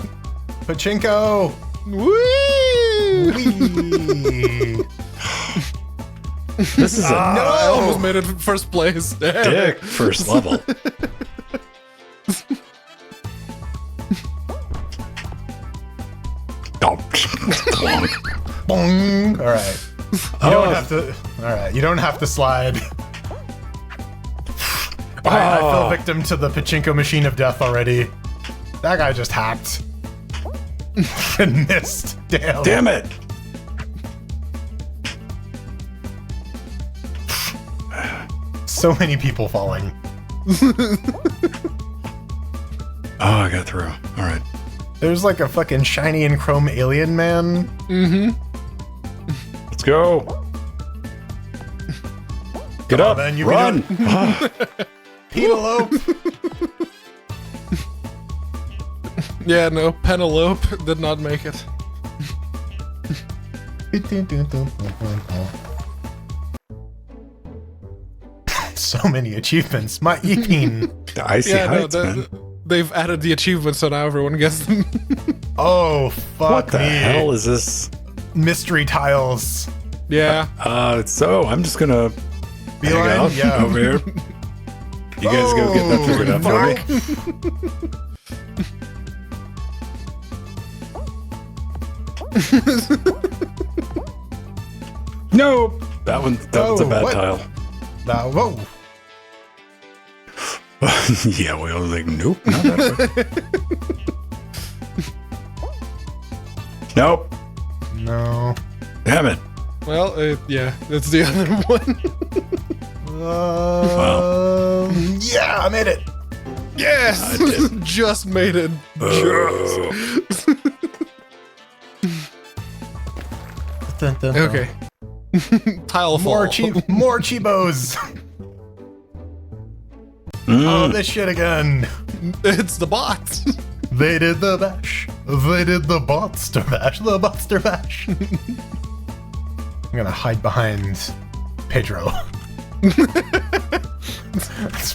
Pachinko. Whee! Whee. This is a I almost made it first place. Damn dick it. first level. Oh. Bong. All right. You don't have to. All right. You don't have to slide. I fell victim to the pachinko machine of death already. That guy just hacked. And missed. Damn. Damn it. So many people falling. Oh, I got through. All right. There's like a fucking shiny and chrome alien man. Let's go. Get Come on, up, man, you can run. Penelope. Yeah, no, Penelope did not make it. So many achievements. My Epine. The icy Yeah, heights, no, man. they've added the achievements, so now everyone gets them. Oh, fuck What the me. hell is this? Mystery tiles. Yeah. So I'm just gonna hang Beeline? out Yeah. over here. You guys go get that figured out for me. Nope. That one's a Oh, bad what? tile. Whoa. Yeah, we all like, nope, not that way. Nope. No. Damn it. Well, yeah, that's the other one. Yeah, I made it. Yes! I did. Just made it. Oh. Okay. Tile fall. More Chibos. Oh, this shit again. It's the bots. They did the bash. They did the botster bash. The botster bash. I'm gonna hide behind Pedro. That's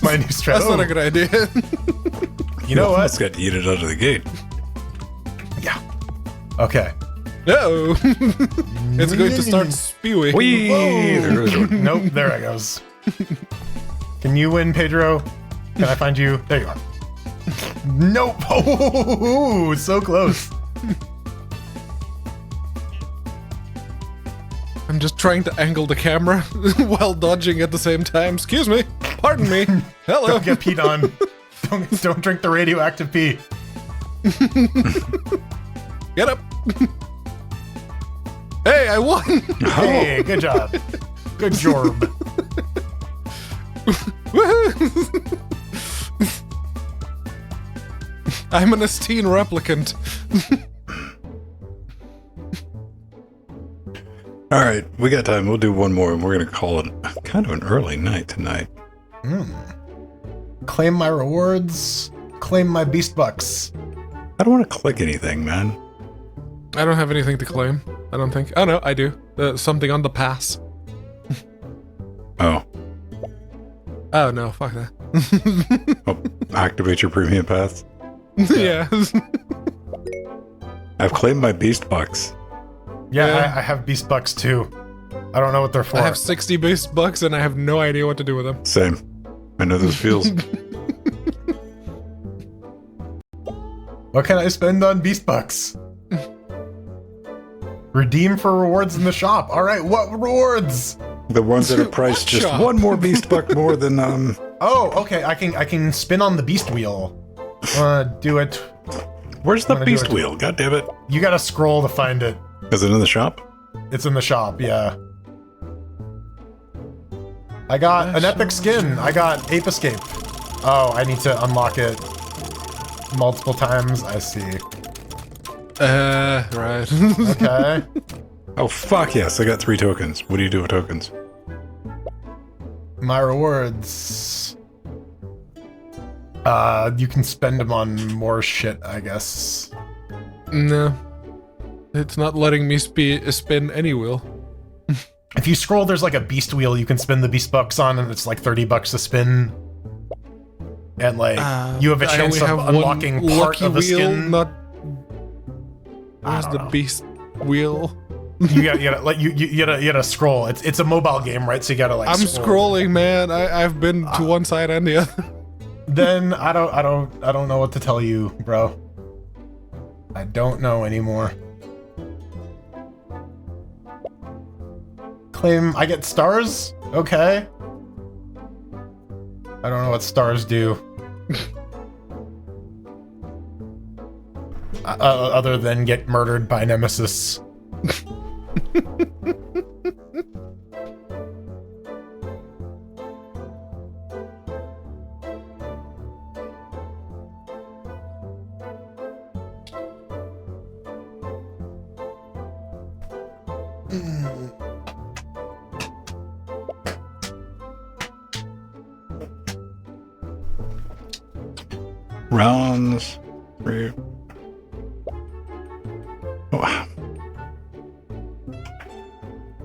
my new strat. That's not a good idea. You know Almost what? got to eat it out of the gate. Yeah. Okay. No. It's going to start spewing. Whee! There it is. Nope, there it goes. Can you win, Pedro? Can I find you? There you are. Nope. Oh, so close. I'm just trying to angle the camera while dodging at the same time. Excuse me. Pardon me. Hello. Don't get peed on. Don't drink the radioactive pee. Get up. Hey, I won. Hey, good job. Good job. Woohoo. I'm an Esteen replicant. All right, we got time. We'll do one more, and we're going to call it kind of an early night tonight. Claim my rewards. Claim my beast bucks. I don't want to click anything, man. I don't have anything to claim. I don't think. Oh no, I do. Something on the pass. Oh. Oh no, fuck that. Oh, activate your premium pass. Yeah. I've claimed my beast bucks. Yeah, Yeah. I have beast bucks too. I don't know what they're for. I have 60 base bucks and I have no idea what to do with them. Same. I know those feels. What can I spend on beast bucks? Redeem for rewards in the shop. All right, what rewards? The ones that are priced just Shop. one more beast buck more than Oh, okay. I can spin on the beast wheel. Do it. Where's the I'm gonna do beast it. wheel? God damn it. You gotta scroll to find it. Is it in the shop? It's in the shop. Yeah. I got an epic skin. I got Ape Escape. Oh, I need to unlock it multiple times. I see. Right. Okay. Oh, fuck yes. I got 3 tokens. What do you do with tokens? My rewards. You can spend them on more shit, I guess. No. It's not letting me spin any wheel. If you scroll, there's like a beast wheel you can spin the beast bucks on, and it's like 30 bucks to spin. And like, you have a I chance only of have unlocking one part lucky of the wheel, skin. not. I Where's don't the know. beast wheel? You gotta like you gotta scroll. It's a mobile game, right? So you gotta like. I'm scroll. scrolling, man. I've been to one side and the other. Then I don't know what to tell you, bro. I don't know anymore. Claim I get stars? Okay. I don't know what stars do. Other than get murdered by Nemesis. Rounds. Three. Oh.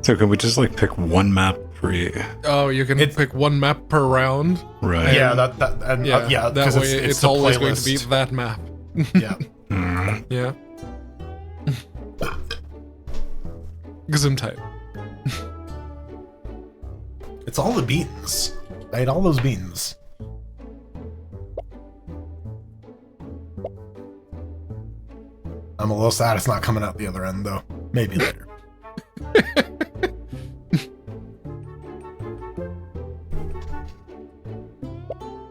So can we just like pick one map for you? Oh, you can pick one map per round. Right. Yeah, Yeah, that 'cause way it's always going to be playlist. that map. Yeah. Yeah. Gesundheit. It's all the beans. I ate all those beans. I'm a little sad it's not coming out the other end, though. Maybe later.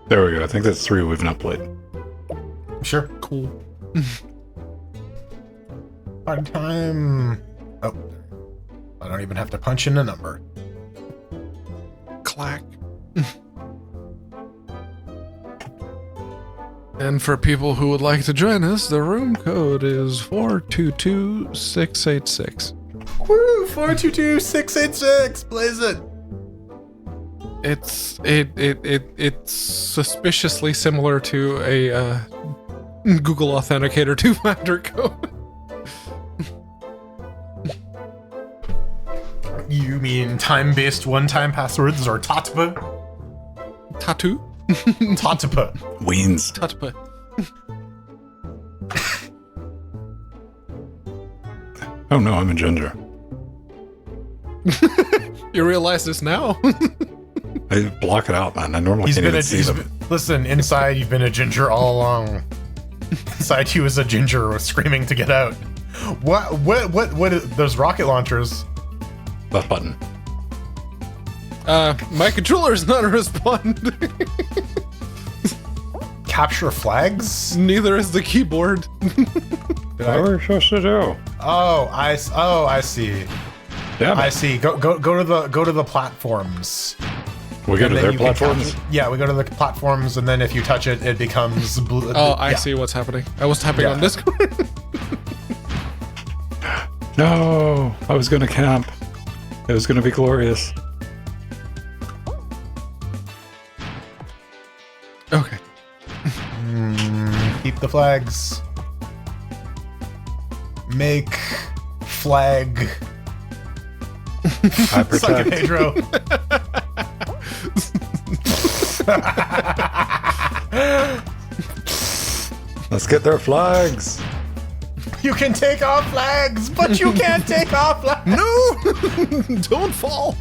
There we go. I think that's 3 we've not played. Sure. Cool. Fun time. Oh, I don't even have to punch in a number. Clack. And for people who would like to join us, the room code is 422686. Woo! 422686. Blaze it. It's suspiciously similar to a Google Authenticator 2-factor code. You mean time-based one-time passwords or TATPA? Tattoo? TATPA. Weens. Tattoo. Oh no, I'm a ginger. You realize this now? I block it out, man. I normally can't even see them. Listen, inside you've been a ginger all along. Inside you is a ginger screaming to get out. What those rocket launchers? Left button. My controller's not responding. Capture flags? Neither is the keyboard. What are we supposed to do? Oh, I see. Damn it. I see. Go to the platforms. We go And to then their you can platforms? capture- yeah, we go to the platforms, and then if you touch it, it becomes blue. Oh, I yeah. see what's happening. I was tapping Yeah. on Discord. No, I was going to camp. It was going to be glorious. Okay. Keep the flags. Make flag. I Suck it, protect. Pedro. Let's get their flags. You can take off flags, but you can't take off flags. No! Don't fall!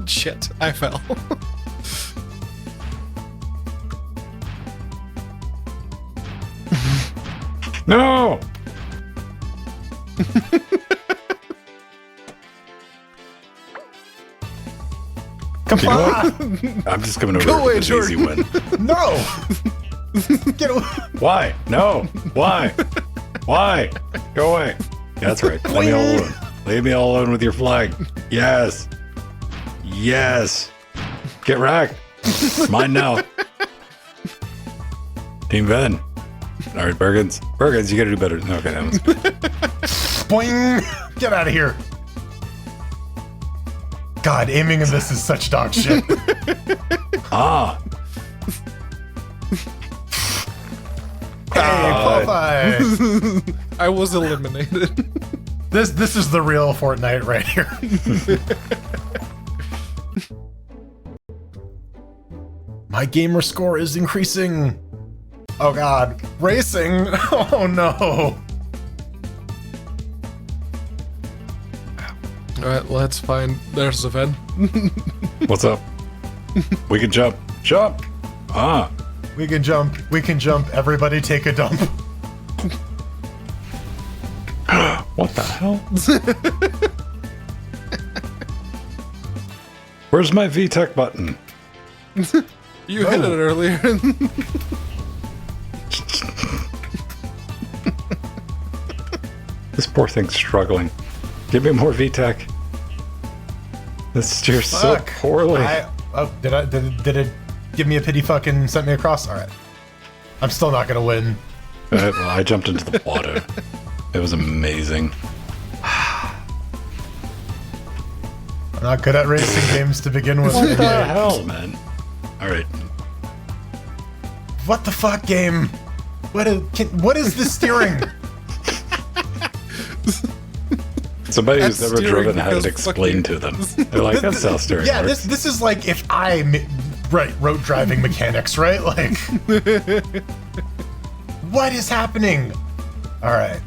Shit, I fell. No! Come You know on. what? I'm just coming over Go here away, for this easy win. No. Get away. Why? No. Why? Why? Go away. Yeah, that's right. Leave me all alone. Leave me all alone with your flag. Yes. Yes. Get wrecked. Mine now. Team Ven. All right, Bergens. Bergens, you gotta do better. Okay, that one's good. Boing. Get out of here. God, aiming in this is such dog shit. Ah. Hey, Popeye. I was eliminated. This is the real Fortnite right here. My gamer score is increasing. Oh god, racing. Oh no. Alright, let's find. There's the Ven. What's up? We can jump. Jump. Ah. We can jump. We can jump. Everybody take a dump. What the hell? Where's my VTech button? You hit it earlier. This poor thing's struggling. Give me more VTech. This steers so Fuck. poorly. Did it give me a pity fucking sent me across? Alright. I'm still not gonna win. Well, I jumped into the water. It was amazing. I'm not good at racing games to begin with. What the hell, man? All right. What the fuck game? What is the steering? Somebody who's That's never steering driven had it because explained to them. They're like, that's how steering Yeah, works. this is like if road driving mechanics, right? Like, what is happening? All right.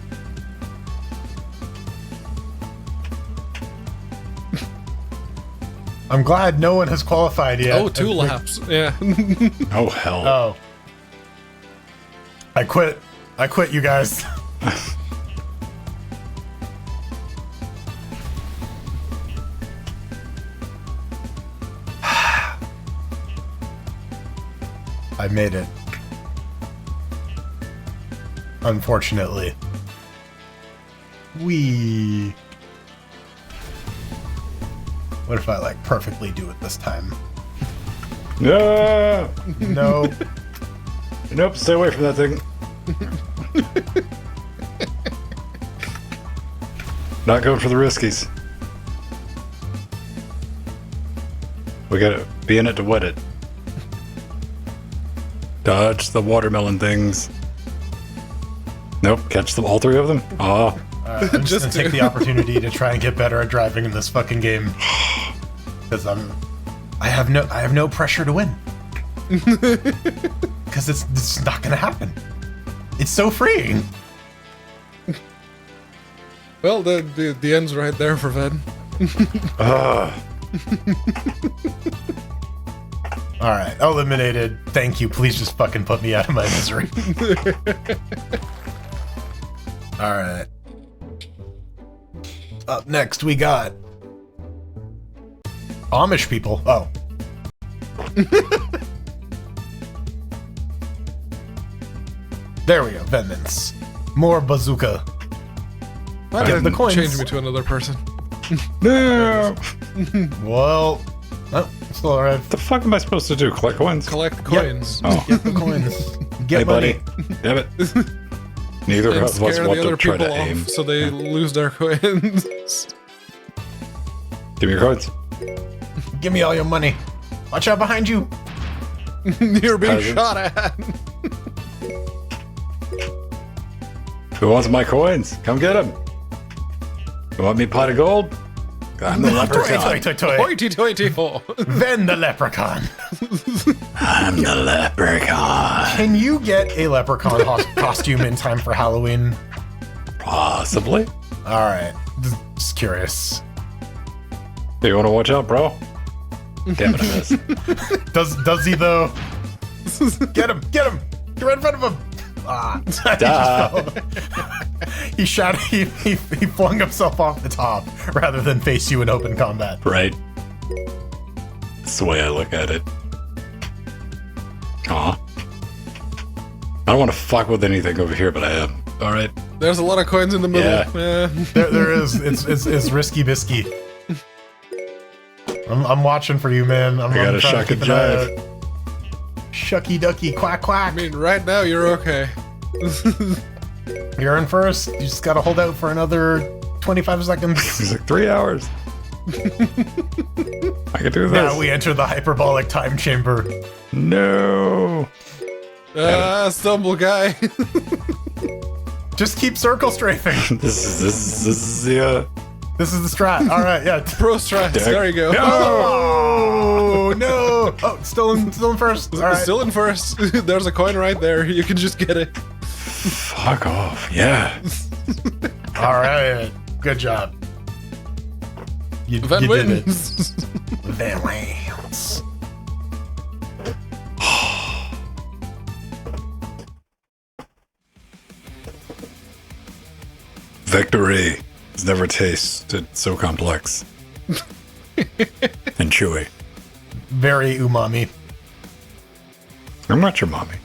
I'm glad no one has qualified yet. Oh, 2 laps. Yeah. Oh, hell. Oh. I quit, you guys. I made it. Unfortunately. Wee. What if I like perfectly do it this time? No! No. Nope, stay away from that thing. Not going for the riskies. We gotta be in it to win it. Dodge the watermelon things. Nope, catch them, all 3 of them. Ah, I'm just gonna take the opportunity to try and get better at driving in this fucking game. Because I have no pressure to win. Because it's not gonna happen. It's so freeing. Well, the end's right there for Ven. All right, eliminated. Thank you. Please just fucking put me out of my misery. All right. Up next, we got Amish people. Oh. There we go. Venments. More bazooka. Why Give did the coins. change me to another person? no! Well, oh, still alright. What the fuck am I supposed to do? Collect coins? Collect coins. Oh, Get the coins. Get hey, money. buddy. Damn it. Neither And of us scare want the to other try people to aim. off so they lose their coins. Give me your coins. Give me all your money. Watch out behind you. You're being Peasants. shot at. Who wants my coins? Come get them. You want me a pot of gold? I'm the leprechaun. Toy, toy, toy. Hoity-toity-ho. Then the leprechaun. I'm the leprechaun. Can you get a leprechaun costume in time for Halloween? Possibly. Alright. Just curious. You want to watch out, bro? Damn it, I missed. Does he though? Get him! Get him! Get right in front of him! Ah, he just fell. He shot. He flung himself off the top rather than face you in open combat. Right. That's the way I look at it. Aw. I don't want to fuck with anything over here, but I am. All right. There's a lot of coins in the middle. Yeah. There is. It's risky bisky. I'm watching for you, man. I'm gotta trying shuck to and keep an eye jive. out. Shucky ducky quack quack. I mean, right now you're okay. You're in first. You just gotta hold out for another 25 seconds. He's like 3 hours. I can do this. Now we enter the hyperbolic time chamber. No. Stumble guy. Just keep circle strafing. This is the. This is the strat. All right, yeah. Pro strats. There you go. No. Oh no! Oh, still in first. All right. Still in first. There's a coin right there. You can just get it. Fuck off. Yeah. All right. Good job. You Van did it. wins. Van wins. Victory has never tasted so complex and chewy. Very umami. I'm not your mommy.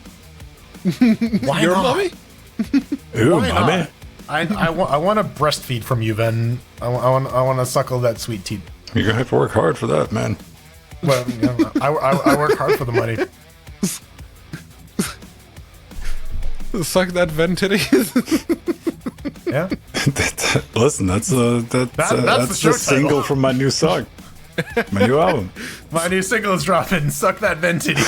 Why Your not? mommy? Ooh, Why mommy. not? I want to breastfeed from you, Ven. I want to suckle that sweet teeth. You're gonna have to work hard for that, man. Well, you know, I work hard for the money. Suck that vent titty. Yeah. Listen, that's the show the single title. from my new song, my new album. My new single is dropping. Suck that ventity.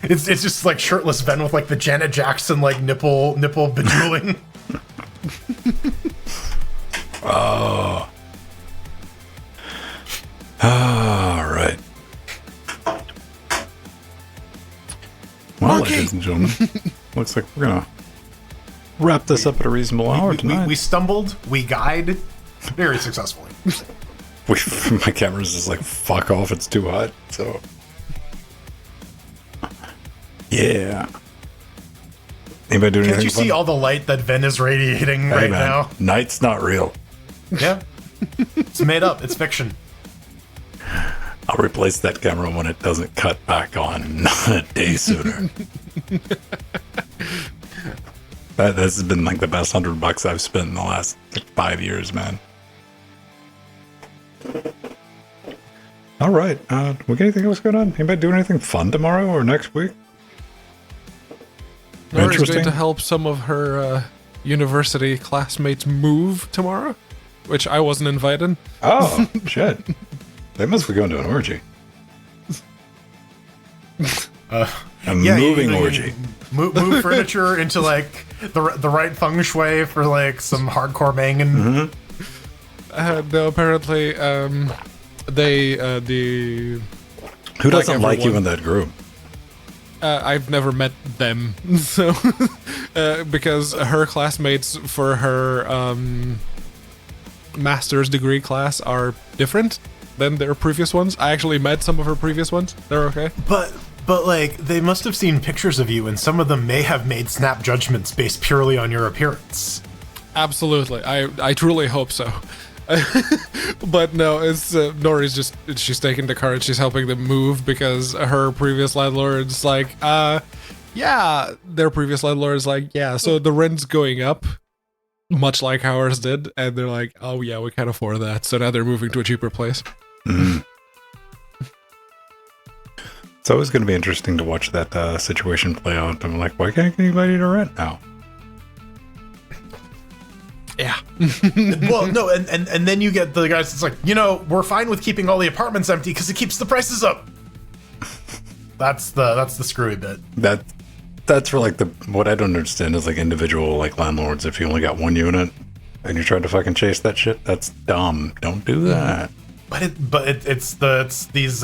It's just like shirtless Ven with like the Janet Jackson like nipple bejeweling. Oh. All right. Well, Monkey! ladies and gentlemen, looks like we're gonna wrap this up at a reasonable hour tonight. We stumbled. We guide very successfully. My camera's just like, fuck off, it's too hot. So, yeah. Anybody doing Can't anything you see fun? all the light that Ven is radiating right Hey, man, now? night's not real. Yeah. It's made up. It's fiction. I'll replace that camera when it doesn't cut back on, not a day sooner. This has been like the best $100 I've spent in the last 5 years, man. All right, we got anything else going on? Anybody doing anything fun tomorrow or next week? Nori's Interesting. going to help some of her university classmates move tomorrow, which I wasn't invited. Oh, shit. They must be going to an orgy. A moving you orgy. Move furniture into like the right feng shui for like some hardcore banging. No, apparently, the Who doesn't like you everyone. in that group? I've never met them, so because her classmates for her master's degree class are different than their previous ones. I actually met some of her previous ones. They're okay. But like they must have seen pictures of you, and some of them may have made snap judgments based purely on your appearance. Absolutely, I truly hope so. But no, it's Nori's she's taking the car and she's helping them move because her previous landlord's like, yeah, their previous landlord's like, yeah, so the rent's going up, much like ours did, and they're like, oh yeah, we can't afford that, so now they're moving to a cheaper place. It's always going to be interesting to watch that situation play out. I'm like, why can't anybody to rent now? Yeah. Well, no, and then you get the guys that's like, we're fine with keeping all the apartments empty because it keeps the prices up. That's the screwy bit. That's for like what I don't understand is like individual like landlords. If you only got one unit and you're trying to fucking chase that shit, that's dumb. Don't do that. But it's these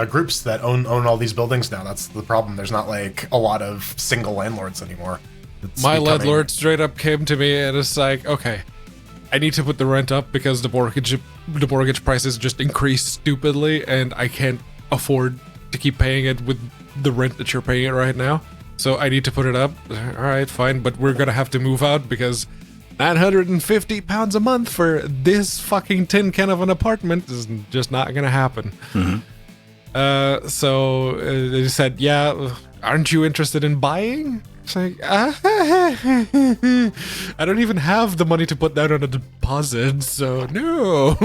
groups that own all these buildings now. That's the problem. There's not like a lot of single landlords anymore. It's My becoming- landlord straight up came to me and it's like, okay, I need to put the rent up because the mortgage prices just increased stupidly and I can't afford to keep paying it with the rent that you're paying it right now. So I need to put it up. All right, fine, but we're gonna have to move out because £950 a month for this fucking tin can of an apartment is just not gonna happen. So they said, yeah, aren't you interested in buying? It's like, I don't even have the money to put down on a deposit, so no.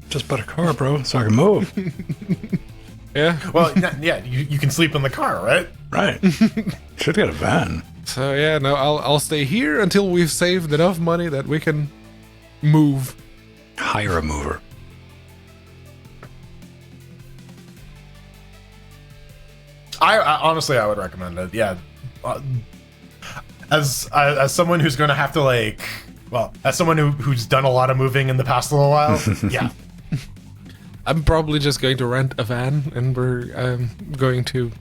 Just bought a car, bro, so I can move. Yeah. Well, yeah, you can sleep in the car, right? Right. Should get a van. So yeah, no, I'll stay here until we've saved enough money that we can move. Hire a mover. I honestly, I would recommend it. Yeah, as someone who's going to have to as someone who's done a lot of moving in the past little while, yeah. I'm probably just going to rent a van and we're going to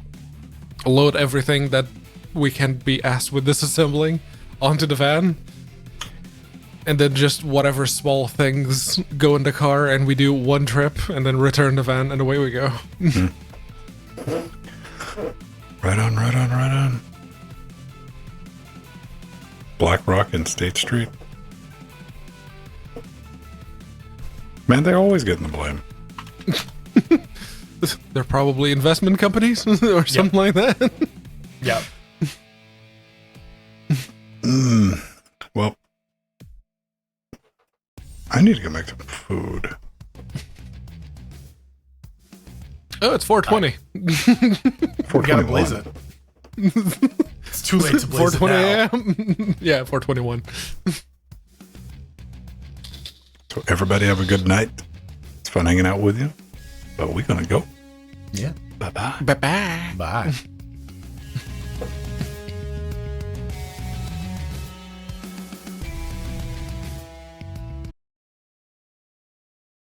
load everything that we can be asked with disassembling onto the van. And then just whatever small things go in the car and we do one trip and then return the van and away we go. Right on. Black Rock and State Street. Man, they always get in the blame. They're probably investment companies or something like that. Yeah. Well, I need to go make some food. Oh, it's 4:20. We gotta blaze it. It's too late to blaze it 4:20 now. a.m. Yeah, 4:21. So everybody have a good night. It's fun hanging out with you. But we're gonna go. Yeah. Bye bye. Bye bye. Bye.